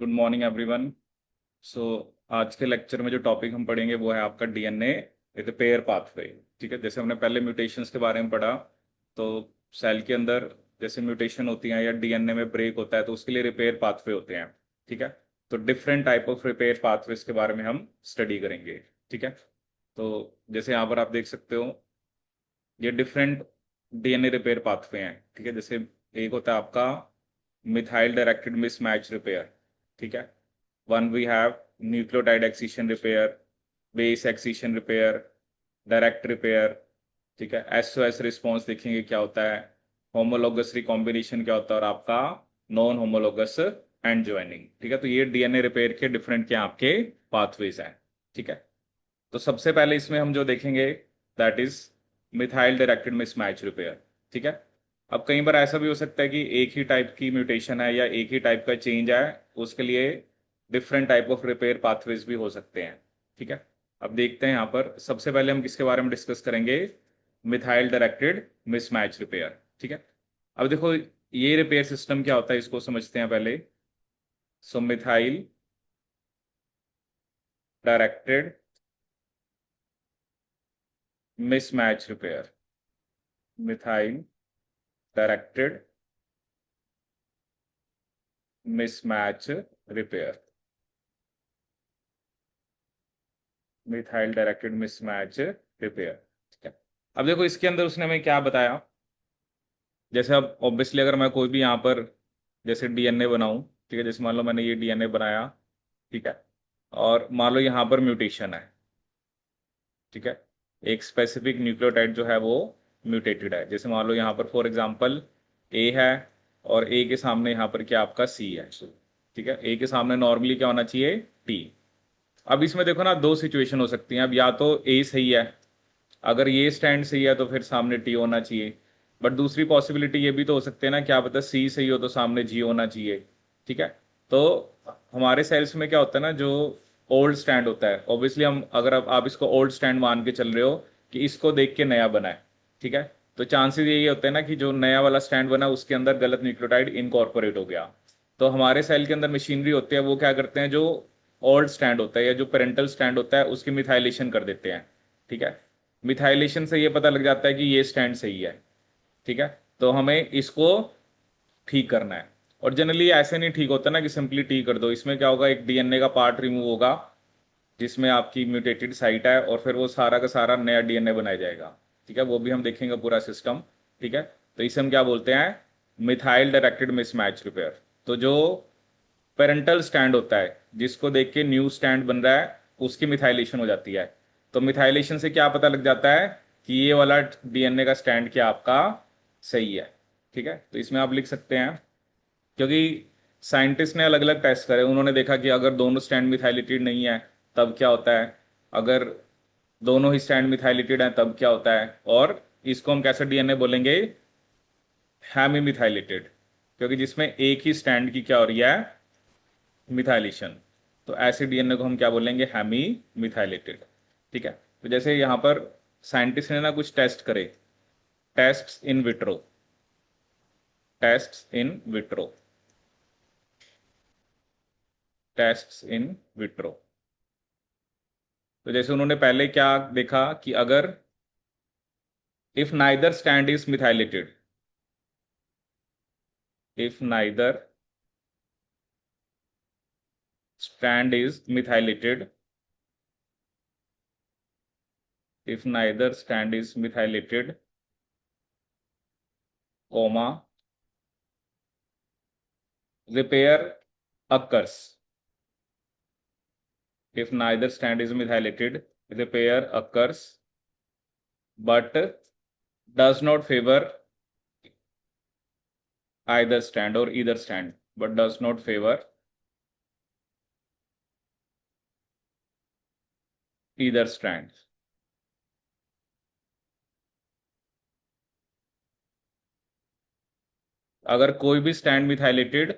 Good morning everyone. सो आज के lecture में जो टॉपिक हम पढ़ेंगे वो है आपका डीएनए रिपेयर पाथवे। ठीक है, जैसे हमने पहले म्यूटेशंस के बारे में पढ़ा, तो सेल के अंदर जैसे म्यूटेशन होती हैं या डीएनए में ब्रेक होता है तो उसके लिए रिपेयर पाथवे होते हैं। ठीक है, तो different type of repair pathways के बारे में हम स्टडी करेंगे। ठीक है, तो जैसे यहाँ पर आप देख सकते हो ये डिफरेंट डीएनए रिपेयर पाथवे हैं। ठीक है, जैसे एक होता है आपका मिथाइल डायरेक्टेड मिसमैच रिपेयर। ठीक है, one we have nucleotide excision repair, base excision repair, direct repair. ठीक है, एसओएस रिस्पॉन्स देखेंगे क्या होता है, होमोलोगस रिकॉम्बिनेशन क्या होता है, और आपका नॉन होमोलोगस एंड ज्वाइनिंग। ठीक है, तो ये डीएनए रिपेयर के डिफरेंट क्या आपके पाथवेज हैं। ठीक है, तो सबसे पहले इसमें हम जो देखेंगे that is methyl directed mismatch repair. ठीक है, अब कई बार ऐसा भी हो सकता है कि एक ही टाइप की म्यूटेशन है या एक ही टाइप का चेंज है, उसके लिए different type of repair pathways भी हो सकते हैं। ठीक है, अब देखते हैं यहाँ पर सबसे पहले हम किसके बारे में डिस्कस करेंगे, मिथाइल डायरेक्टेड मिसमैच रिपेयर। ठीक है, अब देखो ये रिपेयर सिस्टम क्या होता है इसको समझते हैं पहले। So methyl directed mismatch repair, methyl directed mismatch repair, methyl directed mismatch repair. ठीक है, अब देखो इसके अंदर उसने हमें क्या बताया। जैसे अब ऑब्वियसली अगर मैं कोई भी यहाँ पर जैसे डीएनए बनाऊं, ठीक है, जैसे मान लो मैंने ये डीएनए बनाया, ठीक है, और मान लो यहाँ पर म्यूटेशन है। ठीक है, एक स्पेसिफिक न्यूक्लियोटाइड जो है वो म्यूटेटेड है, जैसे मान लो यहाँ पर फॉर एग्जांपल ए है, और ए के सामने यहाँ पर क्या आपका सी है। ठीक है, ए के सामने नॉर्मली क्या होना चाहिए, टी। अब इसमें देखो ना दो सिचुएशन हो सकती हैं। अब या तो ए सही है, अगर ये स्टैंड सही है तो फिर सामने टी होना चाहिए। बट दूसरी पॉसिबिलिटी ये भी तो हो सकती है ना, क्या पता सी सही हो तो सामने जी होना चाहिए। ठीक है, तो हमारे सेल्स में क्या होता है ना, जो ओल्ड स्टैंड होता है, ऑब्वियसली हम अगर आप इसको ओल्ड स्टैंड मान के चल रहे हो कि इसको देख के नया बना है। ठीक है, तो चांसेस यही होते हैं ना कि जो नया वाला स्टैंड बना उसके अंदर गलत न्यूक्लियोटाइड इनकॉर्पोरेट हो गया। तो हमारे सेल के अंदर मशीनरी होती है, वो क्या करते हैं, जो ओल्ड स्टैंड होता है या जो पेरेंटल स्टैंड होता है उसकी मिथाइलेशन कर देते हैं। ठीक है, मिथाइलेशन से ये पता लग जाता है कि ये स्टैंड सही है। ठीक है, तो हमें इसको ठीक करना है। और जनरली ऐसे नहीं ठीक होता ना कि सिंपली ठीक कर दो, इसमें क्या होगा, एक डीएनए का पार्ट रिमूव होगा जिसमें आपकी म्यूटेटेड साइट है, और फिर वो सारा का सारा नया डीएनए बनाया जाएगा। ठीक है, वो भी हम देखेंगे पूरा सिस्टम। ठीक है, तो इसे हम क्या बोलते हैं, मिथाइल डायरेक्टेड मिसमैच रिपेयर। तो जो पेरेंटल स्टैंड होता है जिसको देख के न्यू स्टैंड बन रहा है, उसकी मिथाइलेशन हो जाती है। तो मिथाइलेशन से क्या पता लग जाता है कि ये वाला डीएनए का स्टैंड क्या आपका सही है। ठीक है, तो इसमें आप लिख सकते हैं, क्योंकि साइंटिस्ट ने अलग अलग टेस्ट करे, उन्होंने देखा कि अगर दोनों स्टैंड मिथाइलेटेड नहीं है तब क्या होता है, अगर दोनों ही स्टैंड मिथाइलेटेड हैं तब क्या होता है, और इसको हम कैसे डीएनए बोलेंगे, हैमी मिथाइलेटेड, क्योंकि जिसमें एक ही स्टैंड की क्या हो रही है, मिथाइलेशन। तो ऐसे डीएनए को हम क्या बोलेंगे, हैमी मिथाइलेटेड। ठीक है, तो जैसे यहां पर साइंटिस्ट ने ना कुछ टेस्ट करे, test in vitro, test in vitro, test in vitro. तो जैसे उन्होंने पहले क्या देखा कि अगर if neither strand is methylated, if neither strand is methylated, if neither stand is methylated, comma, repair occurs. If neither stand is methylated, repair occurs, but does not favor either stand or either stand, but does not favor either stand. अगर कोई भी stand methylated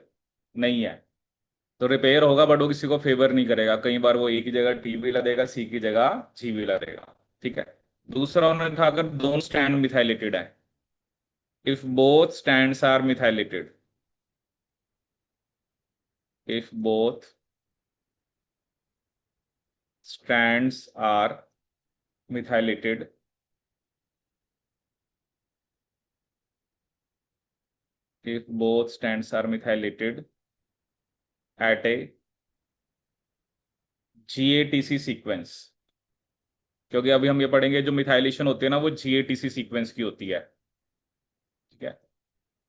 नहीं है तो repair होगा, but वो किसी को फेवर नहीं करेगा। कई बार वो एक ही जगह टी भी ला देगा, सी की जगह जी भी ला देगा। ठीक है, दूसरा उन्होंने कहा अगर दोनों स्टैंड मिथाइलेटेड है, if both strands are methylated, if both strands are methylated if both strands are methylated at a GATC sequence, क्योंकि अभी हम ये पढ़ेंगे जो मिथाइलेशन होती है ना वो GATC सीक्वेंस की होती है, ठीक है।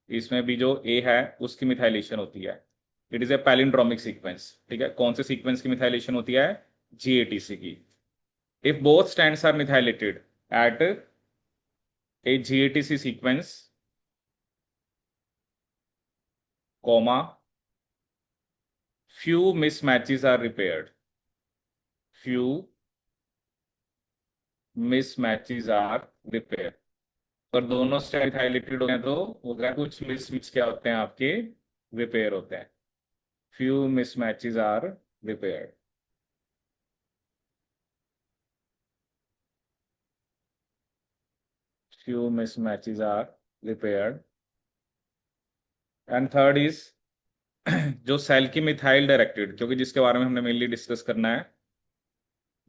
इसमें भी जो ए है उसकी मिथाइलेशन होती है, it is a palindromic sequence, ठीक है। कौन से सीक्वेंस की मिथाइलेशन होती है? GATC की। If both strands are methylated at a GATC sequence, comma, few mismatches are repaired, few mismatches are repaired। और दोनों स्ट्रैंड हाईलाइटेड होते हैं तो वो क्या कुछ मिसमैच क्या होते हैं आपके? रिपेयर होते हैं। Few mismatches are repaired. Few mismatches are repaired. And third is जो सेल की मिथाइल डायरेक्टेड, क्योंकि जिसके बारे में हमने मेनली डिस्कस करना है,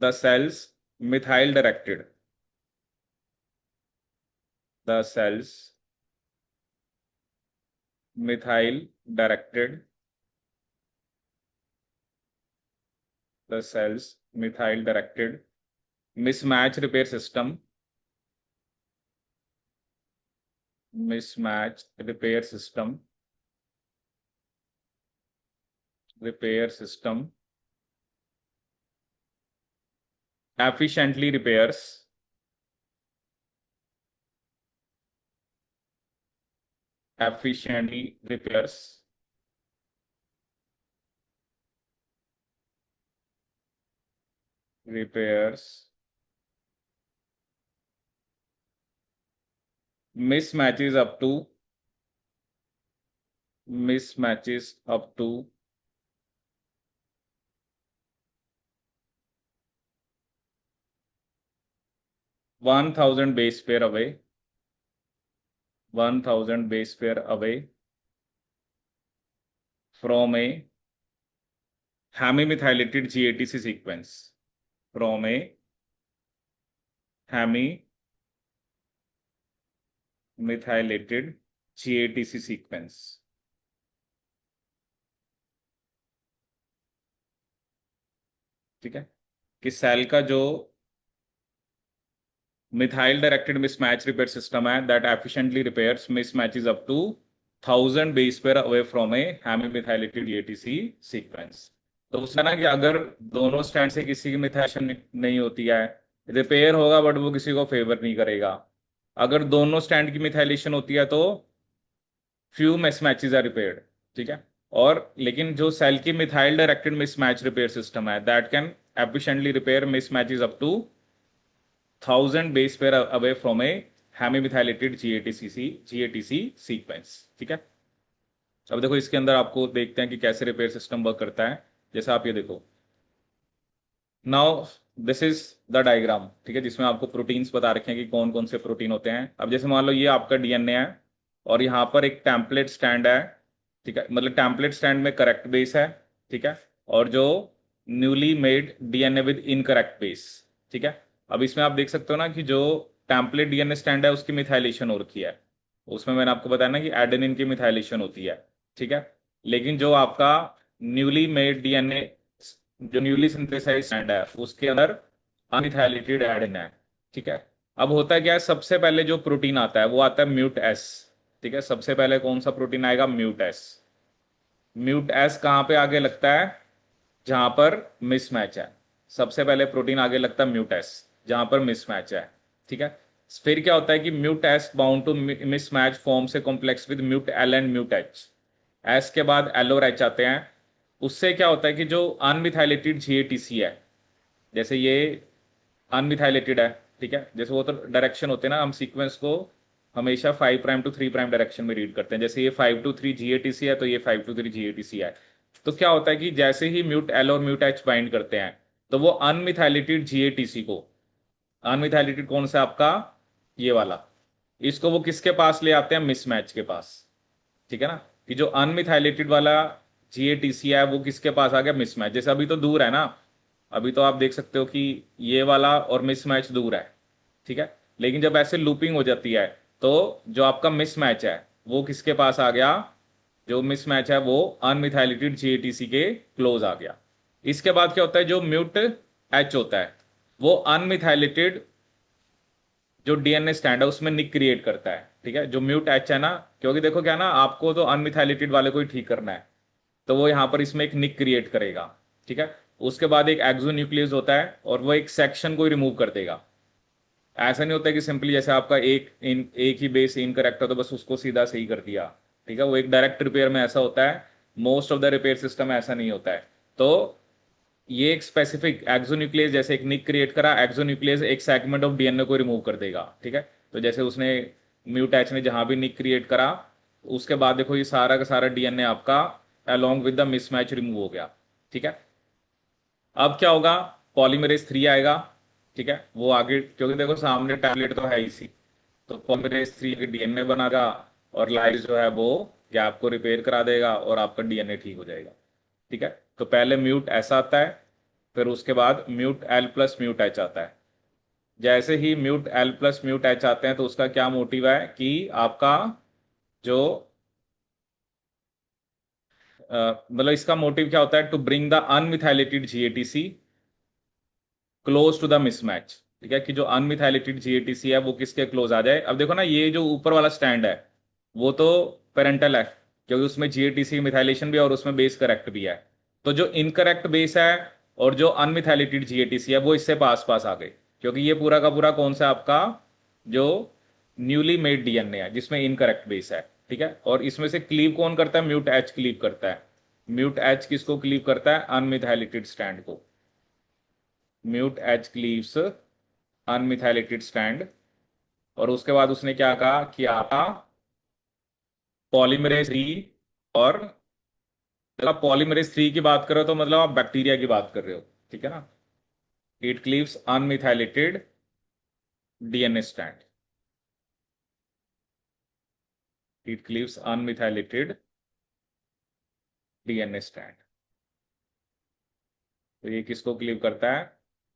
the cell's methyl directed, the cell's methyl directed, the cell's methyl directed mismatch repair system, mismatch repair system, repair system efficiently repairs, efficiently repairs repairs mismatches up to mismatches up to 1000 base pair away, 1000 base pair away from a hemimethylated GATC sequence, from a hemimethylated GATC sequence, ठीक है। कि cell का जो methyl directed mismatch repair system है that efficiently repairs mismatches up to 1000 base pair away from a hemimethylated GATC sequence. तो उसका ना कि अगर दोनों स्ट्रैंड से किसी की मिथाइलेशन नहीं होती है, रिपेयर होगा बट वो किसी को फेवर नहीं करेगा। अगर दोनों स्ट्रैंड की मिथाइलेशन होती है तो फ्यू मिसमैचेस आर रिपेयर्ड, ठीक है। और लेकिन जो सेल की methyl directed mismatch repair system है that can efficiently repair mismatches up to 1000 base pair away from a hemimethylated GATC sequence, ठीक है। अब देखो इसके अंदर आपको देखते हैं कि कैसे रिपेयर सिस्टम वर्क करता है। जैसे आप ये देखो, now this is the diagram, ठीक है, जिसमें आपको प्रोटीन्स बता रखे हैं कि कौन कौन से प्रोटीन होते हैं। अब जैसे मान लो ये आपका DNA है और यहाँ पर एक टेम्पलेट स्टैंड है, ठीक है, मतलब टेम्पलेट स्टैंड में करेक्ट बेस है, ठीक है, और जो newly made DNA with incorrect base, ठीक है। अब इसमें आप देख सकते हो ना कि जो टेम्पलेट DNA स्टैंड है उसकी मिथाइलेशन हो रखी है, उसमें मैंने आपको बताया ना कि एडेनिन की मिथाइलेशन होती है, ठीक है। लेकिन जो आपका न्यूली मेड DNA, जो न्यूली सिंथेसाइज स्टैंड है उसके अंदर अनइथाइलेटेड एडेनिन है, ठीक है। अब होता है क्या है, सबसे पहले जो प्रोटीन आता है वो आता है म्यूट एस, ठीक है। सबसे पहले कौन सा प्रोटीन आएगा? Mute S. म्यूट एस कहाँ पे आगे लगता है? जहां पर मिसमैच है। सबसे पहले प्रोटीन आगे लगता है म्यूट एस जहां पर मिसमैच है, ठीक है। फिर क्या होता है कि mut S bound to mismatch form से complex with mut L and mut H. S के बाद एल और एच आते हैं। उससे क्या होता है कि जो अनमिथाइलेटेड GATC है, जैसे ये अनमिथाइलेटेड है, ठीक है, जैसे वो तो डायरेक्शन होते हैं ना, हम सीक्वेंस को हमेशा 5' to 3' डायरेक्शन में रीड करते हैं। जैसे ये 5 to 3 GATC है तो ये 5 to 3 GATC है। तो क्या होता है कि जैसे ही म्यूट एल और म्यूट एच बाइंड करते हैं तो वो अनमिथाइलेटेड GATC को, अनमिथाइलेटेड कौन सा आपका? ये वाला, इसको वो किसके पास ले आते हैं? मिसमैच के पास, ठीक है ना। कि जो अनमिथाइलेटेड वाला जीएटीसी है वो किसके पास आ गया, मिसमैच। जैसे अभी तो दूर है ना, अभी तो आप देख सकते हो कि ये वाला और मिसमैच दूर है, ठीक है। लेकिन जब ऐसे लूपिंग हो जाती है तो जो आपका मिसमैच है वो किसके पास आ गया, जो मिसमैच है वो अनमिथाइलेटेड जीएटीसी के क्लोज आ गया। इसके बाद क्या होता है, जो म्यूट एच होता है वो अनमिथाइलेटेड जो डीएनए स्टैंड है उसमें निक क्रिएट करता है, ठीक है। जो म्यूट एच है ना, क्योंकि देखो क्या ना, आपको तो अनमिथाइलेटेड वाले को ही ठीक करना है, तो वो यहां पर इसमें एक निक क्रिएट करेगा, ठीक है। उसके बाद एक एक्सोन्यूक्लियस होता है और वो एक सेक्शन को रिमूव कर देगा। ऐसा नहीं होता कि सिंपली जैसे आपका एक ही बेस इनकरेक्ट हो तो बस उसको सीधा सही कर दिया, ठीक है। वो एक डायरेक्ट रिपेयर में ऐसा होता है, most of the repair system ऐसा नहीं होता है। तो ये एक स्पेसिफिक एक्सोन्यूक्लियस, जैसे एक निक क्रिएट करा, एक्सोन्यूक्लियस एक सेगमेंट ऑफ डीएनए को रिमूव कर देगा, ठीक है। तो जैसे उसने म्यूटैच ने जहां भी निक क्रिएट करा, उसके बाद देखो ये सारा का सारा डीएनए आपका along with the mismatch remove हो गया, ठीक है। अब क्या होगा, पॉलीमरेज 3 आएगा, ठीक है। वो आगे क्योंकि देखो सामने टैबलेट तो है इसी, तो पॉलीमरेज 3 के डीएनए बनाएगा और लाइस जो है वो गैप को रिपेयर करा देगा और आपका डीएनए ठीक हो जाएगा, ठीक है। तो पहले म्यूट ऐसा आता है, फिर उसके बाद mut L plus mut H आता है। जैसे ही mut L plus mut H आते हैं तो उसका क्या मोटिव है कि आपका जो मतलब इसका मोटिव क्या होता है, to bring the unmethylated GATC close to the mismatch, ठीक है। कि जो अनमिथाइलेटेड जीएटीसी है वो किसके क्लोज आ जाए। अब देखो ना, ये जो ऊपर वाला स्टैंड है वो तो पेरेंटल है, क्योंकि उसमें जीएटीसी मिथाइलेशन भी है और उसमें बेस करेक्ट भी है। तो जो इनकरेक्ट बेस है और जो अनमिथाइलेटेड जीएटीसी है वो इससे पास पास आ गए, क्योंकि ये पूरा का पूरा कौन सा आपका जो न्यूली मेड डीएनए है जिसमें इनकरेक्ट बेस है, ठीक है। और इसमें से क्लीव कौन करता है, म्यूट एच क्लीव करता है। म्यूट एच किसको क्लीव करता है, अनमिथाइलेटेड स्टैंड को। Mute H cleaves अनमिथाइलेटेड stand. और उसके बाद उसने क्या कहा कि आपका पॉलीमरेज 3, और जब आप पॉलीमरेज 3 की बात कर रहे हो तो मतलब आप बैक्टीरिया की बात कर रहे हो, ठीक है ना। It cleaves अनमिथाइलेटेड DNA stand, it cleaves अनमिथाइलेटेड DNA stand. तो ये किसको क्लीव करता है,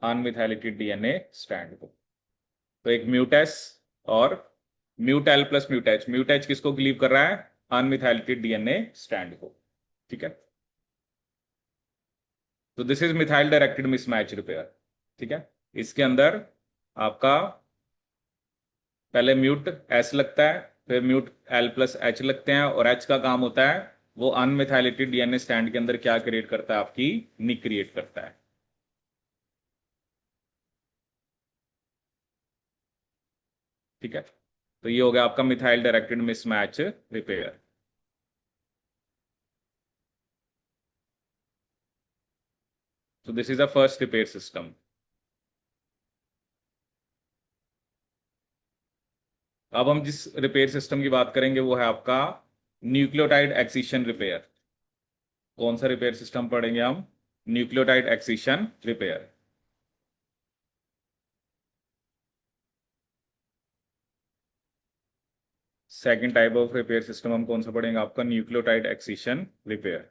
अनमिथाइलेटेड डीएनए स्टैंड को। तो एक म्यूटेस और म्यूटेल प्लस म्यूटेच, म्यूटेच किसको क्लीव कर रहा है, अनमिथाइलेटेड डीएनए स्टैंड को, ठीक है। तो this is methyl directed mismatch repair, ठीक है। इसके अंदर आपका पहले म्यूट एस लगता है, फिर म्यूट एल प्लस एच लगते हैं, और एच का काम होता है वो अनमिथाइलेटेड डीएनए स्टैंड के अंदर क्या क्रिएट करता है, आपकी निक क्रिएट करता है, ठीक है। तो ये हो गया आपका मिथाइल डायरेक्टेड मिसमैच रिपेयर। तो this is the first repair system. अब हम जिस रिपेयर सिस्टम की बात करेंगे वो है आपका न्यूक्लियोटाइड एक्सीशन रिपेयर। कौन सा रिपेयर सिस्टम पढ़ेंगे हम, nucleotide excision repair. Second type of repair system हम कौन सा पढ़ेंगे, आपका nucleotide excision repair.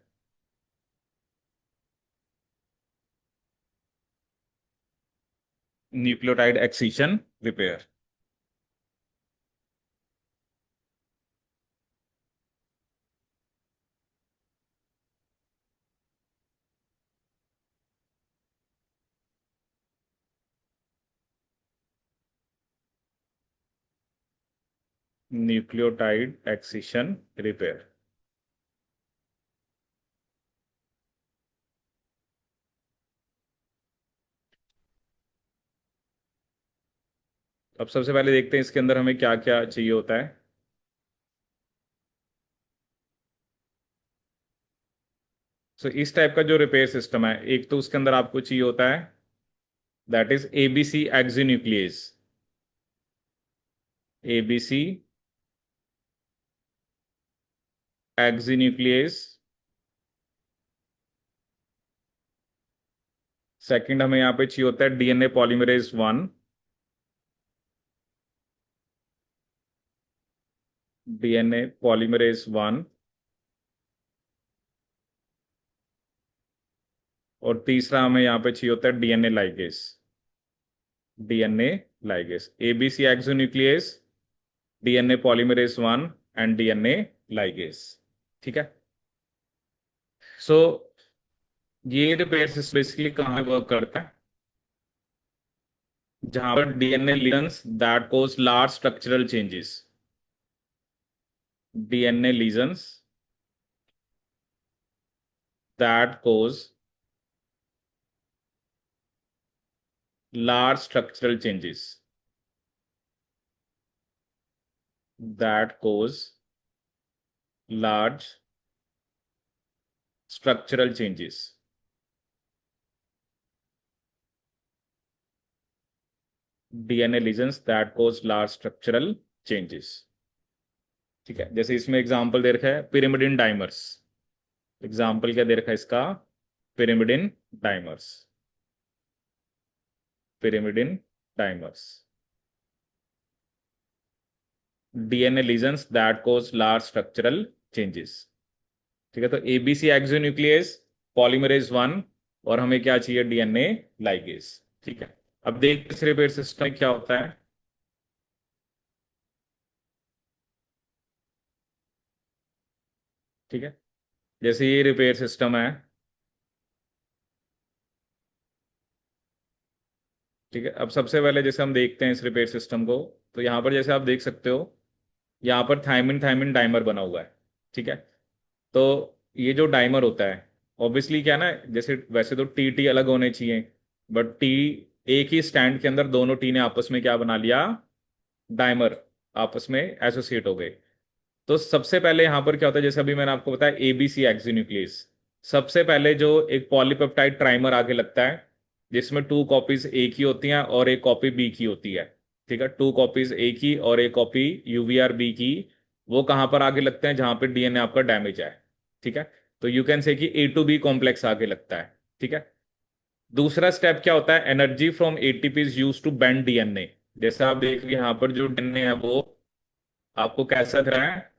Nucleotide excision repair. Nucleotide excision repair. अब सबसे पहले देखते हैं इसके अंदर हमें क्या क्या चाहिए होता है। सो इस टाइप का जो रिपेयर सिस्टम है, एक तो उसके अंदर आपको चाहिए होता है that is ABC exinuclease, ABC exinuclease. Second हमें यहाँ पे चाहिए होता है डीएनए पॉलीमरेज 1, डीएनए पॉलीमरेज 1। और तीसरा हमें यहाँ पे चाहिए होता है DNA ligase. DNA ligase, ABC exonuclease, DNA polymerase 1 and DNA ligase. ठीक है। सो ये रिपेयर सिस्टम बेसिकली कहाँ वर्क करता है? जहां पर DNA lesions that cause large structural changes, DNA lesions that cause large structural changes, that cause large structural changes, DNA lesions that cause large structural changes। ठीक है, जैसे इसमें एग्जांपल दे रखा है पिरिमिडिन डाइमर्स। एग्जांपल क्या दे रखा है इसका? Pyrimidine dimers, pyrimidine dimers, DNA lesions that cause large structural changes. ठीक है, तो एबीसी एक्सोन्यूक्लियस, पॉलीमरेज 1, और हमें क्या चाहिए? DNA ligase. ठीक है, अब देख इस रिपेयर सिस्टम में क्या होता है। ठीक है, जैसे ये रिपेयर सिस्टम है। ठीक है, अब सबसे पहले जैसे हम देखते हैं इस रिपेयर सिस्टम को, तो यहाँ पर जैसे आप देख सकते हो, यहाँ पर थायमिन थायमिन डाइमर बना हुआ है। ठीक है, तो ये जो डाइमर होता है, ऑब्वियसली क्या ना, जैसे वैसे तो टी टी अलग होने चाहिए, बट टी एक ही स्टैंड के अंदर दोनों टी ने आपस में क्या बना लिया? डाइमर, आपस में एसोसिएट हो गए। तो सबसे पहले यहां पर क्या होता है, जैसे अभी मैंने आपको बताया एबीसी एक्सोन्यूक्लियस, सबसे पहले जो एक पॉलीपेप्टाइड ट्राइमर आगे लगता है, जिसमें टू कॉपीज ए की होती हैं और एक कॉपी बी की होती है। ठीक है, टू कॉपीज ए की और एक कॉपी यूवीआर बी की। वो कहां पर आगे लगते हैं? जहां पर डीएनए आपका डैमेज है। ठीक है, तो यू कैन से कि ए टू बी कॉम्प्लेक्स आगे लगता है। ठीक है, दूसरा स्टेप क्या होता है? Energy from ATP is use to bend DNA. जैसे आप देखिए यहाँ पर जो डीएनए है वो आपको कैसा दिख रहा है?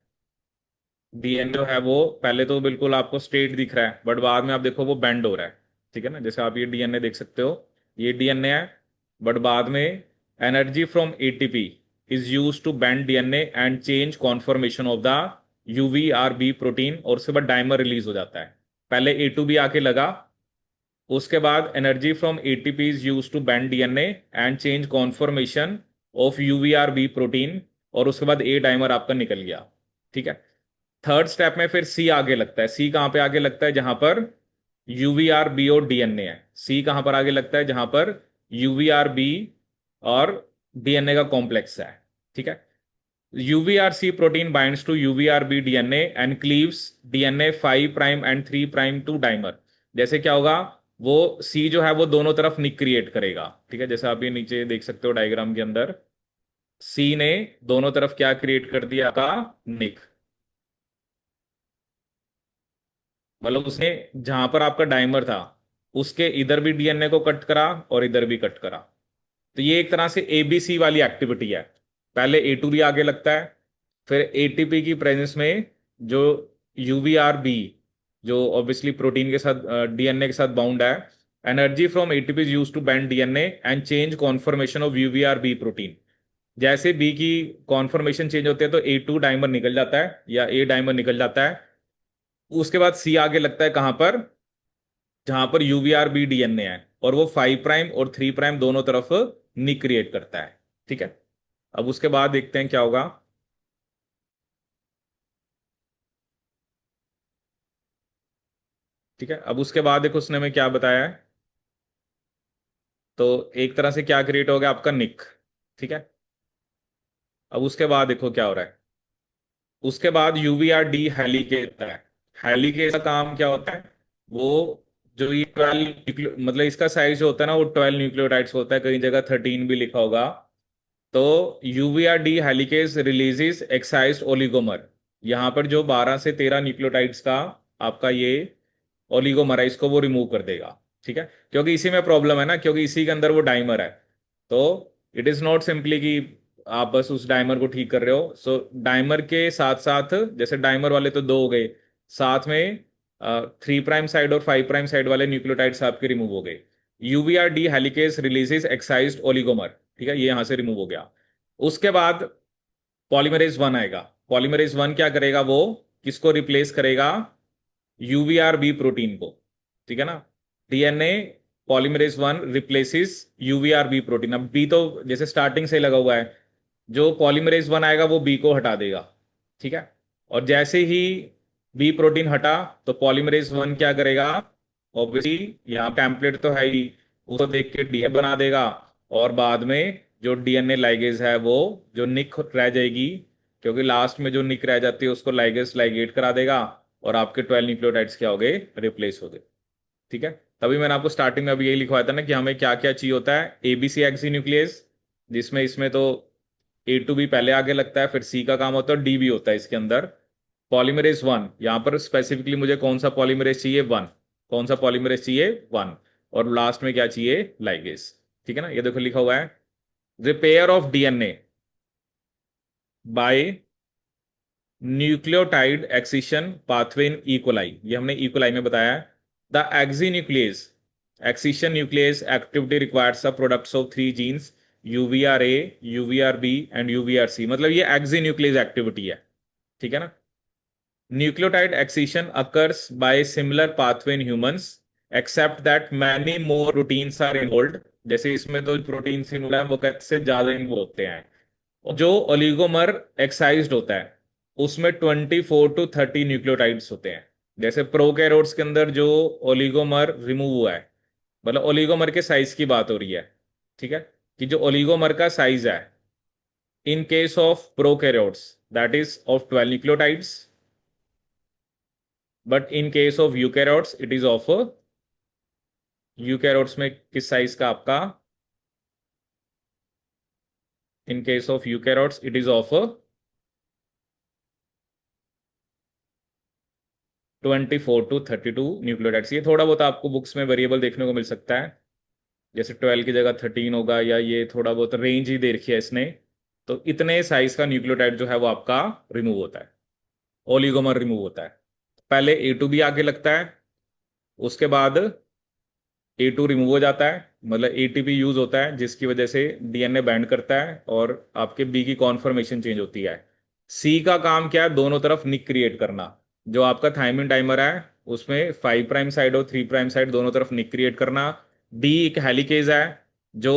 डीएनए जो है वो पहले तो बिल्कुल आपको स्ट्रेट दिख रहा है, बट बाद में आप देखो वो बेंड हो रहा है। ठीक है ना, जैसे आप ये डीएनए देख सकते हो, ये डीएनए है, बट बाद में energy from ATP is use to bend DNA and change conformation of the UVRB protein, और उसके बाद डाइमर रिलीज हो जाता है। पहले ए टू बी आके लगा, उसके बाद energy from ATP is use to bend DNA and change conformation of UVRB protein, और उसके बाद ए डाइमर आपका निकल गया। ठीक है, थर्ड स्टेप में फिर सी आगे लगता है। सी कहां पे आगे लगता है? जहां पर यूवीआर बी और डीएनए है। सी कहां पर आगे लगता है? जहां पर यूवीआर बी और डीएनए का कॉम्प्लेक्स है। ठीक है, UVRC protein binds to UVRB DNA and cleaves DNA 5 prime end 3 prime to dimer. जैसे क्या होगा? वो सी जो है वो दोनों तरफ निक क्रिएट करेगा। ठीक है, जैसे आप ये नीचे देख सकते हो डायग्राम के अंदर, सी ने दोनों तरफ क्या क्रिएट कर दिया का? निक। मतलब उसने जहां पर आपका डाइमर था, उसके इधर भी डीएनए को कट करा और इधर भी कट करा। तो ये एक तरह से एबीसी वाली एक्टिविटी है। पहले ए टू बी आगे लगता है, फिर एटीपी की प्रेजेंस में जो यूवीआर बी, जो ऑब्वियसली प्रोटीन के साथ डीएनए के साथ बाउंड है, energy from ATP is use to bind DNA and change conformation of UVR B protein. जैसे बी की कॉन्फर्मेशन चेंज होते हैं तो ए टू डाइमर निकल जाता है या ए डाइमर निकल जाता है। उसके बाद सी आगे लगता है कहां पर? जहां पर यूवीआर बी डीएनए है, और वो 5 प्राइम और 3 प्राइम दोनों तरफ निक क्रिएट करता है। ठीक है, अब उसके बाद देखते हैं क्या होगा। ठीक है, अब उसके बाद देखो उसने हमें क्या बताया है। तो एक तरह से क्या क्रिएट हो गया? आपका निक। ठीक है, अब उसके बाद देखो क्या हो रहा है। उसके बाद यूवीआर डी हेलिकेज है। हेलिकेज का काम क्या होता है? वो जो ये 12 मतलब इसका साइज जो होता है ना, वो 12 न्यूक्लियोटाइड्स होता है, कई जगह 13 भी लिखा होगा। तो यूवीआर डी हेलिकेज रिलीजेस एक्साइज्ड ओलिगोमर। यहां पर जो 12 से 13 न्यूक्लियोटाइड्स का आपका ये ओलिगोमर है, इसको वो रिमूव कर देगा। ठीक है, क्योंकि इसी में प्रॉब्लम है ना, क्योंकि इसी के अंदर वो डाइमर है। तो इट इज नॉट सिंपली कि आप बस उस डाइमर को ठीक कर रहे हो। सो डाइमर के साथ साथ, जैसे डाइमर वाले तो दो हो गए, साथ में 3' साइड और 5' साइड वाले न्यूक्लियोटाइड्स आपके रिमूव हो गए। यूवीआर डी हेलिकेज रिलीजेस एक्साइज्ड ओलिगोमर, ठीक है, ये यहां से रिमूव हो गया। उसके बाद पॉलीमरेज वन आएगा। पॉलीमरेज वन क्या करेगा, वो किसको रिप्लेस करेगा, यूवीआर बी प्रोटीन को, ठीक है ना। DNA polymerase one replaces UVR B protein. अब बी तो जैसे स्टार्टिंग से लगा हुआ है, जो पॉलीमरेज वन आएगा वो बी को हटा देगा, ठीक है। और जैसे ही बी प्रोटीन हटा तो पॉलीमरेज वन क्या करेगा, ऑब्वियसली यहाँ टेम्पलेट तो है ही, उसको देख के डीएनए बना देगा। और बाद में जो डीएनए लाइगेज है वो, जो निक रह जाएगी, क्योंकि लास्ट में जो निक रह जाती है उसको लाइगेज लाइगेट करा देगा, और आपके 12 न्यूक्लियोटाइड्स क्या हो गए, रिप्लेस हो गए, ठीक है। तभी मैंने आपको स्टार्टिंग में अभी यही लिखवाया था ना कि हमें क्या क्या चाहिए होता है, एबीसी एक्सी न्यूक्लियस, जिसमें इसमें तो ए टू बी पहले आगे लगता है, फिर सी का काम होता है, और डी भी होता है इसके अंदर। पॉलीमरेज वन, यहां पर स्पेसिफिकली मुझे कौन सा पॉलीमरेज चाहिए, वन। कौन सा पॉलीमरेज चाहिए, वन। और लास्ट में क्या चाहिए, लाइगेज, ठीक है ना। ये देखो लिखा हुआ है, repair of DNA by nucleotide excision pathway in E coli, ये हमने इकोलाई में बताया है। The exinuclease excision nuclease activity requires a products of three genes, UVR A, UVR B and UVR C, मतलब ये एक्सिन्यूक्लियस एक्टिविटी है, ठीक है ना। Nucleotide excision occurs by similar pathway in humans except that many more proteins are involved, जैसे इसमें तो proteins involve है वो कैसे से ज्यादा इन्वॉल्व होते हैं। जो ओलिगोमर एक्साइज्ड होता है उसमें 24 to 30 न्यूक्लियोटाइड्स होते हैं। जैसे प्रोकैरियोट्स के अंदर जो ओलिगोमर रिमूव हुआ है, मतलब ओलिगोमर के साइज की बात हो रही है, ठीक है, कि जो ओलिगोमर का साइज है in case of prokaryotes that is of 12 nucleotides, but in case of eukaryotes it is of, eukaryotes में किस साइज का आपका, in case of eukaryotes it is of 24 to 32 nucleotides. ये थोड़ा बहुत आपको बुक्स में वेरिएबल देखने को मिल सकता है, जैसे 12 की जगह 13 होगा, या ये थोड़ा बहुत रेंज ही दे रखी है इसने। तो इतने साइज का न्यूक्लियोटाइड जो है वो आपका रिमूव होता है, ओलिगोमर रिमूव होता है। पहले ए टू बी आगे लगता है, उसके बाद ए टू रिमूव हो जाता है, मतलब एटीपी यूज होता है जिसकी वजह से डीएनए बाइंड करता है और आपके बी की कॉन्फर्मेशन चेंज होती है। सी का काम क्या है, दोनों तरफ निक क्रिएट करना। जो आपका थायमिन टाइमर है उसमें 5' साइड और 3' साइड दोनों तरफ निक क्रिएट करना। डी एक हेलिकेज है जो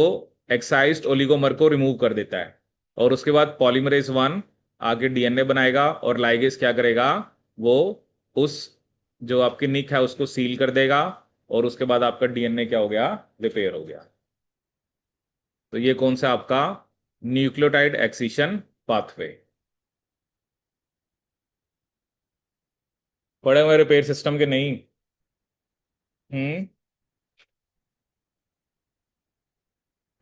एक्साइज्ड ओलिगोमर को रिमूव कर देता है। और उसके बाद पॉलीमरेज वन आगे डीएनए बनाएगा, और लाइगेज क्या करेगा, वो उस जो आपकी निक है उसको सील कर देगा, और उसके बाद आपका डीएनए क्या हो गया, रिपेयर हो गया। तो ये कौन सा आपका न्यूक्लियोटाइड एक्सिशन पाथवे। पढ़े हुए रिपेयर सिस्टम के नहीं। हम्म।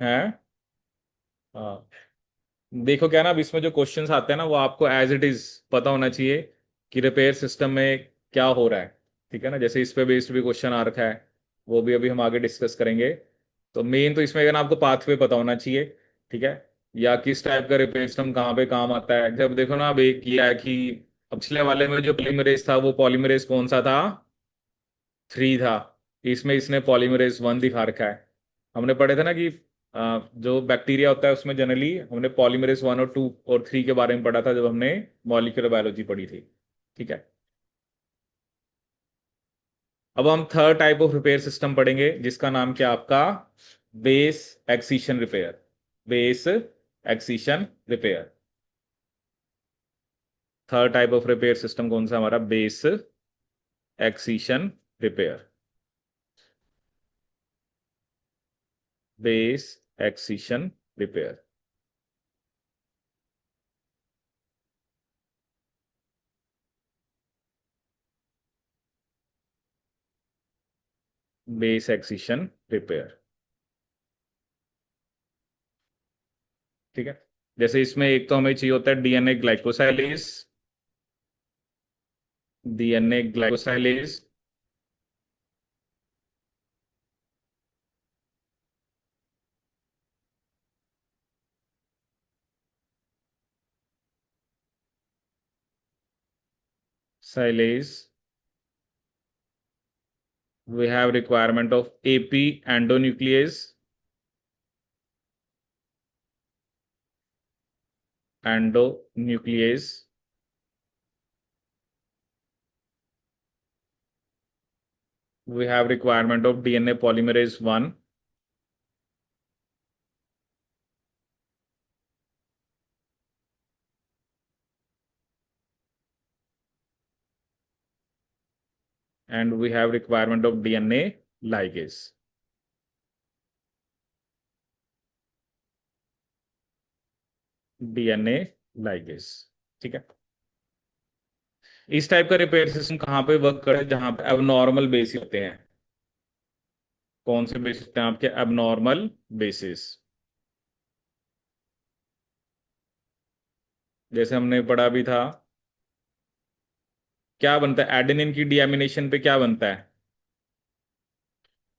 है। हाँ। देखो क्या ना, अब इसमें जो क्वेश्चंस आते हैं ना वो आपको एज इट इज पता होना चाहिए कि रिपेयर सिस्टम में क्या हो रहा है, ठीक है ना। जैसे इस पे बेस्ड भी क्वेश्चन आ रखा है, वो भी अभी हम आगे डिस्कस करेंगे। तो मेन तो इसमें ना आपको पाथवे पता होना चाहिए, ठीक है, या किस टाइप का रिपेयर सिस्टम कहाँ पे काम आता है। जब देखो ना, अब एक किया है कि अब पिछले वाले में जो पॉलीमरेज था वो पॉलीमरेज कौन सा था, 3 था। इसमें इसने पॉलीमरेज 1 दिखा रखा है। हमने पढ़े थे ना कि जो बैक्टीरिया होता है उसमें जनरली हमने पॉलीमरेज 1 और 2 और 3 के बारे में पढ़ा था जब हमने मॉलिक्यूलर बायोलॉजी पढ़ी थी, ठीक है। अब हम third type of repair system पढ़ेंगे जिसका नाम क्या आपका, base excision repair. Base excision repair. Third type of repair system कौन सा हमारा, base excision repair. Base excision repair. Base excision repair, ठीक है। जैसे इसमें एक तो हमें चाहिए होता है डीएनए ग्लाइकोसाइलेज, डीएनए ग्लाइकोसाइलेज, साइलेज we have requirement of AP endonuclease, endonuclease. We have requirement of DNA polymerase 1. And we have requirement of DNA ligase. DNA ligase, ठीक है। इस टाइप का रिपेयर सिस्टम कहाँ पे वर्क करे, जहां पे एबनॉर्मल बेसिस होते हैं। कौन से बेसिस होते हैं आपके? Abnormal basis. जैसे हमने पढ़ा भी था, क्या बनता है एडेनिन की डीएमिनेशन पे, क्या बनता है?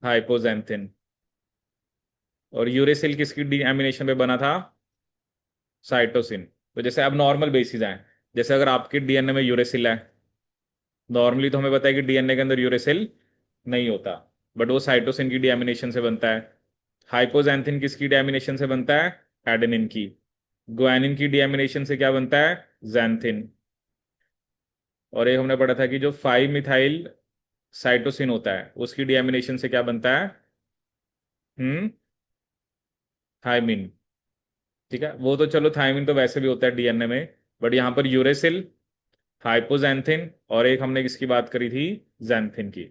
हाइपोजेंथिन। और यूरेसिल किसकी डीएमिनेशन पे बना था? साइटोसिन। तो जैसे अब नॉर्मल बेसिस हैं, जैसे अगर आपके डीएनए में यूरेसिल है, नॉर्मली तो हमें पता है कि डीएनए के अंदर यूरेसिल नहीं होता, बट वो साइटोसिन की डीएमिनेशन से बनता है। हाइपोजेंथिन किसकी डीएमिनेशन से बनता है? एडेनिन की। ग्वानिन की डीएमिनेशन से क्या बनता है? जैंथिन। और एक हमने पढ़ा था कि जो 5 मिथाइल साइटोसिन होता है उसकी डीएमिनेशन से क्या बनता है? थायमिन। ठीक है, वो तो चलो थायमिन तो वैसे भी होता है डीएनए में, बट यहाँ पर यूरेसिल, हाइपोजेंथिन, और एक हमने किसकी बात करी थी? जैंथिन की।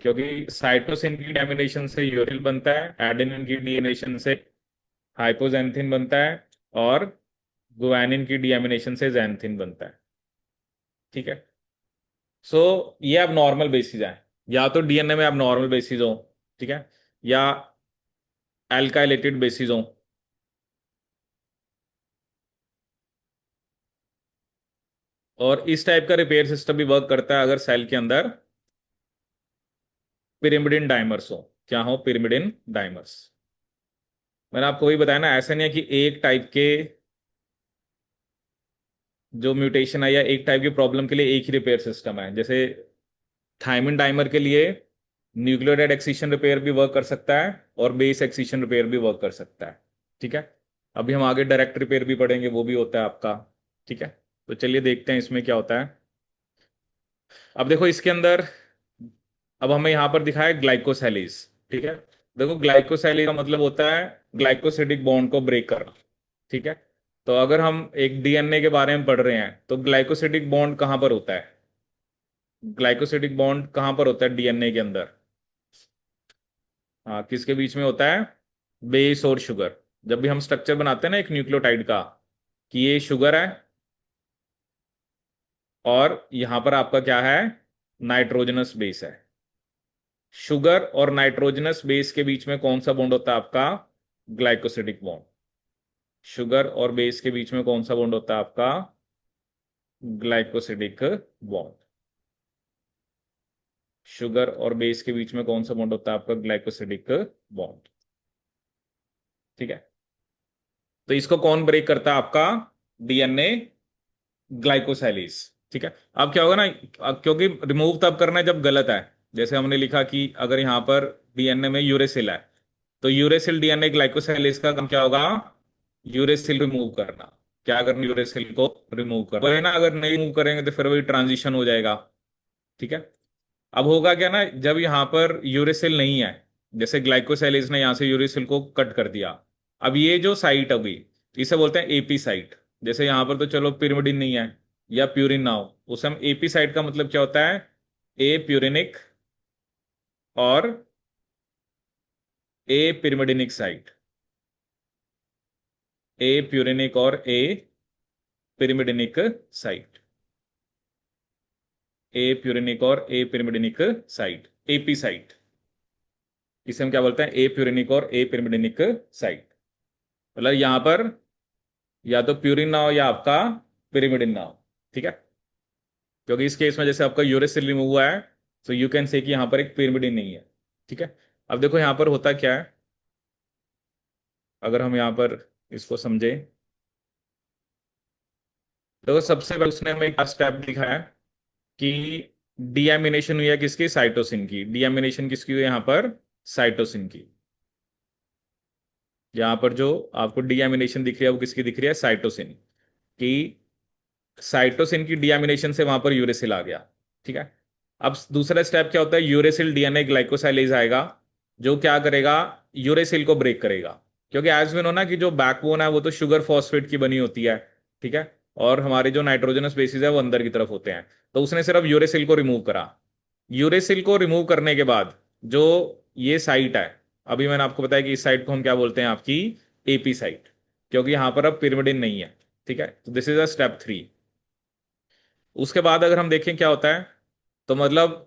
क्योंकि साइटोसिन की डीएमिनेशन से यूरिल बनता है, एडेनिन की डीएमिनेशन से हाइपोजेंथिन बनता है, और गुआनिन की डीएमिनेशन से जैंथिन बनता है। ठीक है। सो ये अब नॉर्मल बेसिस है, या तो डीएनए में अब नॉर्मल बेसिस हो, ठीक है, या एल्काइलेटेड बेसिस हो। और इस टाइप का रिपेयर सिस्टम भी वर्क करता है अगर सेल के अंदर पिरिमिडिन डाइमर्स हो। क्या हो? Pyrimidine dimers. मैंने आपको वही बताया ना, ऐसा नहीं है कि एक टाइप के जो म्यूटेशन है या एक टाइप की प्रॉब्लम के लिए एक ही रिपेयर सिस्टम है। जैसे थायमिन डाइमर के लिए न्यूक्लियोटाइड एक्सीशन रिपेयर भी वर्क कर सकता है और बेस एक्सीशन रिपेयर भी वर्क कर सकता है। ठीक है। अभी हम आगे डायरेक्ट रिपेयर भी पढ़ेंगे, वो भी होता है आपका। ठीक है। तो चलिए देखते हैं इसमें क्या होता है। अब देखो इसके अंदर, अब हमें यहां पर दिखाया ग्लाइकोसाइलेज। ठीक है। देखो ग्लाइकोसाइलेज का मतलब होता है ग्लाइकोसिडिक बॉन्ड को ब्रेक करना। ठीक है। तो अगर हम एक डीएनए के बारे में पढ़ रहे हैं तो ग्लाइकोसिडिक बॉन्ड कहां पर होता है? ग्लाइकोसिडिक बॉन्ड कहां पर होता है डीएनए के अंदर? हाँ, किसके बीच में होता है? बेस और शुगर। जब भी हम स्ट्रक्चर बनाते हैं ना एक न्यूक्लियोटाइड का, कि ये शुगर है और यहां पर आपका क्या है? नाइट्रोजनस बेस है। शुगर और नाइट्रोजनस बेस के बीच में कौन सा बॉन्ड होता है आपका? Glycosidic bond. शुगर और बेस के बीच में कौन सा बॉन्ड होता है आपका? Glycosidic bond. शुगर और बेस के बीच में कौन सा बॉन्ड होता है आपका? Glycosidic bond. ठीक है। तो इसको कौन ब्रेक करता है आपका? डीएनए ग्लाइकोसाइलेज। ठीक है। अब क्या होगा ना, अब क्योंकि रिमूव तब करना है जब गलत है। जैसे हमने लिखा कि अगर यहां पर डीएनए में यूरेसिल है, तो यूरेसिल डीएनए ग्लाइकोसाइलेज का काम क्या होगा? यूरेसिल रिमूव करना। क्या करना? यूरेसिल को रिमूव करना। वही ना, अगर नहीं रिमूव करेंगे तो फिर वही ट्रांजिशन हो जाएगा। ठीक है। अब होगा क्या ना, जब यहां पर यूरेसिल नहीं है, जैसे ग्लाइकोसाइलेज ने यहां से यूरेसिल को कट कर दिया, अब ये जो साइट होगी इसे बोलते हैं एपी साइट। जैसे यहां पर तो चलो पिरिमिडिन नहीं है या प्यूरिन ना हो, उस हम एपी साइट का मतलब क्या होता है? ए प्यूरिनिक और ए पिरिमिडिनिक साइट। ए प्यूरिनिक और ए पिरिमिडिनिक साइट। ए प्यूरिनिक और ए पिरिमिडिनिक साइट, एपी साइट। इसे हम क्या बोलते हैं? ए प्यूरिनिक और ए पिरिमिडिनिक साइट। मतलब यहां पर या तो प्यूरिन ना हो या आपका पिरिमिडिन ना हो। ठीक है। क्योंकि इस केस में जैसे आपका यूरेसिल रिमूव हुआ है, तो यू कैन से कि यहां पर एक पिरिमिडिन नहीं है। ठीक है। अब देखो यहां पर होता क्या है, अगर हम यहां पर इसको समझे, तो सबसे पहले उसने हमें एक स्टेप दिखाया कि डीएमिनेशन हुई है किसकी, साइटोसिन की। डीएमिनेशन किसकी हुई है यहाँ पर, साइटोसिन की। यहाँ पर जो आपको डीएमिनेशन दिख रही है वो किसकी दिख रही है, साइटोसिन की। साइटोसिन की डीएमिनेशन से वहां पर यूरेसिल आ गया। ठीक है। अब दूसरा स्टेप क्या होता है, यूरेसिल डीएनए ग्लाइकोसाइलेज आएगा, जो क्या करेगा, यूरेसिल को ब्रेक करेगा। क्योंकि एज वी नो ना कि जो बैकबोन है वो तो शुगर फॉस्फेट की बनी होती है। ठीक है। और हमारे जो नाइट्रोजनस बेसिस है वो अंदर की तरफ होते हैं। तो उसने सिर्फ यूरेसिल को रिमूव करा। यूरेसिल को रिमूव करने के बाद जो ये साइट है, अभी मैंने आपको बताया कि इस साइट को हम क्या बोलते हैं, आपकी एपी साइट। क्योंकि यहां पर अब पिरिमिडिन नहीं है। ठीक है। तो दिस इज अ स्टेप 3। उसके बाद अगर हम देखें क्या होता है, तो मतलब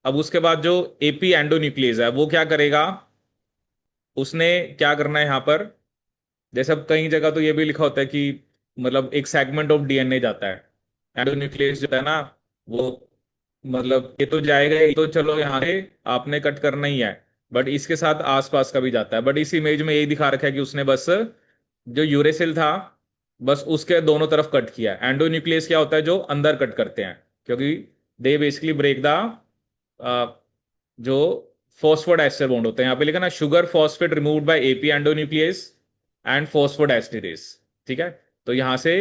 अब उसके बाद जो एपी एंडोन्यूक्लियस है वो क्या करेगा, उसने क्या करना है यहाँ पर, जैसे अब कई जगह तो ये भी लिखा होता है कि मतलब एक सेगमेंट ऑफ डीएनए जाता है। एंडोन्यूक्लियस जो है ना, वो मतलब ये तो जाएगा, ये तो चलो यहाँ से आपने कट करना ही है, बट इसके साथ आसपास का भी जाता है। बट इस इमेज में यही दिखा रखा है कि उसने बस जो यूरेसिल था बस उसके दोनों तरफ कट किया। एंडोन्यूक्लियस क्या होता है, जो अंदर कट करते हैं, क्योंकि दे बेसिकली ब्रेक द जो फॉस्फोडाइस्टर बॉन्ड होते हैं। यहाँ पे लिखा ना, sugar phosphate removed by AP endonuclease and phosphodiesterase. ठीक है। तो यहां से,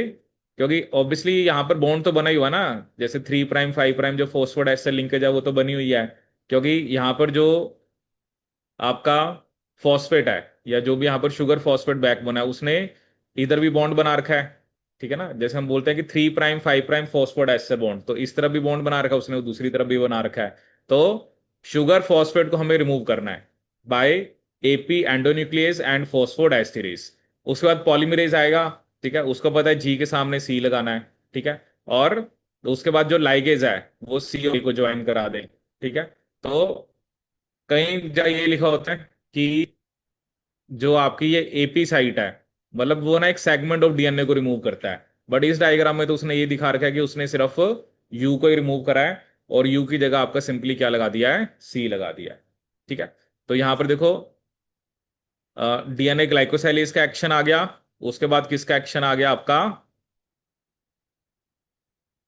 क्योंकि ऑब्वियसली यहां पर बॉन्ड तो बना ही हुआ ना, जैसे 3 प्राइम 5 प्राइम जो फॉस्फोडाइस्टर लिंकेज है वो तो बनी हुई है। क्योंकि यहां पर जो आपका फॉस्फेट है, या जो भी यहां पर शुगर फॉस्फेट बैकबोन है, उसने इधर भी बॉन्ड बना रखा है। ठीक है ना, जैसे हम बोलते हैं कि 3 प्राइम 5 प्राइम फॉस्फोडाइस्टर बॉन्ड, तो इस तरफ भी बॉन्ड बना रखा है उसने, दूसरी तरफ भी बना रखा है। तो शुगर फॉस्फेट को हमें रिमूव करना है बाय एपी एंडोन्यूक्लियस एंड फॉस्फोडाइस्टेरेस। उसके बाद पॉलीमरेज आएगा। ठीक है। उसको पता है जी के सामने सी लगाना है। ठीक है। और उसके बाद जो लाइगेज है वो सी को ज्वाइन करा दे। ठीक है। तो कहीं जगह ये लिखा होता है कि जो आपकी ये एपी साइट है, मतलब वो ना एक सेगमेंट ऑफ डीएनए को रिमूव करता है। बट इस डायग्राम में तो उसने ये दिखा रखा है कि उसने सिर्फ यू को ही रिमूव करा है, और यू की जगह आपका सिंपली क्या लगा दिया है, सी लगा दिया है। ठीक है। तो यहां पर देखो, डीएनए ग्लाइकोसाइलेज का एक्शन आ गया। उसके बाद किसका एक्शन आ गया आपका,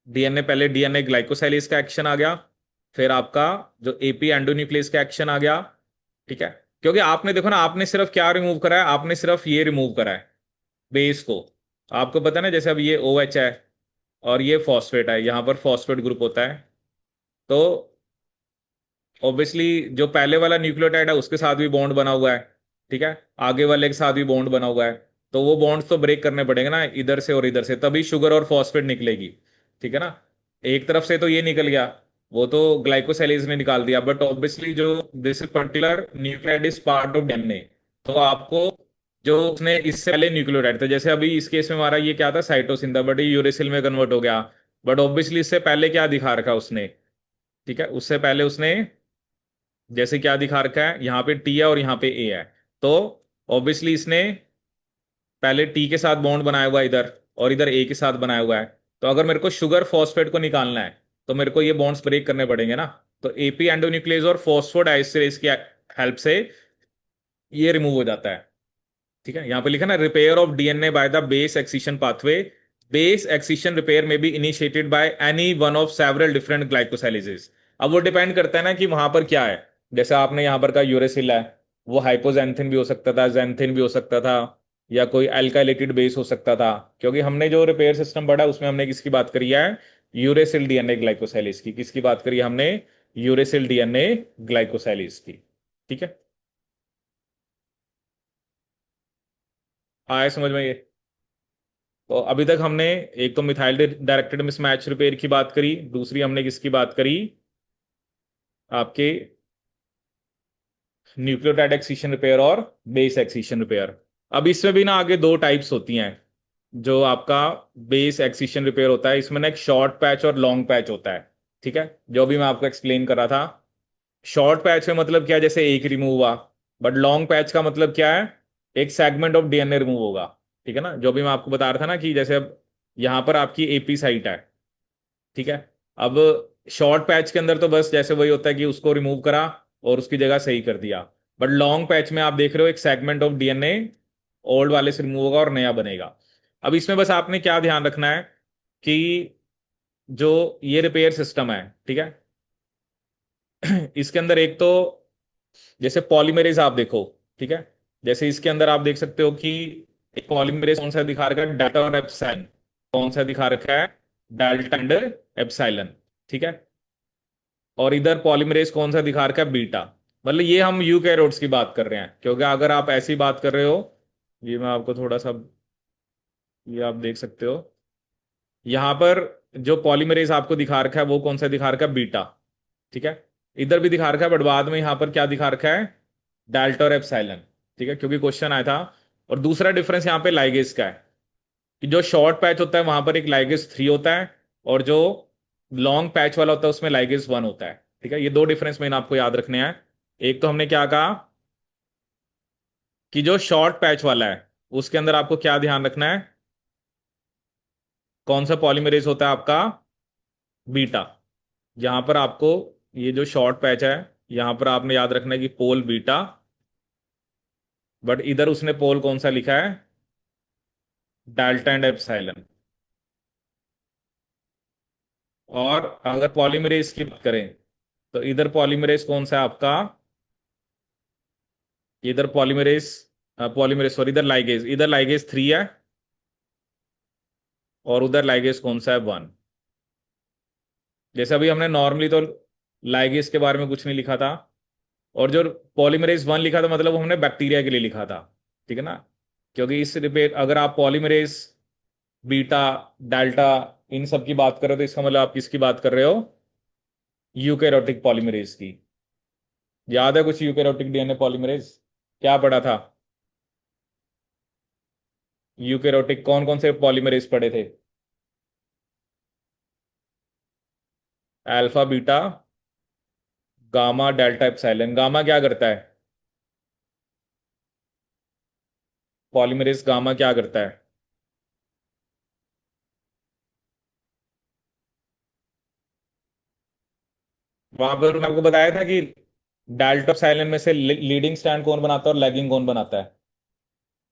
डीएनए, पहले डीएनए ग्लाइकोसाइलेज का एक्शन आ गया, फिर आपका जो एपी एंडोन्यूक्लियस का एक्शन आ गया। ठीक है। क्योंकि आपने देखो ना, आपने सिर्फ क्या रिमूव करा है, आपने सिर्फ ये रिमूव करा है, बेस को। आपको पता है ना, जैसे अब ये ओ एच है और ये फॉस्फेट है, यहां पर फॉस्फेट ग्रुप होता है। तो ऑब्वियसली जो पहले वाला न्यूक्लियोटाइड है उसके साथ भी बॉन्ड बना हुआ है। ठीक है। आगे वाले के साथ भी बॉन्ड बना हुआ है। तो वो बॉन्ड्स तो ब्रेक करने पड़ेंगे ना, इधर से और इधर से, तभी शुगर और फॉस्फेट निकलेगी। ठीक है ना। एक तरफ से तो ये निकल गया, वो तो ग्लाइकोसाइलेज ने निकाल दिया, बट ऑब्वियसली जो this particular nucleotide is part of DNA, तो आपको जो उसने इससे पहले न्यूक्लियोटाइड था, जैसे अभी इस केस में हमारा ये क्या था, साइटोसिन था, बट ये यूरेसिल में कन्वर्ट हो गया। बट ऑब्वियसली इससे पहले क्या दिखा रखा उसने, ठीक है, उससे पहले उसने जैसे क्या दिखा रखा है, यहाँ पे टी है और यहाँ पे ए है। तो ऑब्वियसली इसने पहले टी के साथ बॉन्ड बनाया हुआ है इधर, और इधर ए के साथ बनाया हुआ है। तो अगर मेरे को शुगर फॉस्फेट को निकालना है तो मेरे को ये बॉन्ड्स ब्रेक करने पड़ेंगे ना। तो एपी एंडोन्यूक्लियस और फॉस्फोडाइस्टरेज की हेल्प से ये रिमूव हो जाता है। ठीक है। यहाँ पे लिखा ना, repair of DNA by the base excision pathway. Base excision repair may be initiated by any one of several different glycosylases. अब वो डिपेंड करता है ना कि वहां पर क्या है। जैसे आपने यहाँ पर का यूरेसिल है, वो हाइपोजेंथिन भी हो सकता था, जेंथिन भी हो सकता था, या कोई अल्काइलेटेड बेस हो सकता था। क्योंकि हमने जो रिपेयर सिस्टम पढ़ा उसमें हमने किसकी बात करी है, यूरेसिल डीएनए ग्लाइकोसाइलेज की। किसकी बात करी है हमने, यूरेसिल डीएनए ग्लाइकोसाइलेज की। ठीक है। आया समझ में ये। तो अभी तक हमने एक तो मिथाइल डायरेक्टेड मिसमैच रिपेयर की बात करी, दूसरी हमने किसकी बात करी, आपके न्यूक्लियोटाइड एक्सीशन रिपेयर और बेस एक्सीशन रिपेयर। अब इसमें भी ना आगे दो टाइप्स होती हैं। जो आपका बेस एक्सीशन रिपेयर होता है, इसमें ना एक शॉर्ट पैच और लॉन्ग पैच होता है। ठीक है। जो भी मैं आपको एक्सप्लेन कर रहा था, शॉर्ट पैच में मतलब क्या है, जैसे एक रिमूव हुआ। बट लॉन्ग पैच का मतलब क्या है, एक सेगमेंट ऑफ डीएनए रिमूव होगा। ठीक है ना, जो भी मैं आपको बता रहा था ना कि जैसे अब यहां पर आपकी एपी साइट है। ठीक है। अब शॉर्ट पैच के अंदर तो बस जैसे वही होता है कि उसको रिमूव करा और उसकी जगह सही कर दिया। बट लॉन्ग पैच में आप देख रहे हो एक सेगमेंट ऑफ डीएनए ओल्ड वाले से रिमूव होगा और नया बनेगा। अब इसमें बस आपने क्या ध्यान रखना है कि जो ये रिपेयर सिस्टम है, ठीक है, इसके अंदर एक तो जैसे पॉलीमरेज आप देखो, ठीक है, जैसे इसके अंदर आप देख सकते हो कि एक पॉलीमरेज कौन सा दिखा रखा है, डेल्टा और एप्सिलॉन। कौन सा दिखा रखा है, डेल्टा एंड एप्सिलॉन, ठीक है। और इधर पॉलीमरेज कौन सा दिखा रखा है, बीटा। मतलब ये हम यूकैरियोट्स की बात कर रहे हैं, क्योंकि अगर आप ऐसी बात कर रहे हो, ये मैं आपको थोड़ा सा, ये आप देख सकते हो यहां पर जो पॉलीमरेज आपको दिखा रखा है वो कौन सा दिखा रखा है, बीटा, ठीक है। इधर भी दिखा रखा है, बट बाद में यहां पर क्या दिखा रखा है, डेल्टा और एप्सिलॉन, ठीक है, क्योंकि क्वेश्चन आया था। और दूसरा डिफरेंस यहाँ पे लाइगेज का है कि जो शॉर्ट पैच होता है वहां पर एक लाइगेज 3 होता है, और जो लॉन्ग पैच वाला होता है उसमें लाइगेज 1 होता है, ठीक है। ये दो डिफरेंस मैंने आपको याद रखने हैं। एक तो हमने क्या कहा कि जो शॉर्ट पैच वाला है उसके अंदर आपको क्या ध्यान रखना है, कौन सा पॉलीमरेज होता है आपका, बीटा। यहां पर आपको ये जो शॉर्ट पैच है यहां पर आपने याद रखना है कि पोल बीटा, बट इधर उसने पोल कौन सा लिखा है, डेल्टा एंड एप्सिलॉन। और अगर पॉलीमरेज की बात करें तो इधर पॉलीमरेज कौन सा है आपका, इधर पॉलीमरेज, पॉलीमरेज सॉरी, इधर लाइगेज 3 है, और उधर लाइगेज कौन सा है, 1। जैसे अभी हमने नॉर्मली तो लाइगेज के बारे में कुछ नहीं लिखा था, और जो पॉलीमरेज 1 लिखा था मतलब हमने बैक्टीरिया के लिए लिखा था, ठीक है ना। क्योंकि इस रिपेट अगर आप पॉलीमरेज, बीटा, डेल्टा, इन सब की बात कर रहे हो तो इसका मतलब आप किसकी बात कर रहे हो, यूकैरियोटिक पॉलीमरेज की। याद है कुछ यूकैरियोटिक डीएनए पॉलीमरेज, क्या पढ़ा था, यूकैरियोटिक कौन कौन से पॉलीमरेज पढ़े थे, alpha, beta, gamma, delta, epsilon. Gamma क्या करता है, पॉलीमरेज गामा क्या करता है, वहां पर मैंने आपको बताया था कि डेल्टा एप्सिलॉन में से लीडिंग स्ट्रैंड कौन बनाता है और लैगिंग कौन बनाता है।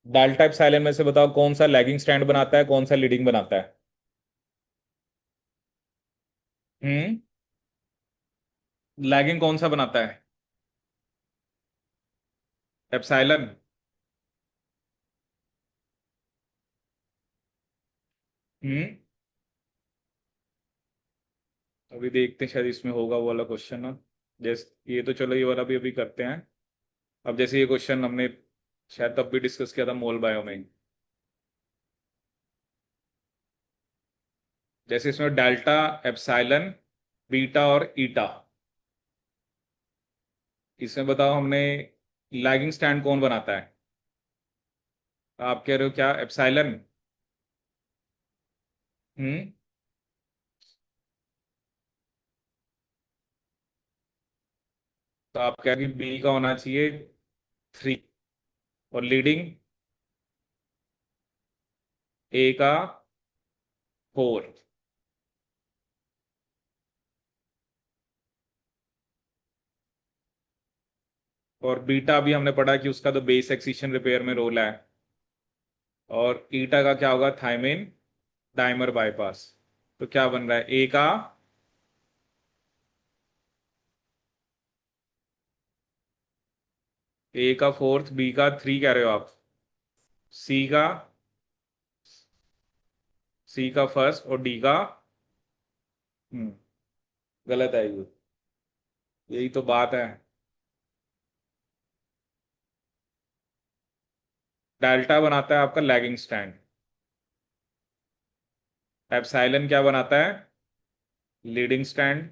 डेल्टा एप्सिलॉन में से बताओ कौन सा लैगिंग स्ट्रैंड बनाता है, कौन सा लीडिंग बनाता है। हम्म, लैगिंग कौन सा बनाता है, एप्सिलॉन। हम्म, अभी देखते हैं शायद इसमें होगा वो वाला क्वेश्चन ना। जैसे ये तो चलो ये वाला भी अभी करते हैं। अब जैसे ये क्वेश्चन हमने शायद तब भी डिस्कस किया था मोल बायो में। जैसे इसमें डेल्टा, एप्सिलॉन, बीटा और ईटा, इसमें बताओ हमने लैगिंग स्टैंड कौन बनाता है, आप कह रहे हो क्या, एप्सिलॉन। हम्म, तो आप कह रहे बी का होना चाहिए 3, और लीडिंग ए का 4। और बीटा भी हमने पढ़ा कि उसका तो बेस एक्सीशन रिपेयर में रोल है। और ईटा का क्या होगा, थायमिन डाइमर बाईपास। तो क्या बन रहा है, ए का, ए का 4th, बी का 3 कह रहे हो आप, सी का, सी का फर्स्ट, और डी का, हम्म, गलत है ये, यही तो बात है। डेल्टा बनाता है आपका लैगिंग स्टैंड, एप्सिलॉन क्या बनाता है, leading strand,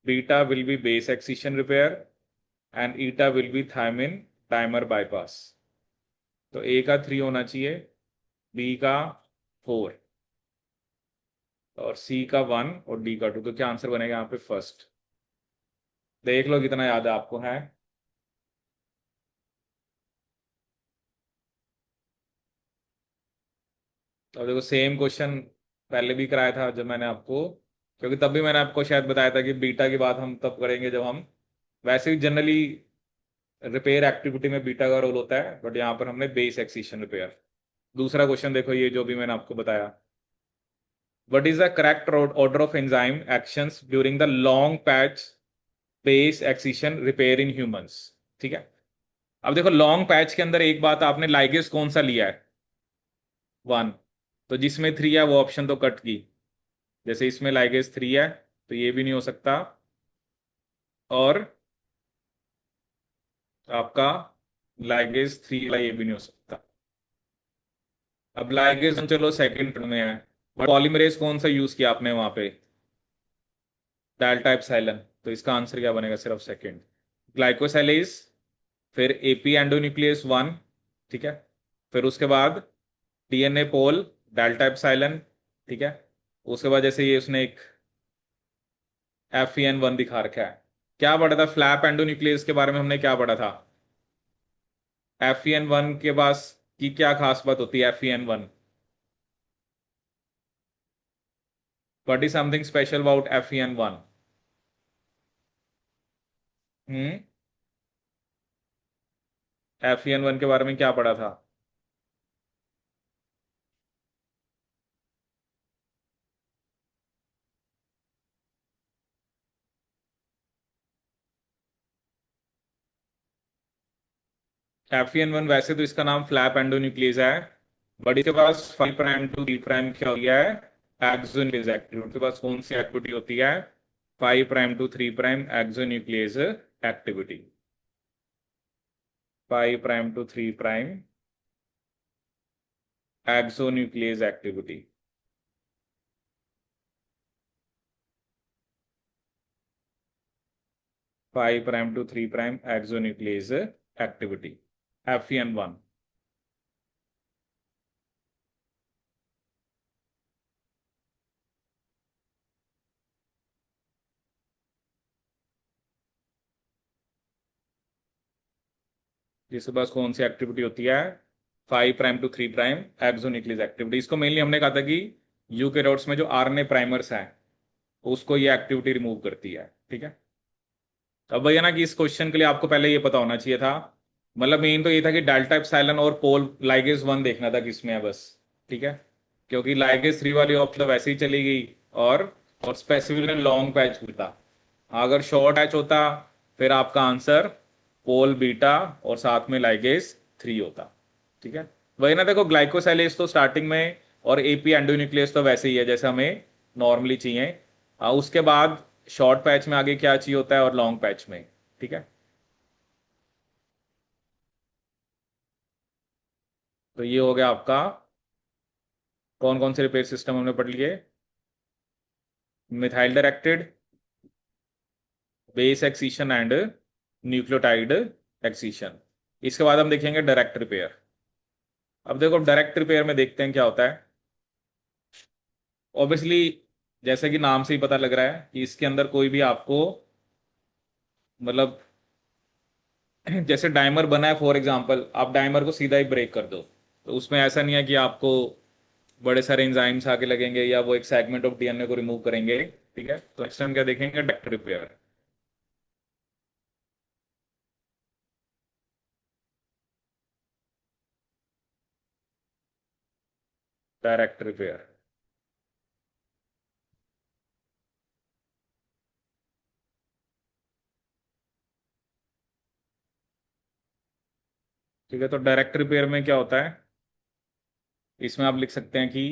beta will be base excision repair, and eta will be thymine dimer bypass. तो ए का 3 होना चाहिए, बी का 4, और सी का 1, और डी का 2। तो क्या आंसर बनेगा यहाँ पे, फर्स्ट। देख लो कितना याद है आपको है। और देखो सेम क्वेश्चन पहले भी कराया था जब मैंने आपको, क्योंकि तब भी मैंने आपको शायद बताया था कि बीटा की बात हम तब करेंगे जब हम, वैसे भी जनरली रिपेयर एक्टिविटी में बीटा का रोल होता है, बट यहाँ पर हमने बेस एक्सीशन रिपेयर। दूसरा क्वेश्चन देखो, ये जो भी मैंने आपको बताया, what is the correct order of enzyme actions during the long patch base excision repair in humans. ठीक है। अब देखो लॉन्ग पैच के अंदर एक बात, आपने लाइगेज कौन सा लिया है? 1। तो जिसमें 3 है वो ऑप्शन तो कट की। जैसे इसमें लाइगेज 3 है तो ये भी नहीं हो सकता, और आपका लाइगेज 3 वाला ये भी नहीं हो सकता। अब लाइगेज चलो सेकंड में है, बट पॉलीमरेज कौन सा यूज किया आपने वहां पे? Delta epsilon. तो इसका आंसर क्या बनेगा? सिर्फ सेकंड, ग्लाइकोसाइलेज। फिर एपी एंडोन्यूक्लियस 1। ठीक है। फिर उसके बाद डीएनए पोल, डेल्टा एप्सिलॉन। ठीक है। उसके बाद जैसे ये उसने एक FEN1 दिखा रखा है। क्या पढ़ा था फ्लैप एंडोन्यूक्लियस के बारे में? हमने क्या पढ़ा था? FEN1 के पास की क्या खास बात होती है? FEN1, what is something special about FEN1? Hmm. FEN1 के बारे में क्या पढ़ा था? FEN1 वैसे तो इसका नाम फ्लैप एंडोन्यूक्लियस है, बट इसके पास 5' to 3' क्या हो गया है? Exonuclease activity. उसके पास कौन सी एक्टिविटी होती है? 5' to 3' exonuclease activity. 5' to 3' exonuclease activity. 5' to 3' exonuclease activity, FEN1। जिसके पास कौन सी एक्टिविटी होती है? 5' to 3' एक्सोन्यूक्लियस एक्टिविटी। इसको मेनली हमने कहा था कि यूकेरियोट्स में जो RNA प्राइमर्स हैं उसको ये एक्टिविटी रिमूव करती है। ठीक है। अब भैया ना कि इस क्वेश्चन के लिए आपको पहले ये पता होना चाहिए था, मतलब मेन तो ये था कि डेल्टा एप्सिलॉन और पोल लाइगेज 1 देखना था किसमें है बस। ठीक है। क्योंकि लाइगेज 3 वाली ऑप्शन तो वैसे ही चली गई, और स्पेसिफिकली लॉन्ग पैच होता। अगर शॉर्ट पैच होता फिर आपका आंसर पोल बीटा और साथ में लाइगेज 3 होता। ठीक है। वही ना, देखो ग्लाइकोसाइलेज तो स्टार्टिंग में, और एपी एंडोन्यूक्लियस तो वैसे ही है जैसे हमें नॉर्मली चाहिए। उसके बाद शॉर्ट पैच में आगे क्या चाहिए होता है, और लॉन्ग पैच में। ठीक है। तो ये हो गया आपका, कौन कौन से रिपेयर सिस्टम हमने पढ़ लिए? Methyl directed, base excision and nucleotide excision. इसके बाद हम देखेंगे डायरेक्ट रिपेयर। अब देखो डायरेक्ट रिपेयर में देखते हैं क्या होता है। ऑब्वियसली जैसे कि नाम से ही पता लग रहा है कि इसके अंदर कोई भी आपको, मतलब जैसे डाइमर बना है फॉर एग्जांपल, आप डाइमर को सीधा ही ब्रेक कर दो, तो उसमें ऐसा नहीं है कि आपको बड़े सारे एंजाइम्स आके लगेंगे या वो एक सेगमेंट ऑफ डीएनए को रिमूव करेंगे। ठीक है। तो नेक्स्ट हम क्या देखेंगे? Direct repair. Direct repair. ठीक है। तो डायरेक्ट रिपेयर में क्या होता है? इसमें आप लिख सकते हैं कि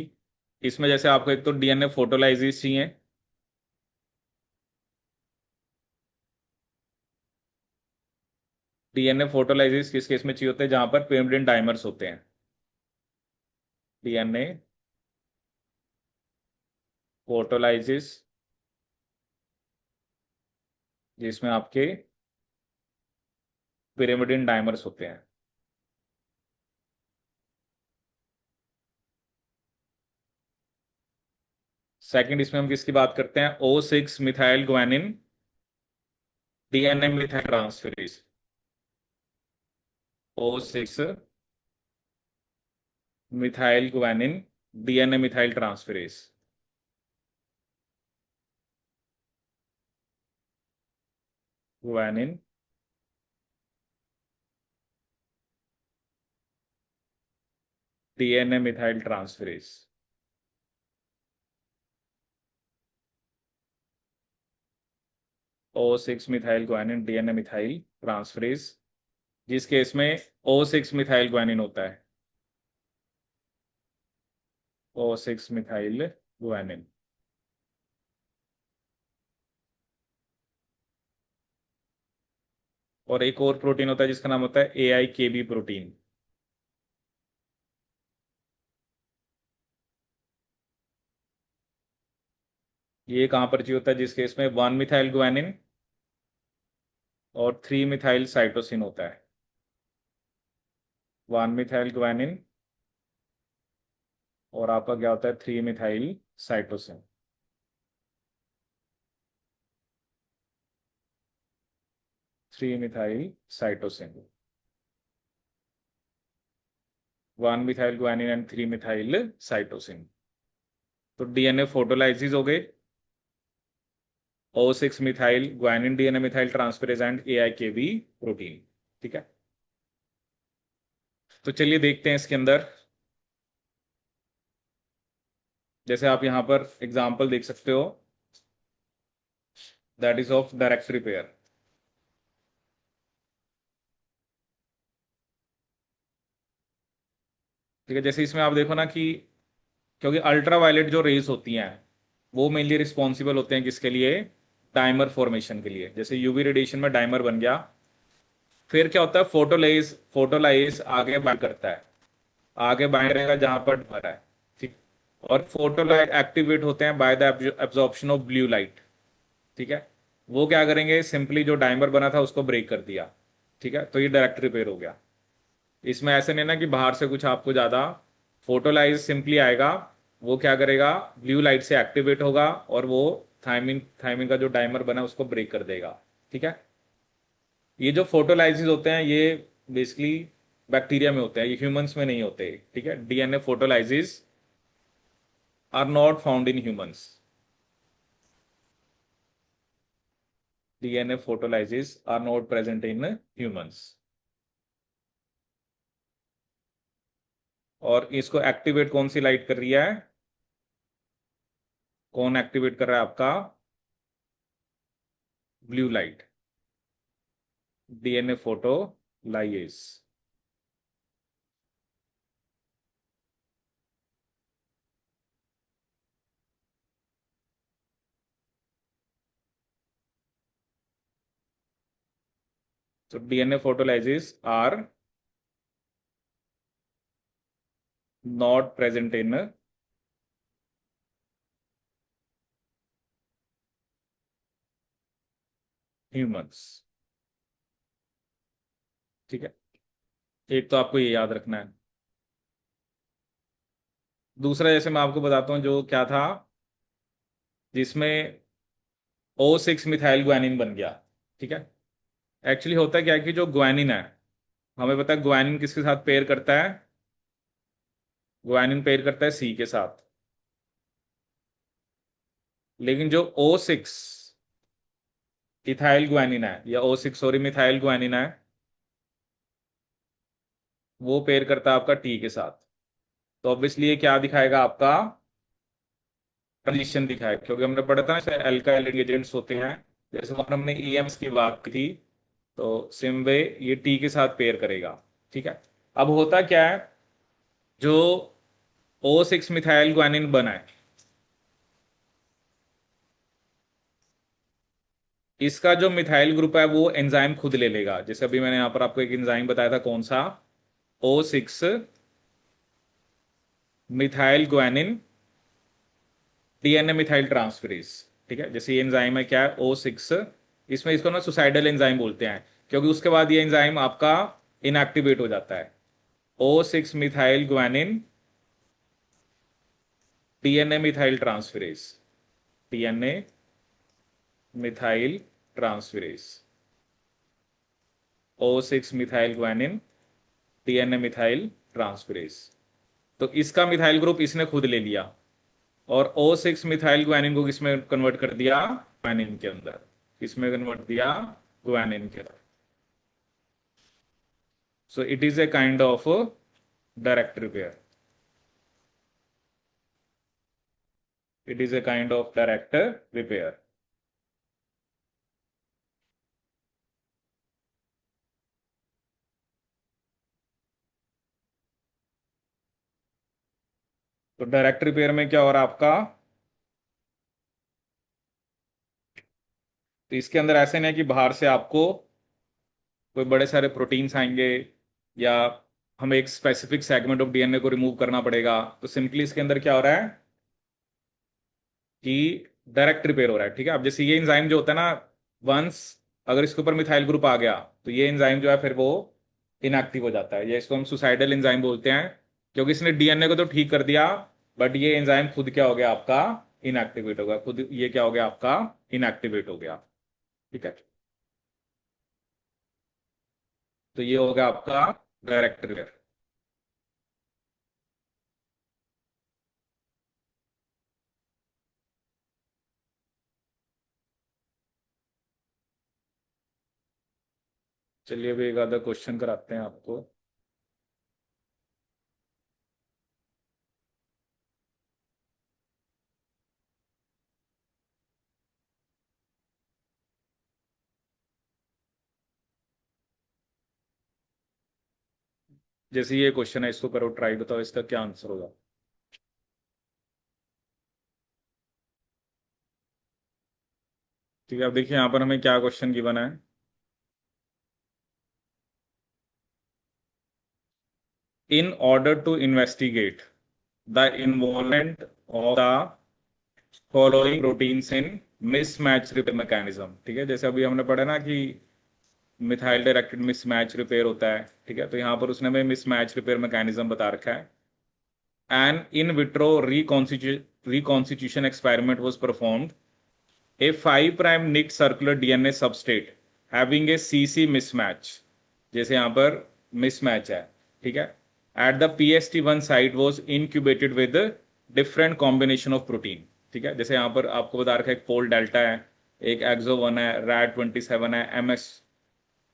इसमें जैसे आपको एक तो डीएनए फोटोलाइसिस चाहिए। डीएनए फोटोलाइसिस किस केस में चाहिए होते हैं? जहां पर pyrimidine डाइमर्स होते हैं। डीएनए फोटोलाइसिस जिसमें आपके pyrimidine डाइमर्स होते हैं। सेकंड इसमें हम किसकी बात करते हैं? O6 methyl guanine DNA methyl transferase. O6 methyl guanine DNA methyl transferase. Guanine DNA methyl transferase. O6 methyl guanine DNA methyl transferase, जिस केस में O6 मिथाइल ग्वानिन होता है, O6 मिथाइल ग्वानिन। और एक और प्रोटीन होता है जिसका नाम होता है AIKB प्रोटीन। ये कहाँ पर चाहिए होता है, जिस केस में 1 मिथाइल ग्वानिन और 3 मिथाइल साइटोसिन होता है। 1 मिथाइल ग्वानिन और आपका क्या होता है, 3 methyl cytosine. 3 methyl cytosine, 1 methyl guanine and 3 methyl cytosine. तो डीएनए फोटोलाइसिस हो गए, O6 methyl guanine DNA methyl transferase and AIKB protein. ठीक है, तो चलिए देखते हैं इसके अंदर। जैसे आप यहां पर एग्जांपल देख सकते हो, that is of direct repair. ठीक है, जैसे इसमें आप देखो ना कि क्योंकि अल्ट्रा वायलेट जो रेज होती हैं वो मेनली रिस्पॉन्सिबल होते हैं किसके लिए, डाइमर फॉर्मेशन के लिए। जैसे यूवी रेडिएशन में डाइमर बन गया, फिर क्या होता है, फोटोलाइज फोटोलाइज आगे बाइंड करता है, आगे बाइंड रहेगा जहां पर डर है। ठीक, और फोटोलाइट एक्टिवेट होते हैं by the absorption of blue light. ठीक है, वो क्या करेंगे, सिंपली जो डाइमर बना था उसको ब्रेक कर दिया। ठीक है, तो ये डायरेक्ट रिपेयर हो गया। इसमें ऐसे नहीं ना कि बाहर से कुछ आपको ज्यादा, फोटोलाइज सिंपली आएगा, वो क्या करेगा, ब्लू लाइट से एक्टिवेट होगा और वो थायमिन थायमिन का जो डाइमर बना है उसको ब्रेक कर देगा। ठीक है, ये जो फोटोलाइसिस होते हैं ये बेसिकली बैक्टीरिया में होते हैं, ये ह्यूमंस में नहीं होते। ठीक है, DNA photolyases are not found in humans. DNA photolyases are not present in humans. और इसको एक्टिवेट कौन सी लाइट कर रही है, कौन एक्टिवेट कर रहा है आपका, blue light, DNA photolyase. So DNA photolysis are not present in humans। ठीक है, एक तो आपको ये याद रखना है। दूसरा जैसे मैं आपको बताता हूँ जो क्या था, जिसमें O6 मिथाइल ग्वानिन बन गया। ठीक है, एक्चुअली होता क्या है कि जो ग्वानिन है, हमें पता है ग्वानिन किसके साथ पेयर करता है, ग्वानिन पेयर करता है C के साथ। लेकिन जो O6 इथाइल ग्वानिन है, या O6 सॉरी मिथाइल ग्वानिन है, वो पेयर करता है आपका T के साथ। तो ऑब्वियसली ये क्या दिखाएगा आपका, ट्रांजिशन दिखाएगा, क्योंकि हमने पढ़ा था ना अल्काइल एजेंट्स होते हैं। जैसे वहां हमने EMs की बात की थी, तो सेम वे ये टी के साथ पेयर करेगा। ठीक है, अब होता क्या है, जो O6 मिथाइल ग्वानिन बना है, इसका जो मिथाइल ग्रुप है वो एंजाइम खुद ले लेगा। जैसे अभी मैंने यहां पर आपको एक एंजाइम बताया था, कौन सा, O6 methyl guanine DNA methyl transferase. ठीक है, जैसे ये एंजाइम है क्या है, O6, इसमें इसको ना सुसाइडल एंजाइम बोलते हैं, क्योंकि उसके बाद ये एंजाइम आपका इनएक्टिवेट हो जाता है। O6 methyl guanine DNA methyl transferase, DNA methyl transferase, O6 methyl guanine DNA methyl transferase. तो इसका मिथाइल ग्रुप इसने खुद ले लिया और O6 मिथाइल ग्वानिन को किसमें कन्वर्ट कर दिया, ग्वानिन के अंदर। किसमें कन्वर्ट दिया, ग्वानिन के अंदर। So it is a kind of direct repair. It is a kind of direct repair. तो डायरेक्ट रिपेयर में क्या हो रहा है आपका, तो इसके अंदर ऐसे नहीं है कि बाहर से आपको कोई बड़े सारे प्रोटीन्स आएंगे या हमें एक स्पेसिफिक सेगमेंट ऑफ डीएनए को रिमूव करना पड़ेगा। तो सिंपली इसके अंदर क्या हो रहा है कि डायरेक्ट रिपेयर हो रहा है। ठीक है, अब जैसे ये एंजाइम जो होता है ना, वंस अगर इसके ऊपर मिथाइल ग्रुप आ गया तो ये एंजाइम जो है फिर वो इनएक्टिव हो जाता है, या इसको हम सुसाइडल एंजाइम बोलते हैं, क्योंकि इसने डीएनए को तो ठीक कर दिया बट ये एंजाइम खुद क्या हो गया आपका, इनएक्टिवेट हो गया, खुद ये क्या हो गया आपका, इनएक्टिवेट हो गया। ठीक है, तो ये हो गया आपका डायरेक्ट रिपेयर। चलिए अभी एक आधा क्वेश्चन कराते हैं आपको। जैसे ये क्वेश्चन है, इसको करो ट्राई, बताओ इसका क्या आंसर होगा। ठीक है, अब देखिए यहाँ पर हमें क्या क्वेश्चन गिवन है। In order to investigate the involvement of the following proteins in mismatch repair mechanism. ठीक है, जैसे अभी हमने पढ़ा ना कि मिथाइल डायरेक्टेड मिसमैच रिपेयर होता है। ठीक है, तो यहाँ पर उसने हमें मिसमैच रिपेयर मैकेनिज्म बता रखा है। An in vitro reconstitution experiment was performed. A 5' nicked circular DNA substrate having a CC mismatch, जैसे यहाँ पर mismatch है, ठीक है, at the PST1 site was incubated with a different combination of protein। ठीक है, जैसे यहाँ पर आपको बता रखा है एक पोल डेल्टा है, एक एक्सो 1 है, रैट 27 है,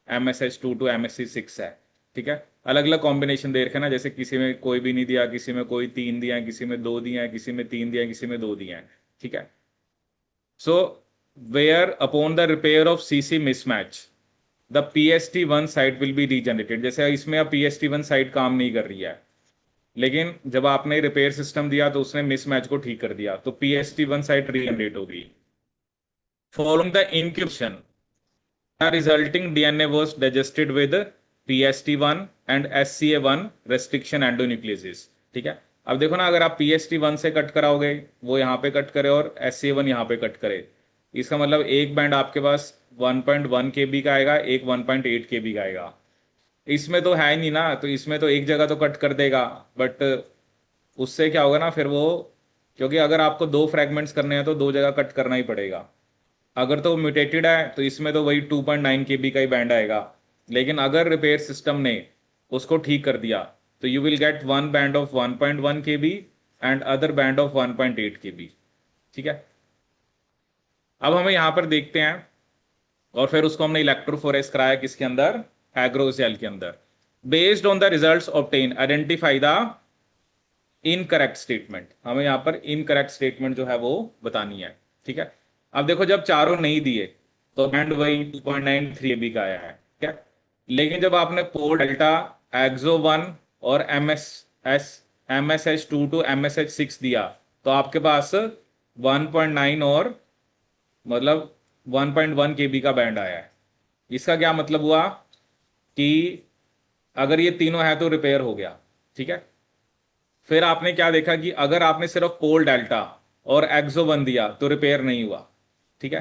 MSH2 MSC6 है। ठीक है, अलग अलग कॉम्बिनेशन दे रखे हैं ना, जैसे किसी में कोई भी नहीं दिया, किसी में कोई 3 दिया है, किसी में 2 दिया है, किसी में 3 दिया है, किसी में 2 दिया है। ठीक है, so whereupon the repair of CC mismatch the PST1 site will be regenerated. जैसे इसमें अब PST1 साइट काम नहीं कर रही है, लेकिन जब आपने रिपेयर सिस्टम दिया तो उसने मिसमैच को ठीक कर दिया, तो PST1 साइट रीजनरेट होगी। Following the incubation the resulting DNA was digested with PST1 and SCA1 restriction endonucleases। ठीक है, अब देखो ना, अगर आप PST1 से कट कराओगे, वो यहाँ पे कट करे और SCA1 यहाँ पे कट करे, इसका मतलब एक बैंड आपके पास 1.1 KB का आएगा, एक 1.8 KB का आएगा। इसमें तो है ही नहीं ना, तो इसमें तो एक जगह तो कट कर देगा, बट उससे क्या होगा ना फिर वो, क्योंकि अगर आपको दो फ्रेगमेंट्स करने हैं तो दो जगह कट करना ही पड़ेगा। अगर तो म्यूटेटेड है तो इसमें तो वही 2.9 KB का ही बैंड आएगा, लेकिन अगर रिपेयर सिस्टम ने उसको ठीक कर दिया तो you will get one band of 1.1 KB and other band of 1.8 KB। ठीक है, अब हमें यहां पर देखते हैं, और फिर उसको हमने इलेक्ट्रोफोरेस कराया किसके अंदर, एग्रोजेल के अंदर। Based on the results obtain identify the incorrect statement. हमें यहां पर इनकरेक्ट स्टेटमेंट जो है वो बतानी है। ठीक है, अब देखो जब चारों नहीं दिए तो बैंड वही 2.93 KB का आया है। ठीक है, लेकिन जब आपने पोल डेल्टा, एक्सो 1 और MSH2 टू MSH6 दिया तो आपके पास 1.9 और मतलब 1.1 KB का बैंड आया है। इसका क्या मतलब हुआ कि अगर ये तीनों है तो रिपेयर हो गया। ठीक है, फिर आपने क्या देखा कि अगर आपने सिर्फ पोल डेल्टा और एक्सो 1 दिया तो रिपेयर नहीं हुआ। ठीक है,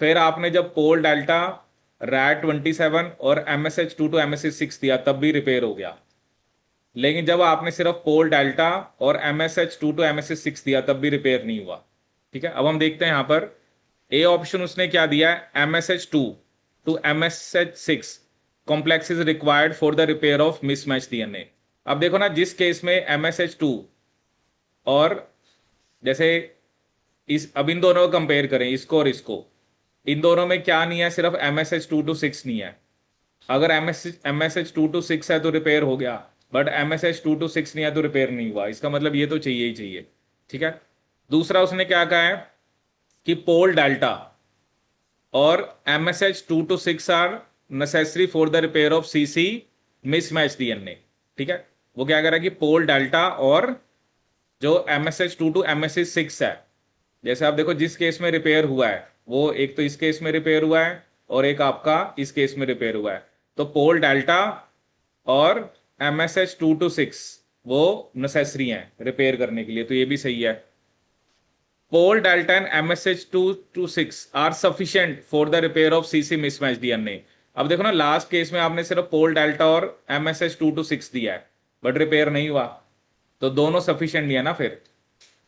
फिर आपने जब पोल डेल्टा, रैट 27 और MSH2 टू MSH6 दिया तब भी रिपेयर हो गया, लेकिन जब आपने सिर्फ पोल डेल्टा और MSH2 टू MSH6 दिया तब भी रिपेयर नहीं हुआ। ठीक है, अब हम देखते हैं यहां पर ए ऑप्शन उसने क्या दिया है, MSH2 to MSH6 complex is required for the repair of mismatch DNA। अब देखो ना, जिस केस में MSH2 और जैसे इस, अब इन दोनों को कंपेयर करें, इसको और इसको, इन दोनों में क्या नहीं है, सिर्फ MSH2 to 6 नहीं है। अगर MSH2 to 6 है तो रिपेयर हो गया, बट MSH2 to 6 नहीं है तो रिपेयर नहीं हुआ। इसका मतलब ये तो चाहिए ही चाहिए। ठीक है, दूसरा उसने क्या कहा है कि पोल डेल्टा और MSH2 to 6 are necessary for the repair of CC mismatch DNA। ठीक है, वो क्या कह रहा है कि पोल डेल्टा और जो MSH2 टू MSH6 है, जैसे आप देखो जिस केस में रिपेयर हुआ है वो एक तो इस केस में रिपेयर हुआ है और एक आपका इस केस में रिपेयर हुआ है, तो पोल डेल्टा और MSH2 to 6 वो नेसेसरी हैं रिपेयर करने के लिए, तो ये भी सही है। Pol delta and MSH2 to 6 are sufficient for the repair of CC mismatch DNA। अब देखो ना लास्ट केस में आपने सिर्फ पोल डेल्टा और MSH2 to 6 दिया है बट रिपेयर नहीं हुआ, तो दोनों सफिशिएंट नहीं है ना फिर।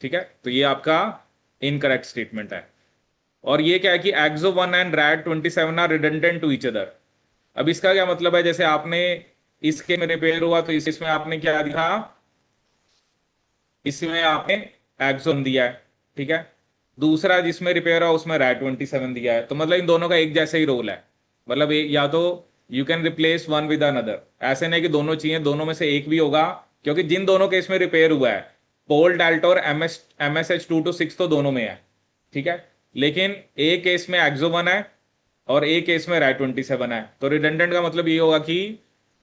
ठीक है, तो ये आपका इनकरेक्ट स्टेटमेंट है। और ये क्या है कि exo 1 and RAD27 are redundant to each other. अब इसका क्या मतलब है, जैसे आपने इसके में रिपेयर हुआ तो इसमें आपने क्या दिया, इसमें आपने एक्सोन दिया है, ठीक है। दूसरा जिसमें रिपेयर हुआ उसमें RAD27 दिया है, तो मतलब इन दोनों का एक जैसा ही रोल है। मतलब या तो you can replace one with another, ऐसे नहीं कि दोनों चाहिए, दोनों में से एक भी होगा, क्योंकि जिन दोनों केस में रिपेयर हुआ है पोल डेल्टा और MSH2 to 6 तो दोनों में है, ठीक है। लेकिन एक केस में एक्सो 1 है और एक केस में RAD27 है, तो रिडंडेंट का मतलब ये होगा कि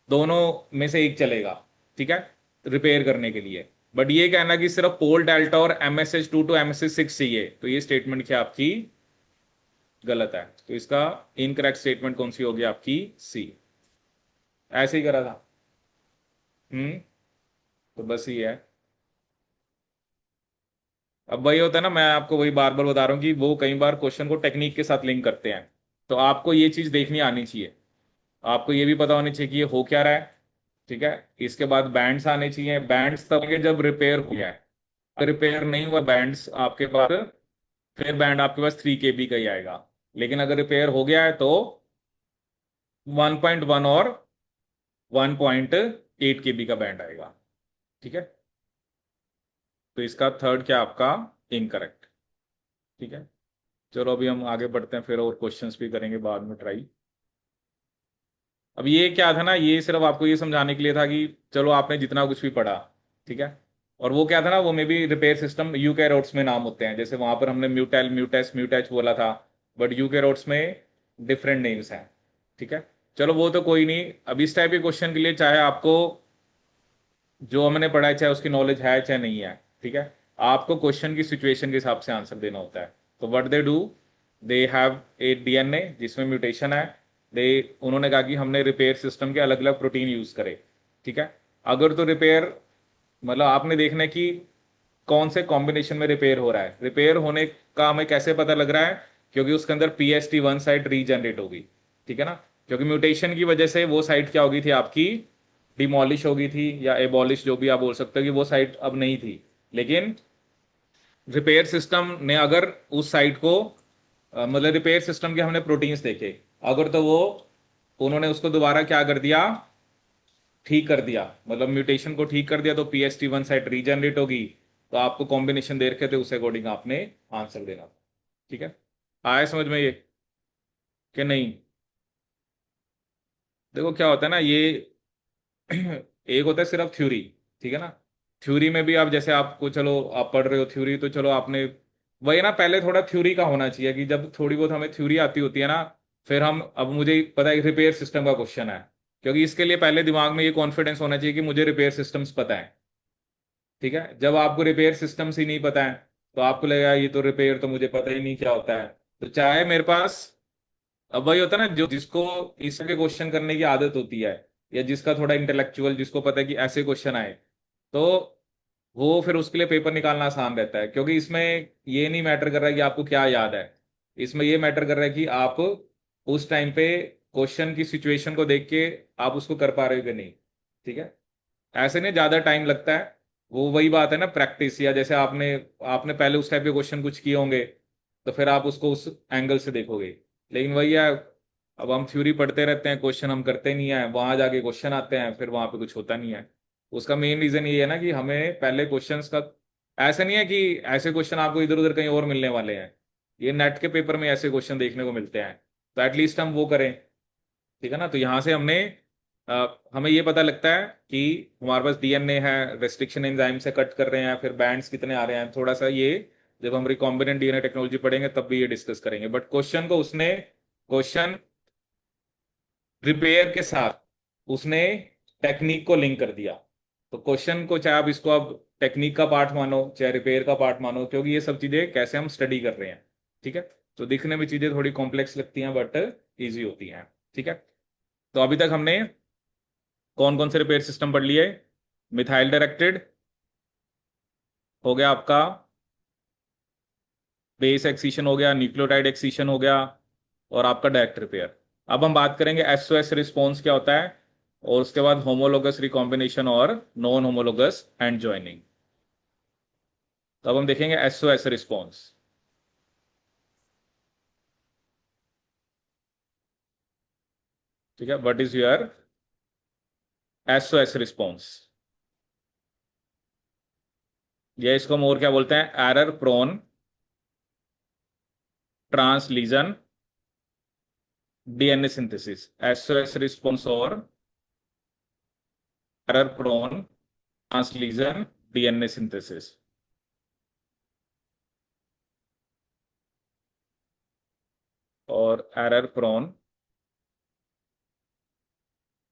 दोनों में से एक चलेगा, ठीक है, रिपेयर करने के लिए। बट ये कहना कि सिर्फ पोल डेल्टा और MSH2 to MSH6 चाहिए, तो ये स्टेटमेंट क्या आपकी गलत है। तो इसका इनकरेक्ट स्टेटमेंट कौन सी होगी आपकी, सी। ऐसे ही करा था। तो बस ये है। अब वही होता है ना, मैं आपको वही बार बार बता रहा हूँ कि वो कई बार क्वेश्चन को टेक्निक के साथ लिंक करते हैं, तो आपको ये चीज देखनी आनी चाहिए। आपको ये भी पता होनी चाहिए कि ये हो क्या रहा है, ठीक है। इसके बाद बैंड्स आने चाहिए, बैंड्स तब आएंगे जब रिपेयर हो गया है। अगर रिपेयर नहीं हुआ बैंड्स आपके पास, फिर बैंड आपके पास 3 KB का ही आएगा। लेकिन अगर रिपेयर हो गया है तो 1.1 और 1.8 KB का बैंड आएगा, ठीक है। तो इसका थर्ड क्या आपका इनकरेक्ट, ठीक है। चलो अभी हम आगे बढ़ते हैं, फिर और क्वेश्चंस भी करेंगे बाद में ट्राई। अब ये क्या था ना, ये सिर्फ आपको ये समझाने के लिए था कि चलो आपने जितना कुछ भी पढ़ा, ठीक है। और वो क्या था ना, वो may be repair system eukaryotes में नाम होते हैं, जैसे वहां पर हमने म्यूटेल म्यूटेस म्यूटैच बोला था, बट यूकैरियोट्स में डिफरेंट नेम्स हैं, ठीक है। चलो वो तो कोई नहीं। अब इस टाइप के क्वेश्चन के लिए चाहे आपको जो हमने पढ़ा है चाहे उसकी नॉलेज है चाहे नहीं है, ठीक है, आपको क्वेश्चन की सिचुएशन के हिसाब से आंसर देना होता है। तो what they do, they have a DNA जिसमें म्यूटेशन है, दे उन्होंने कहा कि हमने रिपेयर सिस्टम के अलग अलग प्रोटीन यूज करे, ठीक है। अगर तो रिपेयर मतलब आपने देखना है कि कौन से कॉम्बिनेशन में रिपेयर हो रहा है, रिपेयर होने का हमें कैसे पता लग रहा है, क्योंकि उसके अंदर PST1 साइट रीजनरेट होगी, ठीक है ना। क्योंकि म्यूटेशन की वजह से वो साइट क्या होगी थी आपकी, डिमोलिश हो गई थी या एबॉलिश, जो भी आप बोल सकते हो कि वो साइट अब नहीं थी। लेकिन रिपेयर सिस्टम ने अगर उस साइट को मतलब रिपेयर सिस्टम के हमने प्रोटीन्स देखे, अगर तो वो उन्होंने उसको दोबारा क्या कर दिया, ठीक कर दिया, मतलब म्यूटेशन को ठीक कर दिया, तो PST1 साइट रीजनरेट होगी। तो आपको कॉम्बिनेशन दे रखे थे उस अकॉर्डिंग आपने आंसर देना था, ठीक है। आया समझ में ये कि नहीं। देखो क्या होता है ना, ये एक होता है सिर्फ थ्योरी, ठीक है ना। थ्योरी में भी आप जैसे आपको चलो आप पढ़ रहे हो थ्योरी, तो चलो आपने वही ना, पहले थोड़ा थ्योरी का होना चाहिए कि जब थोड़ी बहुत हमें थ्योरी आती होती है ना, फिर हम, अब मुझे पता है रिपेयर सिस्टम का क्वेश्चन है, क्योंकि इसके लिए पहले दिमाग में ये कॉन्फिडेंस होना चाहिए कि मुझे रिपेयर सिस्टम्स पता है, ठीक है। जब आपको रिपेयर सिस्टम्स ही नहीं पता है तो आपको लगेगा ये तो रिपेयर तो मुझे पता ही नहीं क्या होता है। तो चाहे मेरे पास, अब वही होता है ना, जो जिसको इस तरह के क्वेश्चन करने की आदत होती है, या जिसका थोड़ा इंटेलेक्चुअल, जिसको पता है कि ऐसे क्वेश्चन आए, तो वो फिर उसके लिए पेपर निकालना आसान रहता है, क्योंकि इसमें ये नहीं मैटर कर रहा है कि आपको क्या याद है, इसमें ये मैटर कर रहा है कि आप उस टाइम पे क्वेश्चन की सिचुएशन को देख के आप उसको कर पा रहे हो कि नहीं, ठीक है। ऐसे नहीं ज्यादा टाइम लगता है, वो वही बात है ना प्रैक्टिस, या जैसे आपने आपने पहले उस टाइप के क्वेश्चन कुछ किए होंगे, तो फिर आप उसको उस एंगल से देखोगे। लेकिन वही है, अब हम थ्योरी पढ़ते रहते हैं, क्वेश्चन हम करते नहीं है, वहां जाके क्वेश्चन आते हैं, फिर वहां पे कुछ होता नहीं है। उसका मेन रीजन ये है ना कि हमें पहले क्वेश्चंस का, ऐसा नहीं है कि ऐसे क्वेश्चन आपको इधर उधर कहीं और मिलने वाले हैं, ये नेट के पेपर में ऐसे क्वेश्चन देखने को मिलते हैं, तो एटलीस्ट हम वो करें, ठीक है ना। तो यहाँ से हमने हमें ये पता लगता है कि हमारे पास DNA है, रेस्ट्रिक्शन एंजाइम से कट कर रहे हैं, फिर बैंड्स कितने आ रहे हैं, थोड़ा सा ये जब हम रिकॉम्बिनेंट DNA टेक्नोलॉजी पढ़ेंगे तब भी ये डिस्कस करेंगे। बट क्वेश्चन को उसने, क्वेश्चन रिपेयर के साथ उसने टेक्निक को लिंक कर दिया, तो क्वेश्चन को चाहे आप इसको आप टेक्निक का पार्ट मानो चाहे रिपेयर का पार्ट मानो, क्योंकि ये सब चीजें कैसे हम स्टडी कर रहे हैं। ठीक है, तो दिखने में चीजें थोड़ी कॉम्प्लेक्स लगती हैं बट इजी होती हैं। ठीक है, तो अभी तक हमने कौन कौन से रिपेयर सिस्टम पढ़ लिए? मिथाइल डायरेक्टेड हो गया आपका, बेस एक्सीशन हो गया, न्यूक्लियोटाइड एक्सीशन हो गया, और आपका डायरेक्ट रिपेयर। अब हम बात करेंगे एसओएस रिस्पॉन्स क्या होता है, और उसके बाद होमोलोगस रिकॉम्बिनेशन और नॉन होमोलोगस एंड ज्वाइनिंग। तो अब हम देखेंगे एसओएस रिस्पॉन्स। ठीक है, what is your SOS response? ये इसको हम और क्या बोलते हैं? Error prone translesion DNA synthesis. SOS response और error prone translesion DNA synthesis. और error prone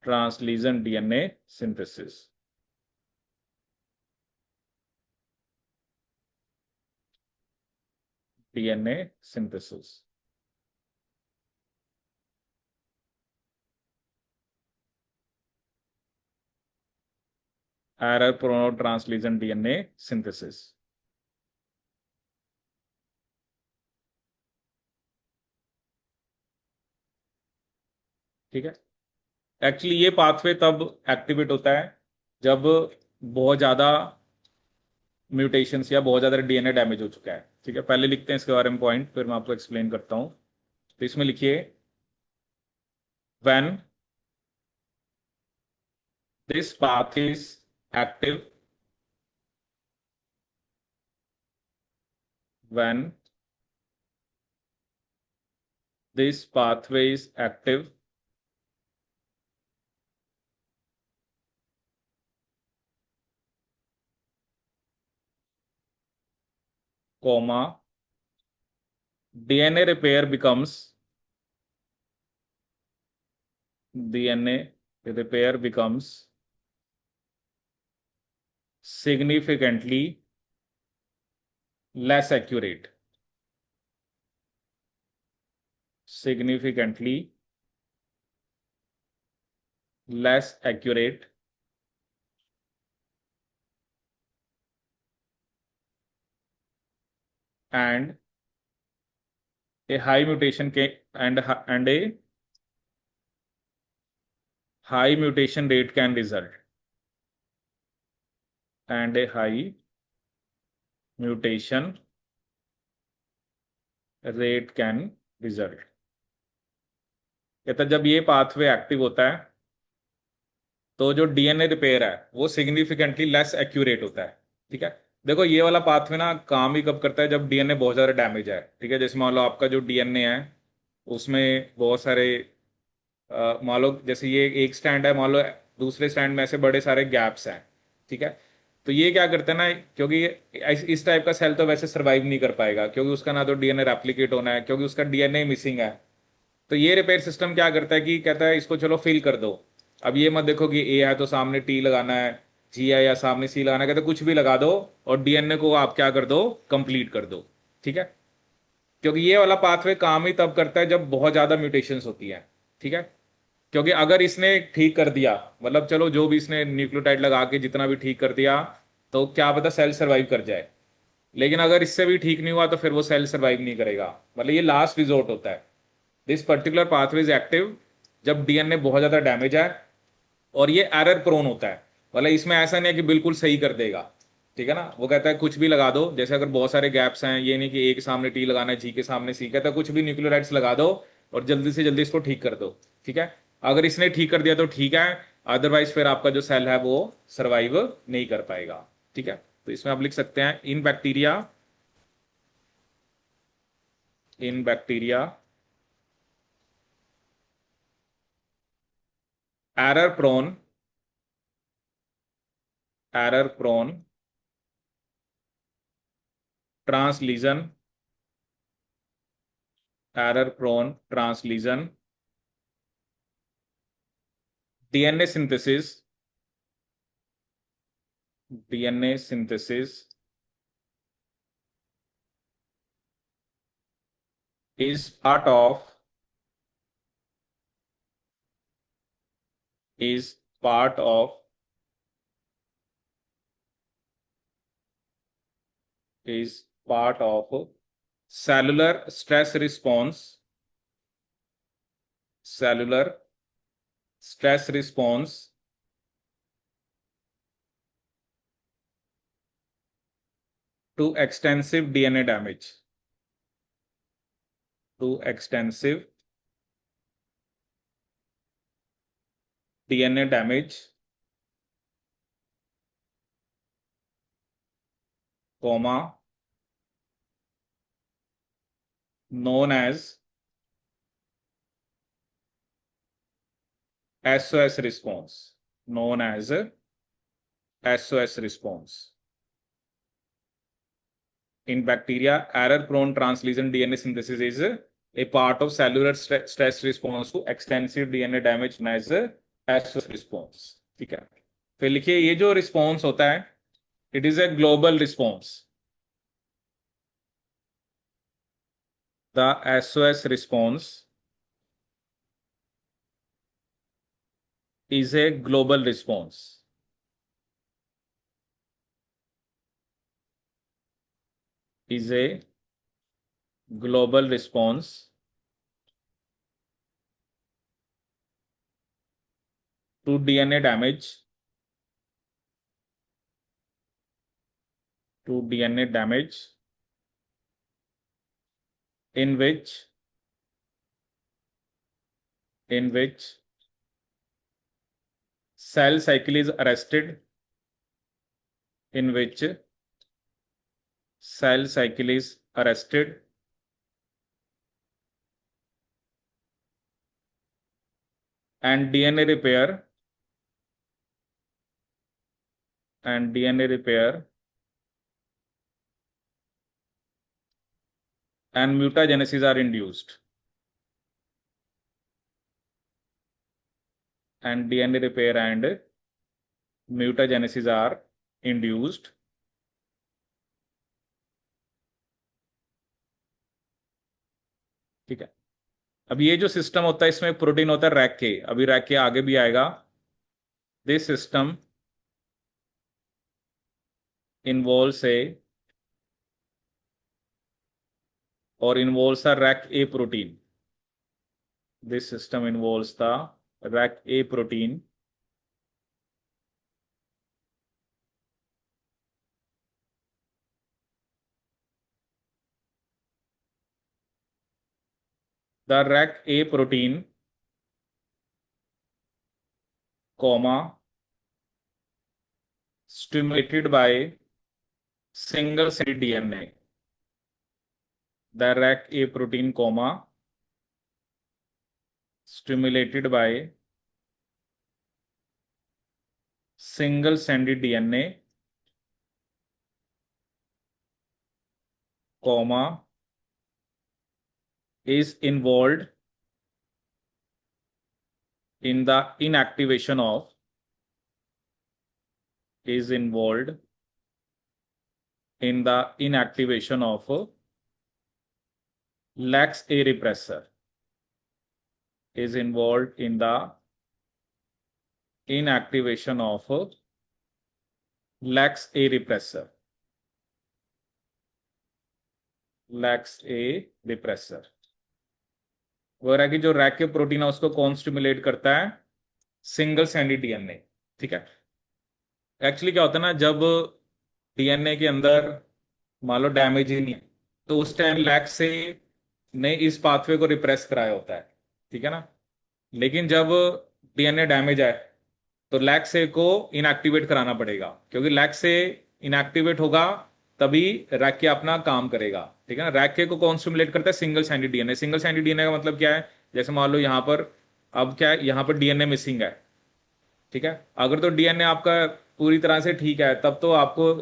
translesion DNA synthesis. DNA synthesis. Error prone translesion DNA synthesis. ठीक है, एक्चुअली ये पाथवे तब एक्टिवेट होता है जब बहुत ज्यादा म्यूटेशंस या बहुत ज्यादा डीएनए डैमेज हो चुका है। ठीक है, पहले लिखते हैं इसके बारे में पॉइंट, फिर मैं आपको एक्सप्लेन करता हूं। तो इसमें लिखिए, when this path is active, when this pathway is active, comma, DNA repair becomes, DNA repair becomes significantly less accurate, significantly less accurate, and a high mutation and a high mutation rate can result, and a high mutation rate can result। कहता है, जब ये pathway active होता है तो जो DNA repair है वो सिग्निफिकेंटली लेस एक्यूरेट होता है। ठीक है, देखो ये वाला पाथवे ना काम ही कब करता है? जब डीएनए बहुत ज्यादा डैमेज है। ठीक है, जैसे मान लो आपका जो डीएनए है उसमें बहुत सारे मान लो जैसे ये एक स्टैंड है, मान लो दूसरे स्टैंड में ऐसे बड़े सारे गैप्स हैं। ठीक है, तो ये क्या करते हैं ना, क्योंकि इस टाइप का सेल तो वैसे सरवाइव नहीं कर पाएगा, क्योंकि उसका ना तो डीएनए रेप्लिकेट होना है, क्योंकि उसका डीएनए मिसिंग है। तो ये रिपेयर सिस्टम क्या करता है कि कहता है इसको चलो फिल कर दो। अब ये मत देखो कि ए है तो सामने टी लगाना है, जी है या सामने सी लगाना है, कहते कुछ भी लगा दो और डीएनए को आप क्या कर दो? कंप्लीट कर दो। ठीक है, क्योंकि ये वाला पाथवे काम ही तब करता है जब बहुत ज्यादा म्यूटेशंस होती हैं। ठीक है, क्योंकि अगर इसने ठीक कर दिया, मतलब चलो जो भी इसने न्यूक्लियोटाइड लगा के जितना भी ठीक कर दिया, तो क्या पता सेल सरवाइव कर जाए। लेकिन अगर इससे भी ठीक नहीं हुआ तो फिर वो सेल सरवाइव नहीं करेगा, मतलब ये लास्ट रिजोर्ट होता है। This particular pathway is active जब डीएनए बहुत ज्यादा डैमेज है और ये एरर प्रोन होता है। मतलब इसमें ऐसा नहीं है कि बिल्कुल सही कर देगा। ठीक है ना, वो कहता है कुछ भी लगा दो, जैसे अगर बहुत सारे गैप्स हैं, ये नहीं कि ए के सामने टी लगाना है जी के सामने सी, कहता है कुछ भी न्यूक्लियोटाइड्स लगा दो और जल्दी से जल्दी इसको ठीक कर दो। ठीक है, अगर इसने ठीक कर दिया तो ठीक है, अदरवाइज फिर आपका जो सेल है वो सर्वाइव नहीं कर पाएगा। ठीक है, तो इसमें आप लिख सकते हैं, in bacteria error prone error prone translesion error prone translesion DNA synthesis DNA synthesis is part of is part of is part of cellular stress response, cellular stress response to extensive DNA damage, to extensive DNA damage, comma, known as SOS response, known as SOS response. In bacteria, error-prone translesion DNA synthesis is a part of cellular stress response to extensive DNA damage known as SOS response. ठीक है, फिर लिखिए ये जो response होता है, it is a global response. The SOS response is a global response. Is a global response to DNA damage, to DNA damage in which cell cycle is arrested, in which cell cycle is arrested and DNA repair and mutagenesis are induced. And DNA repair and mutagenesis are induced. ठीक है, अब ये जो system होता है इसमें protein होता है रैक के, अभी रैक के आगे भी आएगा. This system involves a rack A protein. This system involves the rack A protein the RAC A protein, comma, stimulated by single cell DNA. The RAC A protein, comma, stimulated by single stranded DNA, comma, is involved in the inactivation of LAX A repressor, is involved in the inactivation of LAX A repressor. LAX A repressor वगैरह की जो rack के protein है उसको कौन stimulate करता है? Single stranded DNA. ठीक है, एक्चुअली क्या होता है ना, जब डीएनए के अंदर मान लो डैमेज ही नहीं है तो उस टाइम लैक्स से ने इस पाथवे को रिप्रेस कराया होता है. ठीक है ना, लेकिन जब डीएनए डैमेज आए तो लैक्स ए को इनएक्टिवेट कराना पड़ेगा, क्योंकि लैक्स ए इनएक्टिवेट होगा तभी रैके अपना काम करेगा. ठीक है ना, रैके को कौन स्टिमुलेट करता है? Single stranded DNA. Single stranded DNA का मतलब क्या है? जैसे मान लो यहाँ पर अब क्या है, यहाँ पर डीएनए मिसिंग है. ठीक है, अगर तो डीएनए आपका पूरी तरह से ठीक है तब तो आपको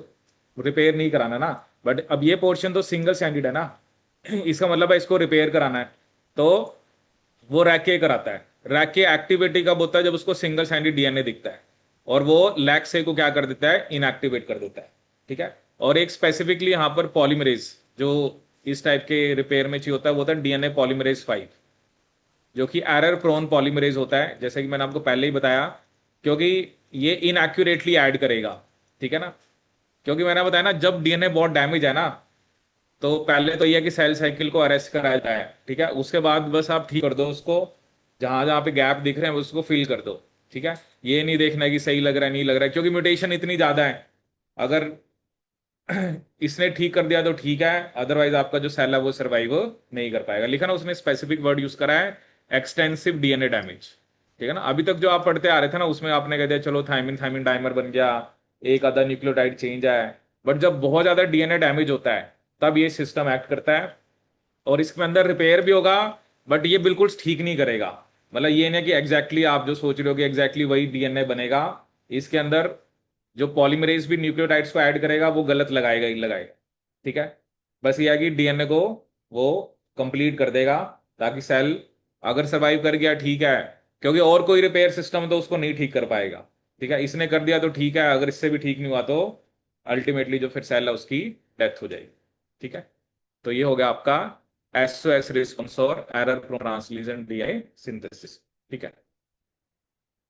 रिपेयर नहीं कराना ना, बट अब ये पोर्शन तो सिंगल स्ट्रैंडेड है ना, इसका मतलब है इसको रिपेयर कराना है, तो वो रैके कराता है. रैके एक्टिविटी कब होता है? जब उसको सिंगल स्ट्रैंडेड डीएनए दिखता है. और वो लैक्स ए को क्या कर देता है, इनएक्टिवेट कर देता है। ठीक है। और एक स्पेसिफिकली यहाँ पर पॉलीमरेज जो इस टाइप के रिपेयर में चाहिए होता है वो होता है डीएनए पॉलीमरेज 5, जो कि एरर प्रोन पॉलीमरेज होता है, जैसे कि मैंने आपको पहले ही बताया, क्योंकि ये इनएक्यूरेटली ऐड करेगा। ठीक है ना। क्योंकि मैंने बताया ना, जब डीएनए बहुत डैमेज है ना, तो पहले तो यह है कि सेल साइकिल को अरेस्ट कराया जाए। ठीक है। उसके बाद बस आप ठीक कर दो उसको, जहां जहां पे गैप दिख रहे हैं उसको फिल कर दो। ठीक है। ये नहीं देखना है कि सही लग रहा है नहीं लग रहा है, क्योंकि म्यूटेशन इतनी ज्यादा है। अगर इसने ठीक कर दिया तो ठीक है, अदरवाइज आपका जो सेल है वो सर्वाइव नहीं कर पाएगा। लिखा ना उसने स्पेसिफिक वर्ड यूज करा है, एक्सटेंसिव डीएनए डैमेज। ठीक है ना। अभी तक जो आप पढ़ते आ रहे थे ना, उसमें आपने कह दिया चलो थायमिन थायमिन डाइमर बन गया, एक आधा न्यूक्लियोटाइड चेंज है। बट जब बहुत ज्यादा डीएनए डैमेज होता है तब ये सिस्टम एक्ट करता है, और इसके अंदर रिपेयर भी होगा, बट ये बिल्कुल ठीक नहीं करेगा। मतलब ये नहीं कि एग्जैक्टली आप जो सोच रहे हो कि एग्जैक्टली वही डीएनए बनेगा। इसके अंदर जो पॉलीमरेज भी न्यूक्लियोटाइड्स को ऐड करेगा वो गलत लगाएगा ही लगाएगा। ठीक है। बस ये है कि डीएनए को वो कंप्लीट कर देगा, ताकि सेल अगर सर्वाइव कर गया ठीक है, क्योंकि और कोई रिपेयर सिस्टम तो उसको नहीं ठीक कर पाएगा। ठीक है। इसने कर दिया तो ठीक है, अगर इससे भी ठीक नहीं हुआ तो अल्टीमेटली जो फिर सेल है उसकी डेथ हो जाएगी। ठीक है। तो ये हो गया आपका एसओएस रिस्पॉन्स और एरर ट्रांसलेशन डीआई सिंथेसिस। ठीक है।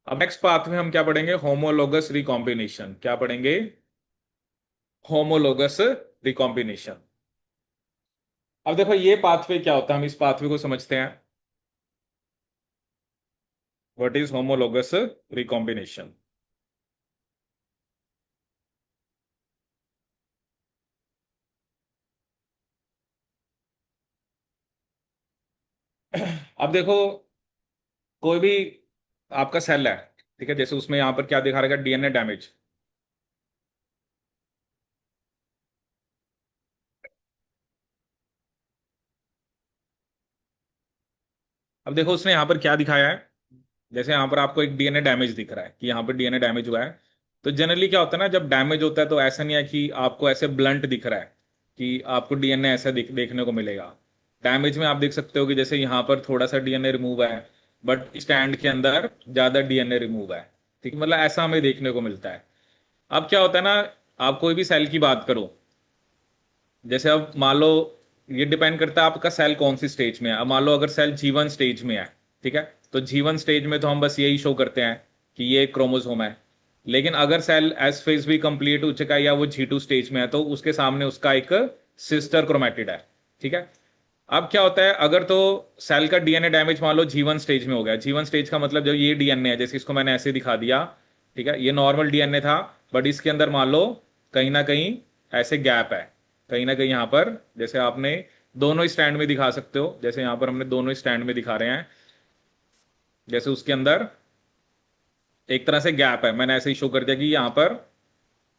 अब नेक्स्ट पाथ में हम क्या पढ़ेंगे, होमोलोगस रिकॉम्बिनेशन। क्या पढ़ेंगे, होमोलोगस रिकॉम्बिनेशन। अब देखो ये पाथवे क्या होता है, हम इस पाथवे को समझते हैं। What is homologous recombination. अब देखो, कोई भी आपका सेल है, ठीक है, जैसे उसमें यहां पर क्या दिखा रहेगा, डीएनए डैमेज। अब देखो उसने यहां पर क्या दिखाया है, जैसे यहाँ पर आपको एक डीएनए डैमेज दिख रहा है कि यहाँ पर डीएनए डैमेज हुआ है। तो जनरली क्या होता है ना, जब डैमेज होता है तो ऐसा नहीं है कि आपको ऐसे ब्लंट दिख रहा है कि आपको डीएनए ऐसा देखने को मिलेगा। डैमेज में आप देख सकते हो कि जैसे यहाँ पर थोड़ा सा डीएनए रिमूव है, बट स्टैंड के अंदर ज्यादा डीएनए रिमूव है। ठीक है, मतलब ऐसा हमें देखने को मिलता है। अब क्या होता है ना, आप कोई भी सेल की बात करो, जैसे अब मान लो, ये डिपेंड करता है आपका सेल कौन सी स्टेज में है। अब मान लो अगर सेल जीवन स्टेज में है, ठीक है, तो जीवन स्टेज में तो हम बस यही शो करते हैं कि ये क्रोमोसोम है। लेकिन अगर सेल एस फेज भी कंप्लीट हो चुका है या वो G2 स्टेज में है, तो उसके सामने उसका एक सिस्टर क्रोमेटिड है। ठीक है। अब क्या होता है, अगर तो सेल का डीएनए डैमेज मान लो जीवन स्टेज में हो गया। जीवन स्टेज का मतलब, जब ये डीएनए है, जैसे इसको मैंने ऐसे दिखा दिया, ठीक है, ये नॉर्मल डीएनए था, बट इसके अंदर मान लो कहीं ना कहीं ऐसे गैप है, कहीं ना कहीं यहाँ पर, जैसे आपने दोनों स्टैंड में दिखा सकते हो, जैसे यहाँ पर हमने दोनों स्टैंड में दिखा रहे हैं, जैसे उसके अंदर एक तरह से गैप है, मैंने ऐसे ही शो कर दिया कि यहाँ पर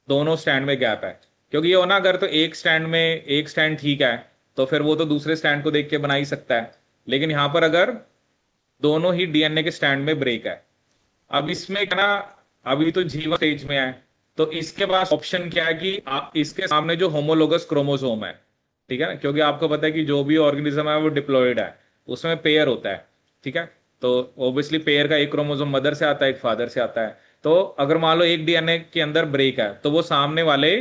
दोनों स्टैंड में गैप है। क्योंकि ये हो ना, अगर तो एक स्टैंड में एक स्टैंड ठीक है, तो फिर वो तो दूसरे स्टैंड को देख के बना ही सकता है। लेकिन यहां पर अगर दोनों ही डीएनए के स्टैंड में ब्रेक है, अब इसमें क्या ना, अभी तो जीवन स्टेज में है, तो इसके पास ऑप्शन क्या है कि आप इसके सामने जो होमोलोगस क्रोमोसोम है, ठीक है ना, क्योंकि आपको पता है कि जो भी ऑर्गेनिज्म है वो डिप्लॉयड है, उसमें पेयर होता है। ठीक है। तो ऑब्वियसली पेयर का एक क्रोमोसोम मदर से आता है, एक फादर से आता है। तो अगर मान लो एक डीएनए के अंदर ब्रेक है, तो वो सामने वाले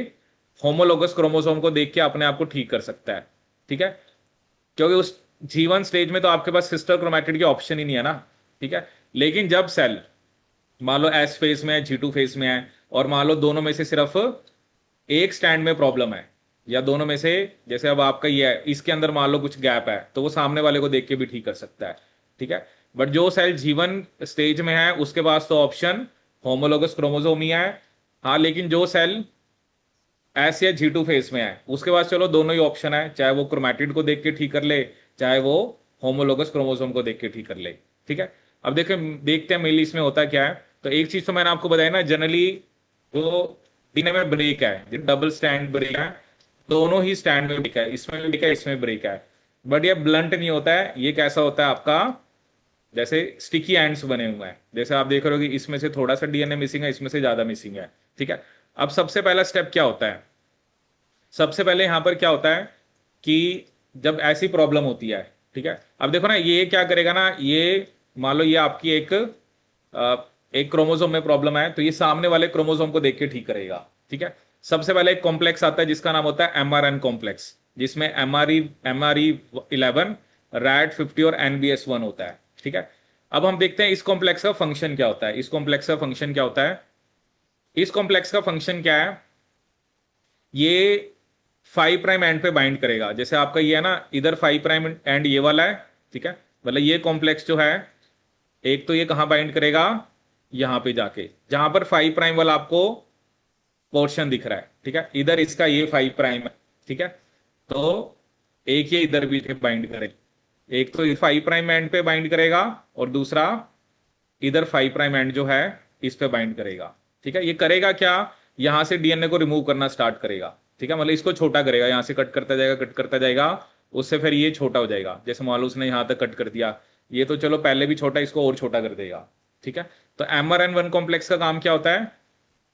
होमोलोगस क्रोमोसोम को देख के अपने आप को ठीक कर सकता है। ठीक है। क्योंकि उस जीवन स्टेज में तो आपके पास सिस्टर क्रोमैटिड की ऑप्शन ही नहीं है ना। ठीक है। लेकिन जब सेल मान लो एस फेज में है, G2 फेज में है, और मान लो दोनों में से सिर्फ एक स्टैंड में प्रॉब्लम है, या दोनों में से, जैसे अब आपका ये है, इसके अंदर मान लो कुछ गैप है, तो वो सामने वाले को देख के भी ठीक कर सकता है। ठीक है। बट जो सेल जीवन स्टेज में है उसके पास तो ऑप्शन होमोलोगस क्रोमोसोम ही है। हाँ, लेकिन जो सेल एस या G2 फेज में है उसके पास चलो दोनों ही ऑप्शन है, चाहे वो क्रोमैटिड को देख के ठीक कर ले, चाहे वो होमोलोगस क्रोमोसोम को देख के ठीक कर ले। ठीक है। अब देखे देखते हैं मेनली इसमें होता क्या है। तो एक चीज तो मैंने आपको बताया ना, जनरली जो डीएनए में ब्रेक है, डबल स्टैंड ब्रेक है, दोनों ही स्टैंड में ब्रेक है, इसमें ब्रेक है इसमें ब्रेक है। बट ये ब्लंट नहीं होता है, ये कैसा होता है आपका, जैसे स्टिकी एंड्स बने हुए हैं, जैसे आप देख रहे हो कि इसमें से थोड़ा सा डीएनए मिसिंग है, इसमें से ज्यादा मिसिंग है। ठीक है। अब सबसे पहला स्टेप क्या होता है, सबसे पहले यहां पर क्या होता है कि जब ऐसी प्रॉब्लम होती है, ठीक है, अब देखो ना ये क्या करेगा ना, ये मान लो ये आपकी एक एक क्रोमोसोम में प्रॉब्लम है तो ये सामने वाले क्रोमोसोम को देख के ठीक करेगा। ठीक है, सबसे पहले एक कॉम्प्लेक्स आता है जिसका नाम होता है एमआरएन कॉम्प्लेक्स, जिसमें एमआरई 11, रैड 50 और एनबीएस 1 होता है। ठीक है, अब हम देखते हैं इस कॉम्प्लेक्स का फंक्शन क्या होता है। इस कॉम्प्लेक्स का फंक्शन क्या होता है? इस कॉम्प्लेक्स का फंक्शन क्या है? ये 5 प्राइम एंड पे बाइंड करेगा। जैसे आपका ये है ना, इधर 5 प्राइम एंड ये वाला है। ठीक है, मतलब ये कॉम्प्लेक्स जो है, एक तो ये कहां बाइंड करेगा, यहां पे जाके जहां पर 5 प्राइम वाला आपको पोर्शन दिख रहा है। ठीक है, इधर इसका ये 5 प्राइम है। ठीक है, तो एक ये इधर भी बाइंड करे, एक तो 5 प्राइम एंड पे बाइंड करेगा और दूसरा इधर 5 प्राइम एंड जो है इस पे बाइंड करेगा। ठीक है, ये करेगा क्या, यहां से डीएनए को रिमूव करना स्टार्ट करेगा। ठीक है, मतलब इसको छोटा करेगा, यहां से कट करता जाएगा, कट करता जाएगा, उससे फिर ये छोटा हो जाएगा। जैसे मान लो उसने यहां तक कट कर दिया, ये तो चलो पहले भी छोटा, इसको और छोटा कर देगा। ठीक है, तो एमआरएन 1 कॉम्प्लेक्स का काम क्या होता है?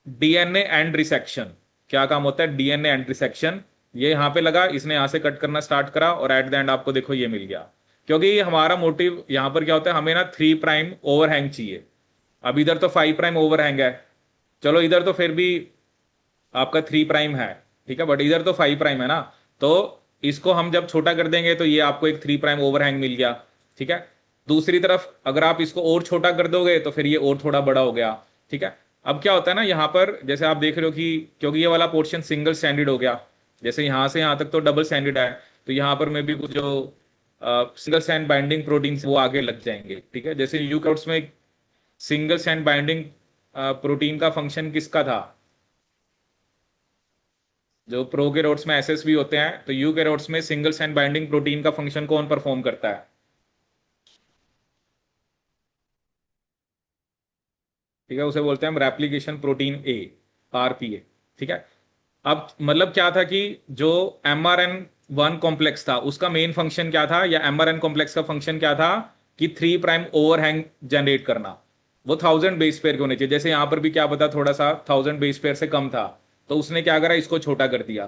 DNA and resection. क्या काम होता है? DNA and resection. ये यहां पे लगा, इसने यहां से कट करना स्टार्ट करा और एट द एंड आपको देखो ये मिल गया। क्योंकि ये हमारा मोटिव यहां पर क्या होता है, हमें ना 3 प्राइम ओवरहैंग चाहिए। अब इधर तो 5 प्राइम ओवरहैंग है, चलो इधर तो फिर भी आपका 3 प्राइम है। ठीक है, बट इधर तो 5 प्राइम है ना, तो इसको हम जब छोटा कर देंगे तो ये आपको एक 3 प्राइम ओवरहैंग मिल गया। ठीक है, दूसरी तरफ अगर आप इसको और छोटा कर दोगे तो फिर ये और थोड़ा बड़ा हो गया। ठीक है, अब क्या होता है ना, यहां पर जैसे आप देख रहे हो कि क्योंकि ये वाला पोर्शन सिंगल स्टैंडर्ड हो गया, जैसे यहां से यहां तक तो डबल स्टैंडर्ड है, तो यहां पर में भी कुछ जो सिंगल स्टैंड बाइंडिंग प्रोटीन वो आगे लग जाएंगे। ठीक है, जैसे यूकैरियोट्स में सिंगल स्टैंड बाइंडिंग प्रोटीन का फंक्शन किसका था? जो प्रोकैरियोट्स में एसएसबी होते हैं, तो यूकैरियोट्स में सिंगल स्टैंड बाइंडिंग प्रोटीन का फंक्शन कौन परफॉर्म करता है? ठीक है, उसे बोलते हैं हम रेप्लिकेशन प्रोटीन ए, आरपीए। ठीक है, अब मतलब क्या था कि जो mrn1 कॉम्प्लेक्स था उसका मेन फंक्शन क्या था, या mrn कॉम्प्लेक्स का फंक्शन क्या था, कि 3 प्राइम ओवरहैंग जनरेट करना। वो 1000 बेस पेयर के होने चाहिए। जैसे यहां पर भी क्या पता थोड़ा सा 1000 बेस पेयर से कम था, तो उसने क्या करा, इसको छोटा कर दिया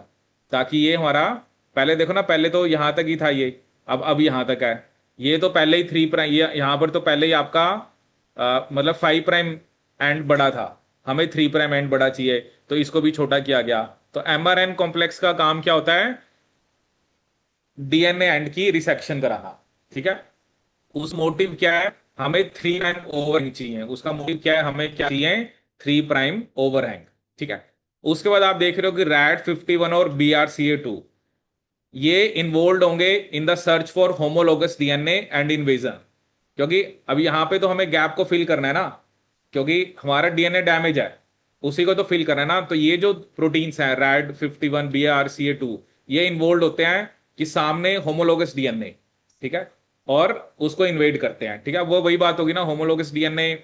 ताकि ये हमारा, पहले देखो ना, पहले तो यहां तक ही था ये, अब यहां तक है। ये तो पहले ही 3 प्राइम, ये यहां पर तो पहले ही आपका मतलब 5 प्राइम एंड बड़ा था, हमें 3 प्राइम एंड बड़ा चाहिए, तो इसको भी छोटा किया गया। तो एमआरएन कॉम्प्लेक्स का काम क्या होता है? डीएनए एंड की रिसेक्शन कराना। ठीक है, उस मोटिव क्या है, हमें 3 प्राइम ओवरहैंग चाहिए, उसका मोटिव क्या है, हमें क्या चाहिए, 3 प्राइम ओवरहैंग। ठीक है, उसके बाद आप देख रहे हो कि रैड 51 और BRCA2 ये इन्वॉल्व होंगे in the search for homologous DNA and invasion. क्योंकि अब यहां पे तो हमें गैप को फिल करना है ना, क्योंकि हमारा डीएनए डैमेज है, उसी को तो फिल करना है ना। तो ये जो प्रोटीन्स हैं रैड 51 BRCA2, ये इन्वॉल्व होते हैं कि सामने होमोलोगस डीएनए, ठीक है, और उसको इन्वेड करते हैं। ठीक है, वो वही बात होगी ना, होमोलोगस डीएनए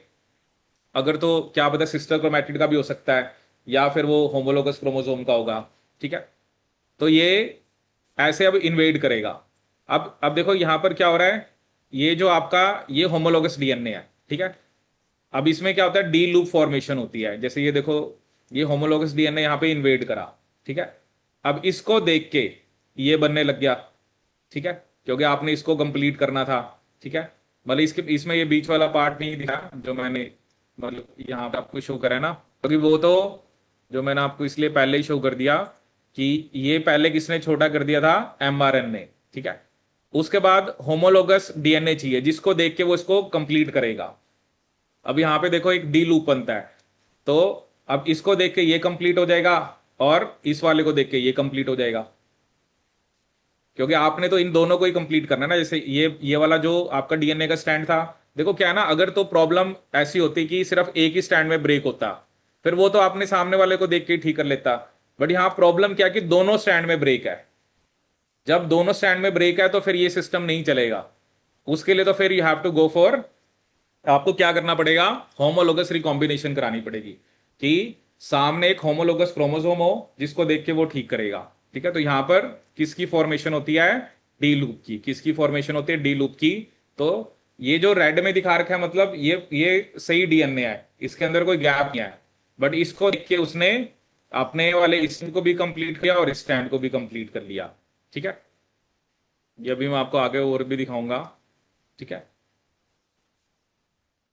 अगर तो क्या पता सिस्टर क्रोमैटिड का भी हो सकता है, या फिर वो होमोलोगस क्रोमोसोम का होगा। ठीक है, तो ये ऐसे अब इन्वेड करेगा। अब देखो यहां पर क्या हो रहा है, ये जो आपका ये होमोलोगस डीएनए है। ठीक है, अब इसमें क्या होता है, डी लूप फॉर्मेशन होती है। जैसे ये देखो, ये होमोलोगस डीएनए यहां पे इन्वेड करा। ठीक है, अब इसको देख के ये बनने लग गया। ठीक है, क्योंकि आपने इसको कंप्लीट करना था। ठीक है, मतलब इसके इसमें ये बीच वाला पार्ट नहीं दिखा जो मैंने मतलब यहाँ पे आपको शो करा है ना, क्योंकि वो तो जो मैंने आपको इसलिए पहले ही शो कर दिया कि ये पहले किसने छोटा कर दिया था, एमआरएन ने। ठीक है, उसके बाद होमोलोगस डीएनए चाहिए जिसको देख के वो इसको कंप्लीट करेगा। अब यहां पे देखो एक डी लूप बनता है, तो अब इसको देख के ये कंप्लीट हो जाएगा और इस वाले को देख के ये कंप्लीट हो जाएगा, क्योंकि आपने तो इन दोनों को ही कंप्लीट करना है ना। जैसे ये वाला जो आपका डीएनए का स्टैंड था, देखो क्या है ना, अगर तो प्रॉब्लम ऐसी होती कि सिर्फ एक ही स्टैंड में ब्रेक होता, फिर वो तो आपने सामने वाले को देख के ही ठीक कर लेता। बट यहाँ प्रॉब्लम क्या कि दोनों स्टैंड में ब्रेक है। जब दोनों स्टैंड में ब्रेक है तो फिर ये सिस्टम नहीं चलेगा। उसके लिए तो फिर you have to go for, आपको क्या करना पड़ेगा, होमोलोगस रिकॉम्बिनेशन करानी पड़ेगी, कि सामने एक होमोलोगस क्रोमोसोम हो जिसको देख के वो ठीक करेगा। ठीक है, तो यहां पर किसकी फॉर्मेशन होती है, डी लूप की। किसकी फॉर्मेशन होती है, डी लूप की। तो ये जो रेड में दिखा रखा है, मतलब ये सही डीएनए है, इसके अंदर कोई गैप नहीं है। बट इसको देख के उसने अपने वाले स्टैंड को भी कंप्लीट किया और इस स्टैंड को भी कंप्लीट कर लिया। ठीक है, ये अभी मैं आपको आगे और भी दिखाऊंगा। ठीक है,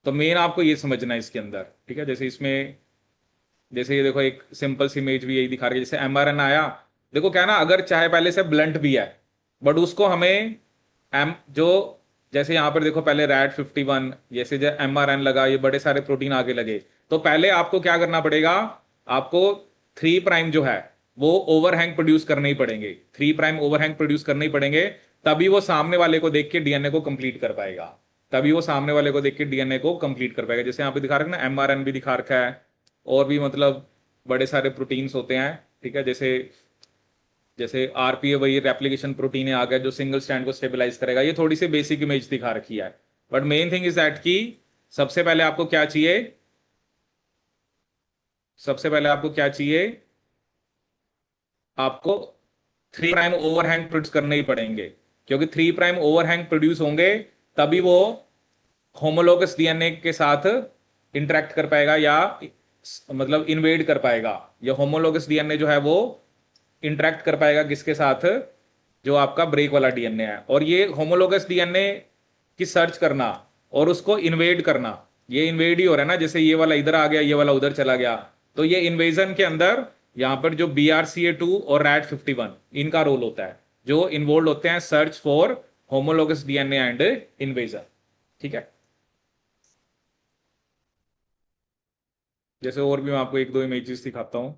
तो मेन आपको ये समझना है इसके अंदर, ठीक है। जैसे इसमें, जैसे ये देखो एक सिंपल सी इमेज भी यही दिखा रही है, जैसे mRNA आया, देखो क्या है ना, अगर चाहे पहले से ब्लंट भी है, बट उसको हमें एम जो, जैसे यहाँ पर देखो पहले रैट 51, जैसे जो mRNA लगा, ये बड़े सारे प्रोटीन आगे लगे, तो पहले आपको क्या करना पड़ेगा, आपको 3' जो है वो ओवरहैंग प्रोड्यूस करने ही पड़ेंगे, 3' ओवरहैंग प्रोड्यूस करने ही पड़ेंगे, तभी वो सामने वाले को देख के डीएनए को कंप्लीट कर पाएगा, तभी वो सामने वाले को देख के डीएनए को कंप्लीट कर पाएगा। जैसे यहाँ पे दिखा रखा है ना, mRNA भी दिखा रखा है, और भी मतलब बड़े सारे प्रोटीन्स होते हैं, ठीक है। जैसे जैसे आरपीए, वही रेप्लिकेशन प्रोटीन है आ गया जो सिंगल स्ट्रैंड को स्टेबलाइज करेगा। ये थोड़ी सी बेसिक इमेज दिखा रखी है, but main thing is that कि सबसे पहले आपको क्या चाहिए, सबसे पहले आपको क्या चाहिए, आपको 3' ओवरहैंग प्रोड्यूस करने ही पड़ेंगे, क्योंकि 3' ओवरहैंग प्रोड्यूस होंगे तभी वो होमोलोगस डीएनए के साथ इंटरेक्ट कर पाएगा, या मतलब इन्वेड कर पाएगा। ये होमोलोगस डीएनए जो है वो इंटरेक्ट कर पाएगा किसके साथ, जो आपका ब्रेक वाला डीएनए है। और ये होमोलोगस डीएनए की सर्च करना और उसको इन्वेड करना, ये इन्वेड ही हो रहा है ना, जैसे ये वाला इधर आ गया, ये वाला उधर चला गया, तो ये इन्वेजन के अंदर यहां पर जो BRCA2 और रैट 51 इनका रोल होता है, जो इन्वॉल्व होते हैं search for homologous DNA and invasion, ठीक है। जैसे और भी मैं आपको एक दो इमेजेस दिखाता हूं।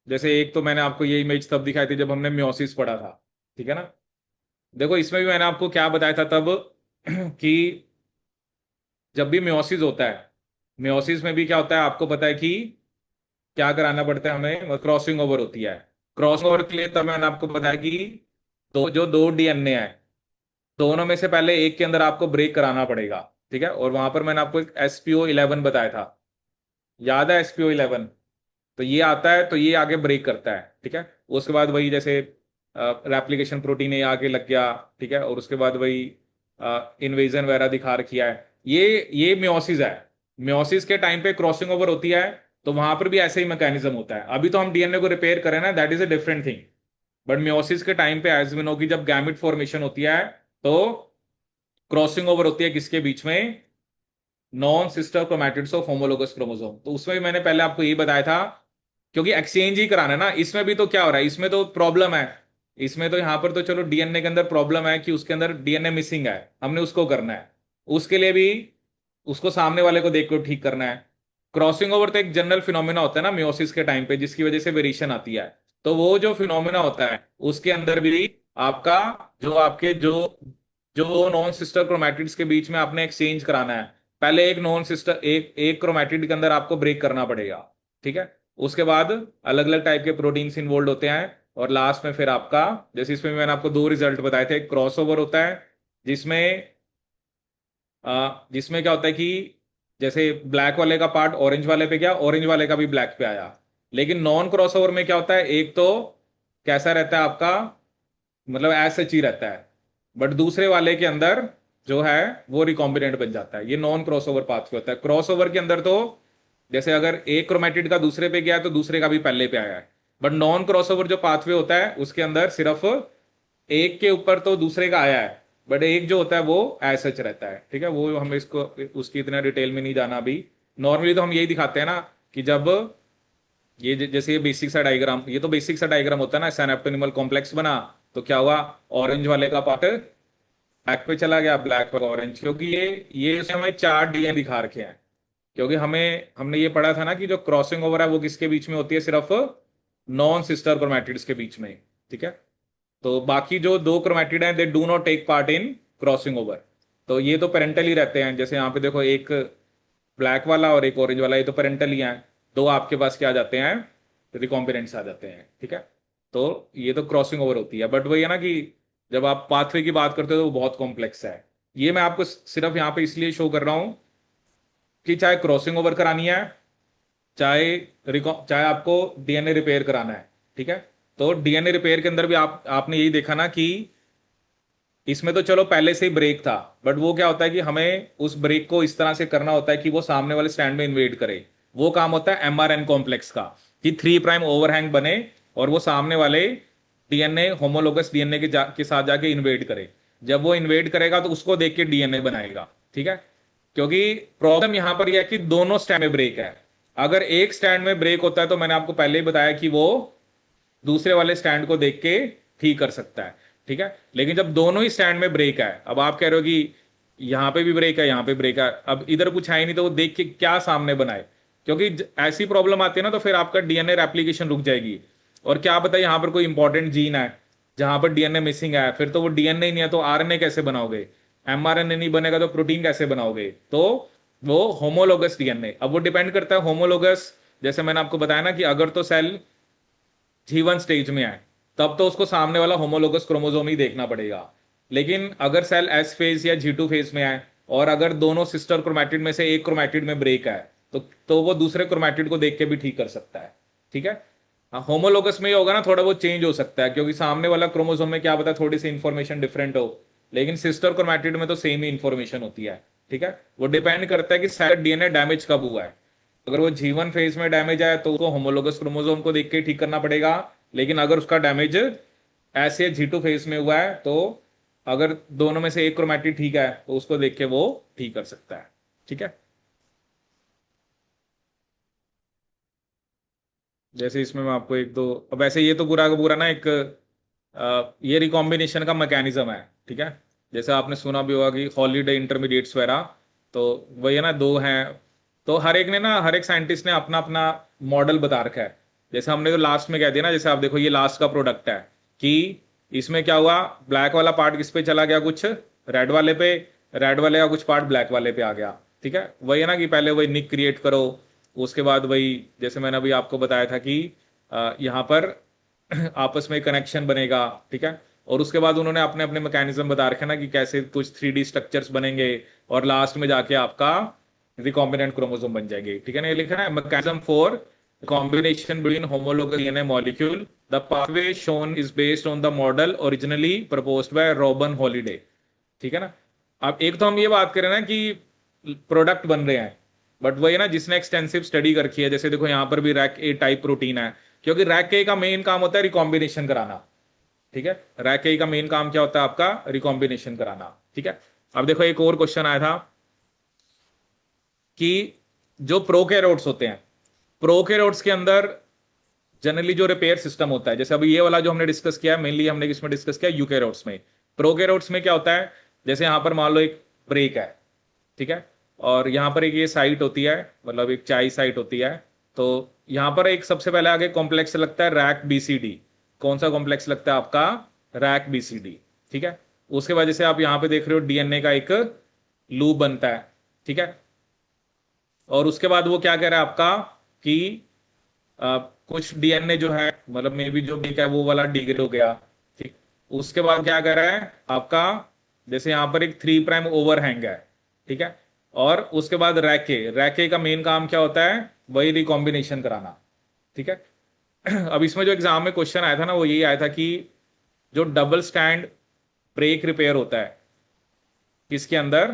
जैसे एक तो मैंने आपको ये इमेज तब दिखाई थी जब हमने मियोसिस पढ़ा था, ठीक है ना। देखो इसमें भी मैंने आपको क्या बताया था तब कि जब भी मियोसिस होता है, मियोसिस में भी क्या होता है आपको पता है कि क्या कराना पड़ता है हमें, क्रॉसिंग ओवर होती है। क्रॉसिंग ओवर के लिए तब मैंने आपको बताया कि दो डीएनए है, दोनों में से पहले एक के अंदर आपको ब्रेक कराना पड़ेगा, ठीक है। और वहां पर मैंने आपको एक SPO11 बताया था, याद है SPO11, तो ये आता है तो ये आगे ब्रेक करता है, ठीक है। उसके बाद वही जैसे रेप्लिकेशन प्रोटीन ये आगे लग गया, ठीक है। और उसके बाद वही इन्वेजन वगैरह दिखा रखी है। ये मियोसिस है, मियोसिस के टाइम पे क्रॉसिंग ओवर होती है, तो वहां पर भी ऐसे ही मैकेनिज्म होता है। अभी तो हम डीएनए को रिपेयर करें ना, that is a different thing, but meiosis के टाइम पे एज वी नो की जब गैमिट फॉर्मेशन होती है, तो क्रॉसिंग ओवर होती है किसके बीच में, non sister chromatids of homologous chromosome. तो उसमें भी मैंने पहले आपको ये बताया था, क्योंकि एक्सचेंज ही कराना है ना। इसमें भी तो क्या हो रहा है, इसमें तो प्रॉब्लम है, इसमें तो यहां पर तो चलो डीएनए के अंदर प्रॉब्लम है कि उसके अंदर डीएनए मिसिंग है, हमने उसको करना है, उसके लिए भी उसको सामने वाले को देख कर ठीक करना है। क्रॉसिंग ओवर तो एक जनरल फिनोमिना होता है ना मियोसिस के टाइम पे, जिसकी वजह से वेरिएशन आती है। तो वो जो फिनोमिना होता है उसके अंदर भी आपका जो आपके जो जो नॉन सिस्टर क्रोमैटिड्स के बीच में आपने एक्सचेंज कराना है, पहले एक नॉन सिस्टर एक एक क्रोमैटिड के अंदर आपको ब्रेक करना पड़ेगा, ठीक है। उसके बाद अलग अलग टाइप के प्रोटीन्स इन्वॉल्व होते हैं, और लास्ट में फिर आपका, जैसे इसमें भी मैंने आपको दो रिजल्ट बताए थे, क्रॉसओवर होता है जिसमें जिसमें क्या होता है कि जैसे ब्लैक वाले का पार्ट ऑरेंज वाले पे गया, ऑरेंज वाले का भी ब्लैक पे आया। लेकिन नॉन क्रॉसओवर में क्या होता है, एक तो कैसा रहता है आपका, मतलब एज सच ही रहता है, बट दूसरे वाले के अंदर जो है वो रिकॉम्बिनेंट बन जाता है। ये नॉन क्रॉसओवर पाथवे होता है। क्रॉसओवर के अंदर तो जैसे अगर एक क्रोमेटिड का दूसरे पे गया है तो दूसरे का भी पहले पे आया है, बट नॉन क्रॉसओवर जो पाथवे होता है उसके अंदर सिर्फ एक के ऊपर तो दूसरे का आया है, बट एक जो होता है वो एज सच रहता है, ठीक है। वो हम इसको उसकी इतना डिटेल में नहीं जाना अभी। नॉर्मली तो हम यही दिखाते हैं ना कि जब ये जैसे ये बेसिक सा डायग्राम, ये तो बेसिक सा डायग्राम होता है ना, सैनेप्टोनिमल कॉम्प्लेक्स बना, तो क्या हुआ, ऑरेंज वाले का पार्ट ब्लैक पे चला गया, ब्लैक पर ऑरेंज, क्योंकि ये उसमें हमें 4 डीएनए दिखा रखे हैं। क्योंकि हमने ये पढ़ा था ना कि जो क्रॉसिंग ओवर है वो किसके बीच में होती है, सिर्फ नॉन सिस्टर क्रोमैटिड्स के बीच में, ठीक है। तो बाकी जो दो क्रोमैटिड हैं they do not take part in crossing over, तो ये तो पेरेंटल ही रहते हैं। जैसे यहाँ पे देखो एक ब्लैक वाला और एक ऑरेंज वाला, ये तो पेरेंटल ही हैं। दो आपके पास क्या आ जाते हैं, रिकॉम्बिनेंट्स आ जाते हैं, ठीक है। तो ये तो क्रॉसिंग ओवर होती है, बट वही है ना कि जब आप पाथवे की बात करते हो तो वो बहुत कॉम्प्लेक्स है। ये मैं आपको सिर्फ यहाँ पे इसलिए शो कर रहा हूँ कि चाहे क्रॉसिंग ओवर करानी है, चाहे चाहे आपको डीएनए रिपेयर कराना है, ठीक है। तो डीएनए रिपेयर के अंदर भी आपने यही देखा ना कि इसमें तो चलो पहले से ही ब्रेक था, बट वो क्या होता है कि हमें उस ब्रेक को इस तरह से करना होता है कि वो सामने वाले स्टैंड में इन्वेड करे। वो काम होता है mRNA कॉम्प्लेक्स का, कि 3' ओवरहैंग बने और वो सामने वाले डीएनए होमोलोगस डीएनए के साथ जाके इन्वेड करे। जब वो इन्वेड करेगा तो उसको देख के डीएनए बनाएगा, ठीक है। क्योंकि प्रॉब्लम यहां पर यह है कि दोनों स्टैंड में ब्रेक है। अगर एक स्टैंड में ब्रेक होता है तो मैंने आपको पहले ही बताया कि वो दूसरे वाले स्टैंड को देख के ठीक कर सकता है, ठीक है। लेकिन जब दोनों ही स्टैंड में ब्रेक है, अब आप कह रहे हो कि यहाँ पे भी ब्रेक है, यहाँ पे ब्रेक है, अब इधर कुछ है ही नहीं तो वो देख के क्या सामने बनाए। क्योंकि ऐसी प्रॉब्लम आती है ना तो फिर आपका डीएनए रेप्लिकेशन रुक जाएगी। और क्या पता यहाँ पर कोई इंपॉर्टेंट जीन है जहां पर डीएनए मिसिंग है, फिर तो वो डीएनए ही नहीं है तो आरएनए कैसे बनाओगे, एमआरएनए नहीं बनेगा तो प्रोटीन कैसे बनाओगे। तो वो होमोलोगस डीएनए, अब वो डिपेंड करता है होमोलोगस। जैसे मैंने आपको बताया ना कि अगर तो सेल G1 स्टेज में है तब तो उसको सामने वाला होमोलोगस क्रोमोसोम ही देखना पड़ेगा। लेकिन अगर सेल एस फेज या G2 फेज में है और अगर दोनों सिस्टर क्रोमैटिड में से एक क्रोमैटिड में ब्रेक है तो वो दूसरे क्रोमैटिड को देख के भी ठीक कर सकता है, ठीक है। होमोलोगस में ये होगा ना, थोड़ा बहुत चेंज हो सकता है क्योंकि सामने वाला क्रोमोसोम में क्या पता थोड़ी सी इंफॉर्मेशन डिफरेंट हो, लेकिन सिस्टर क्रोमैटिड में तो सेम ही इंफॉर्मेशन होती है, ठीक है। वो डिपेंड करता है कि सेल डीएनए डैमेज कब हुआ है। अगर वो G1 फेज में डैमेज है तो उसको होमोलोगस क्रोमोसोम को देख के ठीक करना पड़ेगा। लेकिन अगर उसका डैमेज ऐसे G2 फेज में हुआ है तो अगर दोनों में से एक क्रोमैटिड ठीक है तो उसको देख के वो ठीक कर सकता है, ठीक है। जैसे इसमें मैं आपको एक दो, अब ऐसे ये तो पूरा का पूरा ना एक ये रिकॉम्बिनेशन का मैकेनिज्म है, ठीक है। जैसे आपने सुना भी होगा कि हॉलीडे इंटरमीडिएट्स वगैरह, तो वही है ना, दो हैं। तो हर एक ने ना, हर एक साइंटिस्ट ने अपना अपना मॉडल बता रखा है। जैसे हमने तो लास्ट में कह दिया ना, जैसे आप देखो ये लास्ट का प्रोडक्ट है कि इसमें क्या हुआ, ब्लैक वाला पार्ट किस पे चला गया, कुछ रेड वाले पे, रेड वाले का कुछ पार्ट ब्लैक वाले पे आ गया, ठीक है। वही है ना कि पहले वही निक क्रिएट करो, उसके बाद वही जैसे मैंने अभी आपको बताया था कि यहाँ पर आपस में कनेक्शन बनेगा, ठीक है। और उसके बाद उन्होंने अपने अपने मैकेनिज्म बता रखे ना कि कैसे कुछ 3D स्ट्रक्चर्स बनेंगे और लास्ट में जाके आपका रिकॉम्बिनेंट क्रोमोसोम बन जाएंगे, ठीक है ना। ये लिखा है mechanism for combination between homologous DNA molecule. The pathway shown is based on the model originally proposed by Robin Holiday, ठीक है ना। अब एक तो हम ये बात करें ना कि प्रोडक्ट बन रहे हैं, बट वही ना जिसने एक्सटेंसिव स्टडी कर रखी है, जैसे देखो यहाँ पर भी रैक ए टाइप प्रोटीन है, क्योंकि रैक ए का मेन काम होता है रिकॉम्बिनेशन कराना, ठीक है। रैक ए का मेन काम क्या होता है आपका, रिकॉम्बिनेशन कराना, ठीक है। अब देखो एक और क्वेश्चन आया था कि जो प्रोकैरियोट्स होते हैं, प्रोकैरियोट्स के अंदर जनरली जो रिपेयर सिस्टम होता है, जैसे अभी ये वाला जो हमने डिस्कस किया मेनली हमने किसमें डिस्कस किया, यूकैरियोट्स में। प्रोकैरियोट्स में क्या होता है, जैसे यहां पर मान लो एक ब्रेक है, ठीक है, और यहां पर एक ये साइट होती है, मतलब एक चाई साइट होती है। तो यहां पर एक सबसे पहले आगे कॉम्प्लेक्स लगता है रैक बीसीडी। कौन सा कॉम्प्लेक्स लगता है आपका, रैक बीसीडी, ठीक है। उसके वजह से आप यहां पे देख रहे हो डीएनए का एक लूप बनता है, ठीक है। और उसके बाद वो क्या कह रहा है आपका कि कुछ डीएनए जो है, मतलब मे बी जो ब्रेक है वो वाला डिग्रेड हो गया, ठीक। उसके बाद क्या कर रहा है आपका, जैसे यहां पर एक 3' ओवरहैंग है, ठीक है। और उसके बाद रैके, रैके का मेन काम क्या होता है, वही रिकॉम्बिनेशन कराना, ठीक है। अब इसमें जो एग्जाम में क्वेश्चन आया था ना वो यही आया था कि जो डबल स्टैंड ब्रेक रिपेयर होता है किसके अंदर,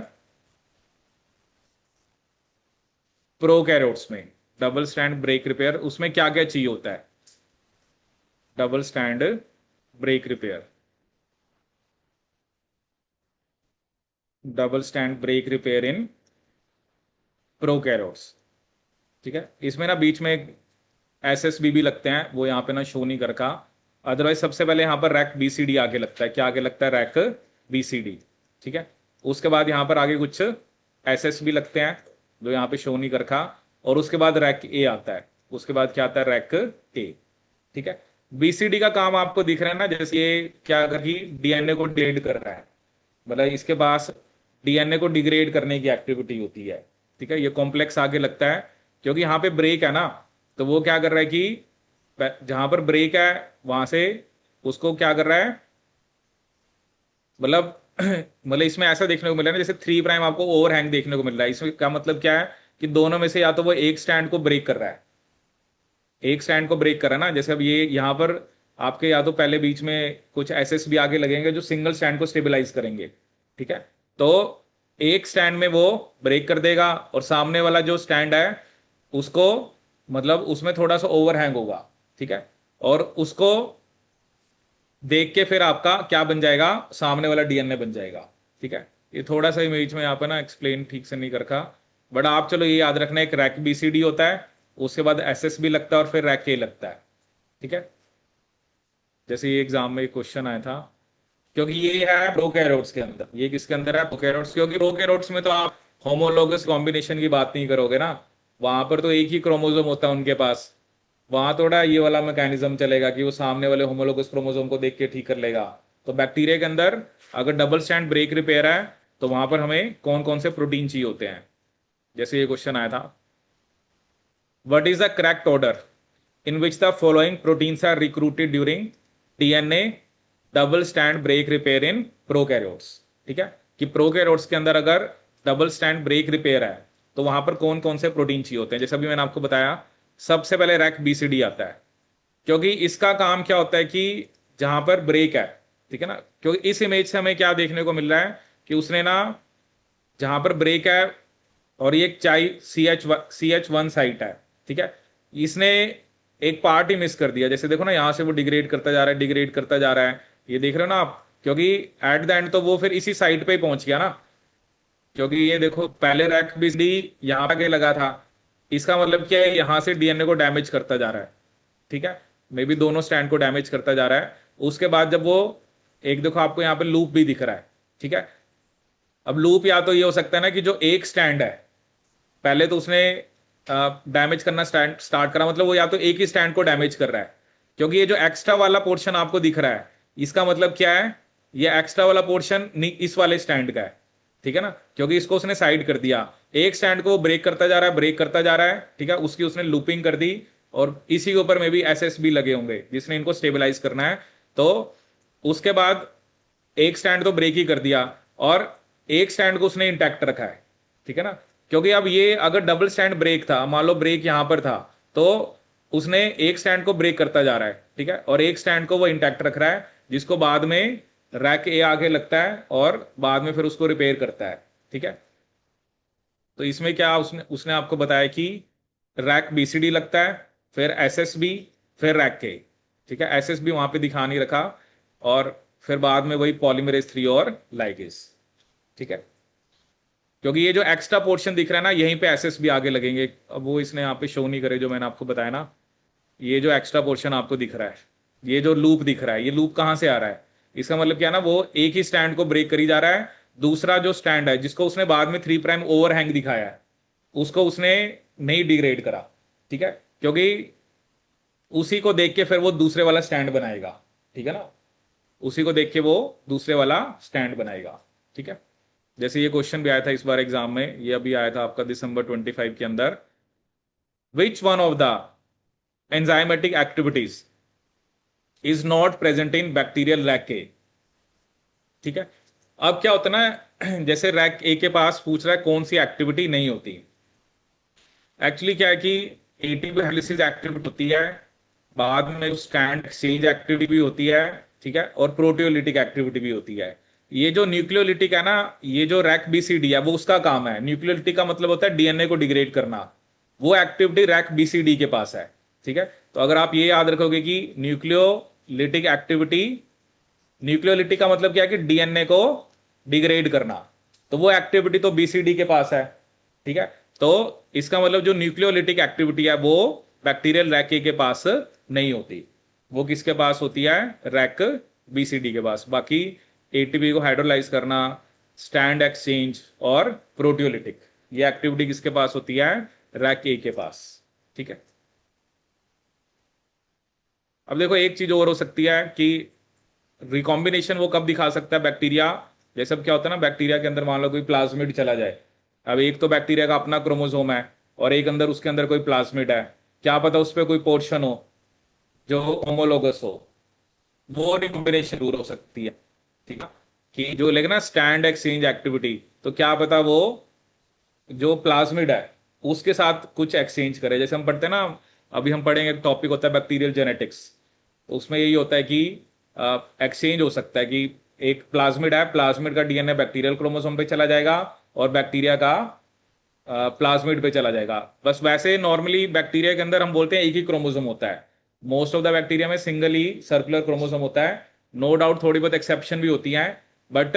प्रोकैरियोट्स में। डबल स्टैंड ब्रेक रिपेयर उसमें क्या क्या चाहिए होता है, double strand break repair, double strand break repair in prokaryotes, ठीक है। इसमें ना बीच में एक एसएसबी भी लगते हैं, वो यहाँ पे ना शो नहीं कर रखा। अदरवाइज सबसे पहले यहाँ पर रैक बीसीडी आगे लगता है, क्या आगे लगता है, रैक बीसीडी, ठीक है। उसके बाद यहाँ पर आगे कुछ एसएसबी लगते हैं जो यहाँ पे शो नहीं कर रखा। और उसके बाद रैक ए आता है, उसके बाद क्या आता है, रैक ए, ठीक है। बीसीडी का काम आपको दिख रहा है ना, जैसे ये क्या कर रही, डीएनए को डिग्रेड कर रहा है, मतलब इसके पास डीएनए को डिग्रेड करने की एक्टिविटी होती है, ठीक है। ये कॉम्प्लेक्स आगे लगता है क्योंकि यहाँ पे ब्रेक है ना, तो वो क्या कर रहा है कि जहां पर ब्रेक है वहां से उसको क्या कर रहा है, मतलब मतलब इसमें ऐसा देखने को मिल रहा है ना, जैसे 3' आपको ओवरहैंग देखने को मिल रहा है। इसमें क्या मतलब क्या है कि दोनों में से या तो वो एक स्टैंड को ब्रेक कर रहा है, एक स्टैंड को ब्रेक कर रहा है ना। जैसे अब ये यहाँ पर आपके या तो पहले बीच में कुछ एसएस भी आगे लगेंगे जो सिंगल स्टैंड को स्टेबलाइज करेंगे, ठीक है। तो एक स्टैंड में वो ब्रेक कर देगा और सामने वाला जो स्टैंड है उसको, मतलब उसमें थोड़ा सा ओवरहैंग होगा, ठीक है। और उसको देख के फिर आपका क्या बन जाएगा, सामने वाला डीएनए बन जाएगा। ठीक है, ये थोड़ा सा इमेज में यहाँ पे ना एक्सप्लेन ठीक से नहीं कर रखा, बट आप चलो ये याद रखना, एक रैक बीसीडी होता है, उसके बाद एसएस भी लगता है और फिर रैक ए लगता है। ठीक है, जैसे ये एग्जाम में क्वेश्चन आया था, क्योंकि ये है प्रोकैरियोट्स के अंदर, ये किसके अंदर है, प्रोकैरियोट्स, क्योंकि प्रोकैरियोट्स में तो आप होमोलोगस कॉम्बिनेशन की बात नहीं करोगे ना, वहां पर तो एक ही क्रोमोसोम होता है उनके पास, वहां थोड़ा ये वाला मैकेनिज्म चलेगा कि वो सामने वाले होमोलोगस क्रोमोसोम को देख के ठीक कर लेगा। तो बैक्टीरिया के अंदर अगर डबल स्टैंड ब्रेक रिपेयर है तो वहां पर हमें कौन कौन से प्रोटीन चाहिए होते हैं, जैसे ये क्वेश्चन आया था, what is the correct order in which the following proteins are recruited during DNA double strand break repair in prokaryotes. ठीक है, कि प्रोकैरियोट्स के अंदर अगर डबल स्टैंड ब्रेक रिपेयर है तो वहां पर कौन कौन से प्रोटीन चाहिए होते हैं। जैसे अभी मैंने आपको बताया, सबसे पहले रैक बीसीडी आता है, क्योंकि इसका काम क्या होता है कि जहां पर ब्रेक है, ठीक है ना, क्योंकि इस इमेज से हमें क्या देखने को मिल रहा है कि उसने ना, जहां पर ब्रेक है और ये चाई सी एच वन साइट है, ठीक है, इसने एक पार्ट ही मिस कर दिया। जैसे देखो ना, यहां से वो डिग्रेड करता जा रहा है, डिग्रेड करता जा रहा है, ये देख रहे हो ना आप, क्योंकि एट द एंड तो वो फिर इसी साइट पे ही पहुंच गया ना, क्योंकि ये देखो पहले रैक बीसीडी यहाँ पे लगा था, इसका मतलब क्या है, यहां से डीएनए को डैमेज करता जा रहा है। ठीक है, मे बी दोनों स्टैंड को डैमेज करता जा रहा है। उसके बाद जब वो, एक देखो आपको यहाँ पे लूप भी दिख रहा है, ठीक है, अब लूप या तो ये हो सकता है ना कि जो एक स्टैंड है, पहले तो उसने डैमेज करना स्टार्ट करा, मतलब वो या तो एक ही स्टैंड को डैमेज कर रहा है, क्योंकि ये जो एक्स्ट्रा वाला पोर्शन आपको दिख रहा है, इसका मतलब क्या है, ये एक्स्ट्रा वाला पोर्शन इस वाले स्टैंड का है। ठीक है ना, क्योंकि इसको उसने साइड कर दिया, एक स्टैंड को वो ब्रेक करता जा रहा है, ब्रेक करता जा रहा है, ठीक है, उसकी उसने लूपिंग कर दी, और इसी के ऊपर में भी एसएस भी लगे होंगे जिसने इनको स्टेबलाइज करना है। तो उसके बाद एक स्टैंड तो ब्रेक ही कर दिया, और एक स्टैंड को उसने इंटैक्ट रखा है। ठीक है ना, क्योंकि अब ये अगर डबल स्टैंड ब्रेक था, मान लो ब्रेक यहां पर था, तो उसने एक स्टैंड को ब्रेक करता जा रहा है, ठीक है, और एक स्टैंड को वो इंटैक्ट रख रहा है, जिसको बाद में रैक ए आगे लगता है और बाद में फिर उसको रिपेयर करता है। ठीक है, तो इसमें क्या उसने उसने आपको बताया कि रैक बीसीडी लगता है, फिर एसएसबी, फिर रैक के। ठीक है, एसएसबी वहां पे दिखा नहीं रखा, और फिर बाद में वही पॉलीमरेज 3 और लाइगेज। ठीक है, क्योंकि ये जो एक्स्ट्रा पोर्शन दिख रहा है ना, यहीं पे एसएस भी आगे लगेंगे, अब वो इसने यहाँ पे शो नहीं करे जो मैंने आपको बताया ना, ये जो एक्स्ट्रा पोर्शन आपको दिख रहा है, ये जो लूप दिख रहा है, ये लूप कहाँ से आ रहा है, इसका मतलब क्या है ना, वो एक ही स्टैंड को ब्रेक करी जा रहा है, दूसरा जो स्टैंड है जिसको उसने बाद में 3' ओवरहैंग दिखाया है, उसको उसने नहीं डिग्रेड करा। ठीक है, क्योंकि उसी को देख के फिर वो दूसरे वाला स्टैंड बनाएगा। ठीक है ना, उसी को देख के वो दूसरे वाला स्टैंड बनाएगा। ठीक है, जैसे ये क्वेश्चन भी आया था इस बार एग्जाम में, ये अभी आया था आपका दिसंबर 25 के अंदर, which one of the enzymatic activities is not present in bacterial RecA. ठीक है, अब क्या होता है ना, जैसे रैक ए के पास पूछ रहा है कौन सी एक्टिविटी नहीं होती, एक्चुअली क्या है कि एटीपी हाइलिसिस एक्टिविटी होती है, बाद में स्टैंड एक्सचेंज एक्टिविटी भी होती है, ठीक है, और प्रोटियोलिटिक एक्टिविटी भी होती है। ये जो न्यूक्लियोलिटिक है ना, ये जो रैक बीसीडी है वो उसका काम है, न्यूक्लियोलिटिक का मतलब होता है डीएनए को डिग्रेड करना, वो एक्टिविटी रैक बीसीडी के पास है। ठीक है, तो अगर आप ये याद रखोगे कि न्यूक्लियोलिटिक एक्टिविटी, न्यूक्लियोलिटिक का मतलब क्या है कि डीएनए को डिग्रेड करना, तो वो एक्टिविटी तो बीसीडी के पास है। ठीक है, तो इसका मतलब जो न्यूक्लियोलिटिक एक्टिविटी है वो बैक्टीरियल रैक ए के पास नहीं होती, वो किसके पास होती है, रैक बीसीडी के पास। बाकी एटीपी को हाइड्रोलाइज करना, स्टैंड एक्सचेंज और प्रोटियोलिटिक, ये एक्टिविटी किसके पास होती है, रैक ए के पास। ठीक है, अब देखो एक चीज और हो सकती है कि रिकॉम्बिनेशन वो कब दिखा सकता है बैक्टीरिया, जैसे अब क्या होता है ना, बैक्टीरिया के अंदर मान लो कोई प्लाज्मिड चला जाए, अब एक तो बैक्टीरिया का अपना क्रोमोसोम है और एक अंदर उसके अंदर कोई प्लाज्मिड है, क्या पता उस पर कोई पोर्शन हो जो होमोलोगस हो, वो रिकॉम्बिनेशन जरूर हो सकती है। ठीक है, कि जो लेकिन ना स्टैंड एक्सचेंज एक्टिविटी, तो क्या पता वो जो प्लाज्मिड है उसके साथ कुछ एक्सचेंज करे, जैसे हम पढ़ते हैं ना, अभी हम पढ़ेंगे टॉपिक होता है बैक्टीरियल जेनेटिक्स, तो उसमें यही होता है कि एक्सचेंज हो सकता है कि एक प्लाज्मिड है, प्लाज्मिड का डीएनए बैक्टीरियल क्रोमोसोम पे चला जाएगा और बैक्टीरिया का प्लाज्मिड पे चला जाएगा। बस वैसे नॉर्मली बैक्टीरिया के अंदर हम बोलते हैं एक ही क्रोमोसोम होता है, मोस्ट ऑफ द बैक्टीरिया में सिंगल ही सर्कुलर क्रोमोसोम होता है, नो डाउट थोड़ी बहुत एक्सेप्शन भी होती हैं, बट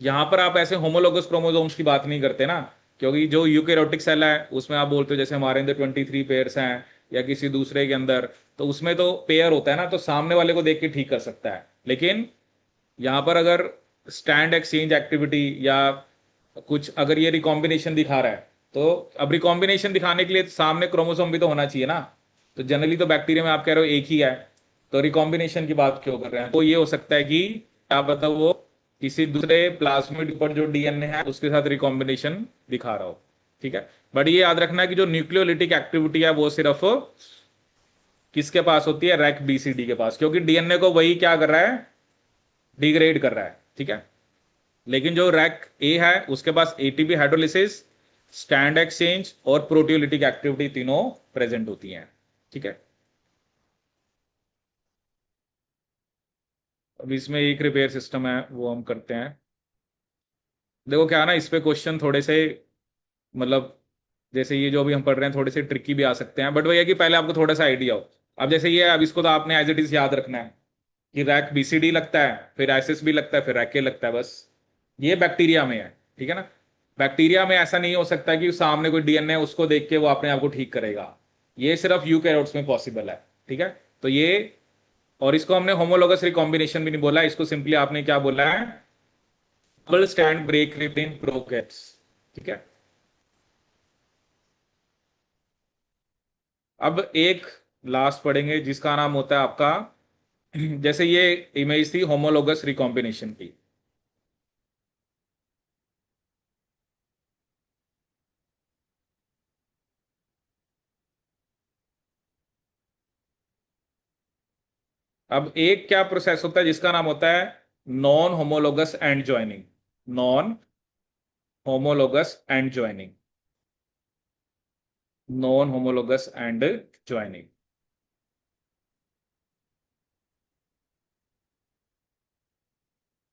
यहां पर आप ऐसे होमोलोगस क्रोमोसोम्स की बात नहीं करते ना, क्योंकि जो यूकेरोटिक सेल है उसमें आप बोलते हो जैसे हमारे अंदर 23 पेयर्स हैं या किसी दूसरे के अंदर, तो उसमें तो पेयर होता है ना, तो सामने वाले को देख के ठीक कर सकता है। लेकिन यहां पर अगर स्टैंड एक्सचेंज एक्टिविटी या कुछ अगर ये रिकॉम्बिनेशन दिखा रहा है, तो अब रिकॉम्बिनेशन दिखाने के लिए सामने क्रोमोसोम भी तो होना चाहिए ना। तो जनरली तो बैक्टीरिया में आप कह रहे हो एक ही है, तो रिकॉम्बिनेशन की बात क्यों कर रहे हैं? तो ये हो सकता है कि क्या पता वो किसी दूसरे प्लाज्मिड पर जो डीएनए है उसके साथ रिकॉम्बिनेशन दिखा रहा हो। ठीक है, बट ये याद रखना कि जो न्यूक्लियोलिटिक एक्टिविटी है वो सिर्फ किसके पास होती है? रैक बीसीडी के पास, क्योंकि डीएनए को वही क्या कर रहा है? डिग्रेड कर रहा है। ठीक है, लेकिन जो रैक ए है उसके पास एटीपी हाइड्रोलिसिस, स्टैंड एक्सचेंज और प्रोटियोलिटिक एक्टिविटी तीनों प्रेजेंट होती हैं। ठीक है, अब इसमें एक रिपेयर सिस्टम है वो हम करते हैं। देखो क्या है ना, इस पे क्वेश्चन थोड़े से मतलब जैसे ये जो भी हम पढ़ रहे हैं थोड़े से ट्रिकी भी आ सकते हैं, बट वही है कि पहले आपको थोड़ा सा आइडिया हो। अब जैसे ये है, अब इसको तो आपने एज इट इज याद रखना है कि रैक बीसीडी लगता है, फिर एसिस भी लगता है, फिर रैक के लगता है, बस। ये बैक्टीरिया में है, ठीक है ना। बैक्टीरिया में ऐसा नहीं हो सकता कि सामने कोई डीएनए उसको देख के वो अपने आप को ठीक करेगा। ये सिर्फ यूकैरियोट्स में पॉसिबल है। ठीक है, तो ये, और इसको हमने होमोलोगस रिकॉम्बिनेशन भी नहीं बोला, इसको सिंपली आपने क्या बोला है? Double strand break within prokaryotes. ठीक है, अब एक लास्ट पढ़ेंगे जिसका नाम होता है आपका जैसे ये इमेज थी होमोलोगस रिकॉम्बिनेशन की। अब एक क्या प्रोसेस होता है जिसका नाम होता है non homologous end joining. Non homologous end joining. Non homologous end joining.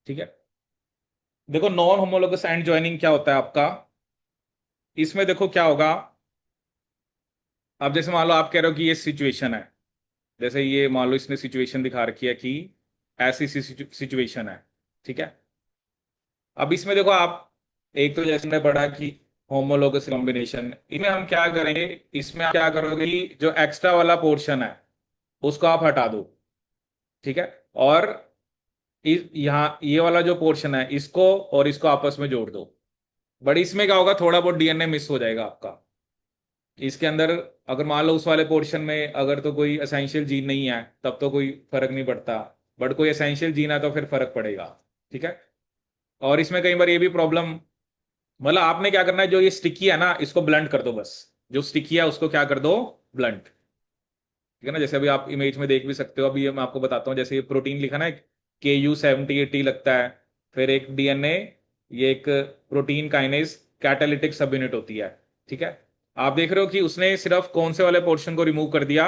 ठीक है, देखो नॉन होमोलोगस एंड ज्वाइनिंग क्या होता है आपका? इसमें देखो क्या होगा। अब जैसे मान लो आप कह रहे हो कि ये सिचुएशन है, जैसे ये मान लो इसने सिचुएशन दिखा रखी है कि ऐसी सिचुएशन है। ठीक है, अब इसमें देखो आप, एक तो जैसे हमने पढ़ा कि होमोलोगस कॉम्बिनेशन, इसमें हम क्या करेंगे? इसमें आप क्या करोगे कि जो एक्स्ट्रा वाला पोर्शन है उसको आप हटा दो। ठीक है, और यहाँ ये वाला जो पोर्शन है इसको और इसको आपस में जोड़ दो। बट इसमें क्या होगा? थोड़ा बहुत डीएनए मिस हो जाएगा आपका इसके अंदर। अगर मान लो उस वाले पोर्शन में अगर तो कोई एसेंशियल जीन नहीं है तब तो कोई फर्क नहीं पड़ता, बट कोई एसेंशियल जीन है तो फिर फर्क पड़ेगा। ठीक है, और इसमें कई बार ये भी प्रॉब्लम, मतलब आपने क्या करना है, जो ये स्टिकी है ना इसको ब्लंट कर दो बस। जो स्टिकी है उसको क्या कर दो? ब्लंट। ठीक है ना, जैसे अभी आप इमेज में देख भी सकते हो। अभी ये मैं आपको बताता हूँ, जैसे ये प्रोटीन लिखा ना, KU7080 लगता है, फिर एक डीएनए, ये एक प्रोटीन काइनेज कैटालिटिक सब यूनिट होती है। ठीक है, आप देख रहे हो कि उसने सिर्फ कौन से वाले पोर्शन को रिमूव कर दिया?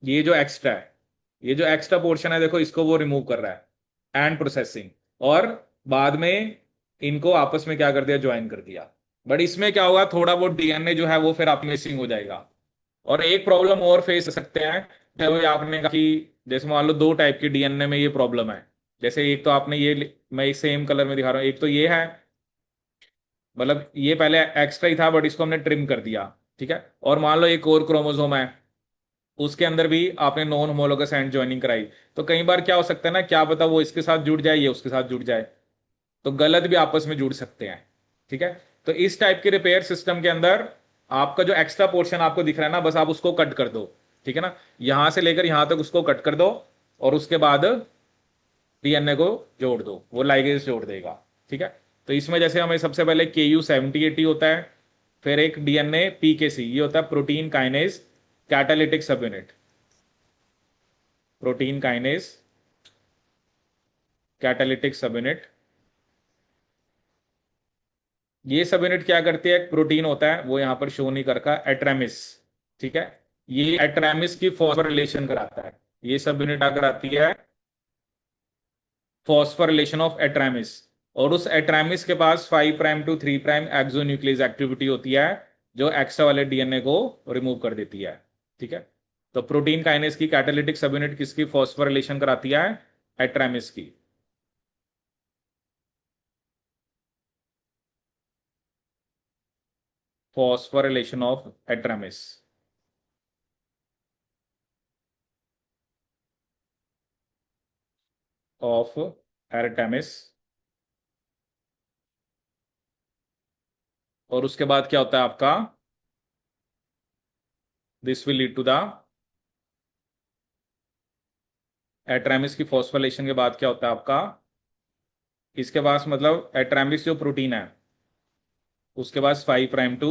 ये जो एक्स्ट्रा है, ये जो एक्स्ट्रा पोर्शन है देखो इसको वो रिमूव कर रहा है एंड प्रोसेसिंग, और बाद में इनको आपस में क्या कर दिया? ज्वाइन कर दिया। बट इसमें क्या होगा? थोड़ा बहुत डीएनए जो है वो फिर आप मिसिंग हो जाएगा। और एक प्रॉब्लम और फेस कर सकते हैं, जब आपने कहा कि जैसे मान लो दो टाइप के डीएनए में ये प्रॉब्लम है। जैसे एक तो आपने ये, मैं एक सेम कलर में दिखा रहा हूँ, एक तो ये है, मतलब ये पहले एक्स्ट्रा ही था बट इसको हमने ट्रिम कर दिया। ठीक है, और मान लो एक और क्रोमोसोम है, उसके अंदर भी आपने नॉन होमोलोगस एंड ज्वाइनिंग कराई। तो कई बार क्या हो सकता है ना, क्या पता वो इसके साथ जुड़ जाए, ये उसके साथ जुड़ जाए, तो गलत भी आपस में जुड़ सकते हैं। ठीक है, तो इस टाइप के रिपेयर सिस्टम के अंदर आपका जो एक्स्ट्रा पोर्शन आपको दिख रहा है ना, बस आप उसको कट कर दो। ठीक है ना, यहां से लेकर यहां तक उसको कट कर दो, और उसके बाद डीएनए को जोड़ दो, वो लाइगेज जोड़ देगा। ठीक है, तो इसमें जैसे हमें सबसे पहले KU7080 होता है, फिर एक डीएनए PKC, ये होता है प्रोटीन काइनेज कैटालिटिक सब यूनिट। प्रोटीन काइनेज कैटालिटिक सब यूनिट, ये सब यूनिट क्या करती है? एक प्रोटीन होता है वो यहां पर शो नहीं करता, एट्रेमिस। ठीक है, ये एट्रेमिस की फॉस्फोरिलेशन कराता है। ये सब यूनिट आकर आती है फॉस्फोरिलेशन ऑफ एट्रेमिस, और उस एट्रेमिस के पास 5 prime to 3 prime exonuclease activity होती है, जो एक्स्ट्रा वाले डीएनए को रिमूव कर देती है। ठीक है, तो प्रोटीन काइनेस की कैटालिटिक सब यूनिट किसकी फॉस्फोरिलेशन कराती है? एट्रामिस की। फॉस्फोरिलेशन ऑफ एट्रामिस ऑफ एरटामिस, और उसके बाद क्या होता है आपका, this will lead to the, एट्रामिस की फॉस्फोरिलेशन के बाद क्या होता है आपका, इसके पास मतलब एट्रामिस जो प्रोटीन है उसके पास 5' to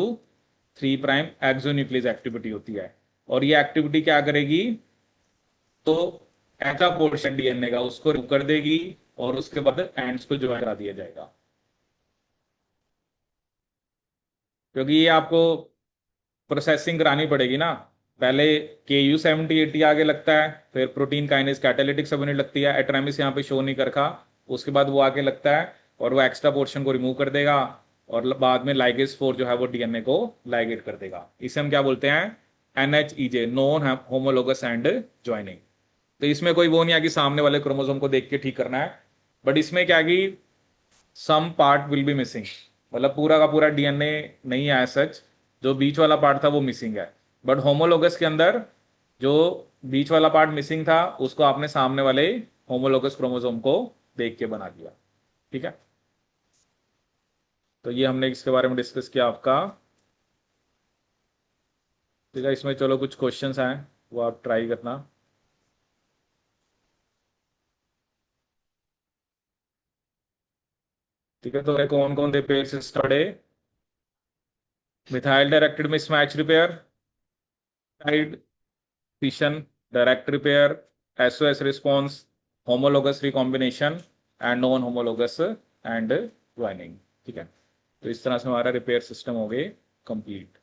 3' एक्सोन्यूक्लियस एक्टिविटी होती है, और ये एक्टिविटी क्या करेगी, तो ऐसा पोर्शन डीएनए का उसको रिमूव कर देगी और उसके बाद एंड्स को ज्वाइन करा दिया जाएगा। क्योंकि ये आपको प्रोसेसिंग करानी पड़ेगी ना, पहले KU7080 आगे लगता है, फिर प्रोटीन काइनेज कैटालिटिक सब यूनिट लगती है, एट्रामिस यहाँ पे शो नहीं कर रखा, उसके बाद वो आगे लगता है और वो एक्स्ट्रा पोर्शन को रिमूव कर देगा, और बाद में लाइगेज 4 जो है वो डीएनए को लाइगेट कर देगा। इसे हम क्या बोलते हैं, NHEJ, non homologous end joining. तो इसमें कोई वो नहीं है कि सामने वाले क्रोमोसोम को देख के ठीक करना है, बट इसमें क्या कि some part will be missing, मतलब पूरा का पूरा डीएनए नहीं है सच, जो बीच वाला पार्ट था वो मिसिंग है। बट होमोलोगस के अंदर जो बीच वाला पार्ट मिसिंग था उसको आपने सामने वाले होमोलोगस क्रोमोसोम को देख के बना दिया। ठीक है, तो ये हमने इसके बारे में डिस्कस किया आपका। ठीक है, इसमें चलो कुछ क्वेश्चंस आए वो आप ट्राई करना। ठीक है, तो कौन कौन से पेयर से स्टार्ट है, methyl directed mismatch repair, side fission, direct repair, SOS response, homologous recombination and non homologous and joining। ठीक है, तो इस तरह से हमारा रिपेयर सिस्टम हो गए कंप्लीट।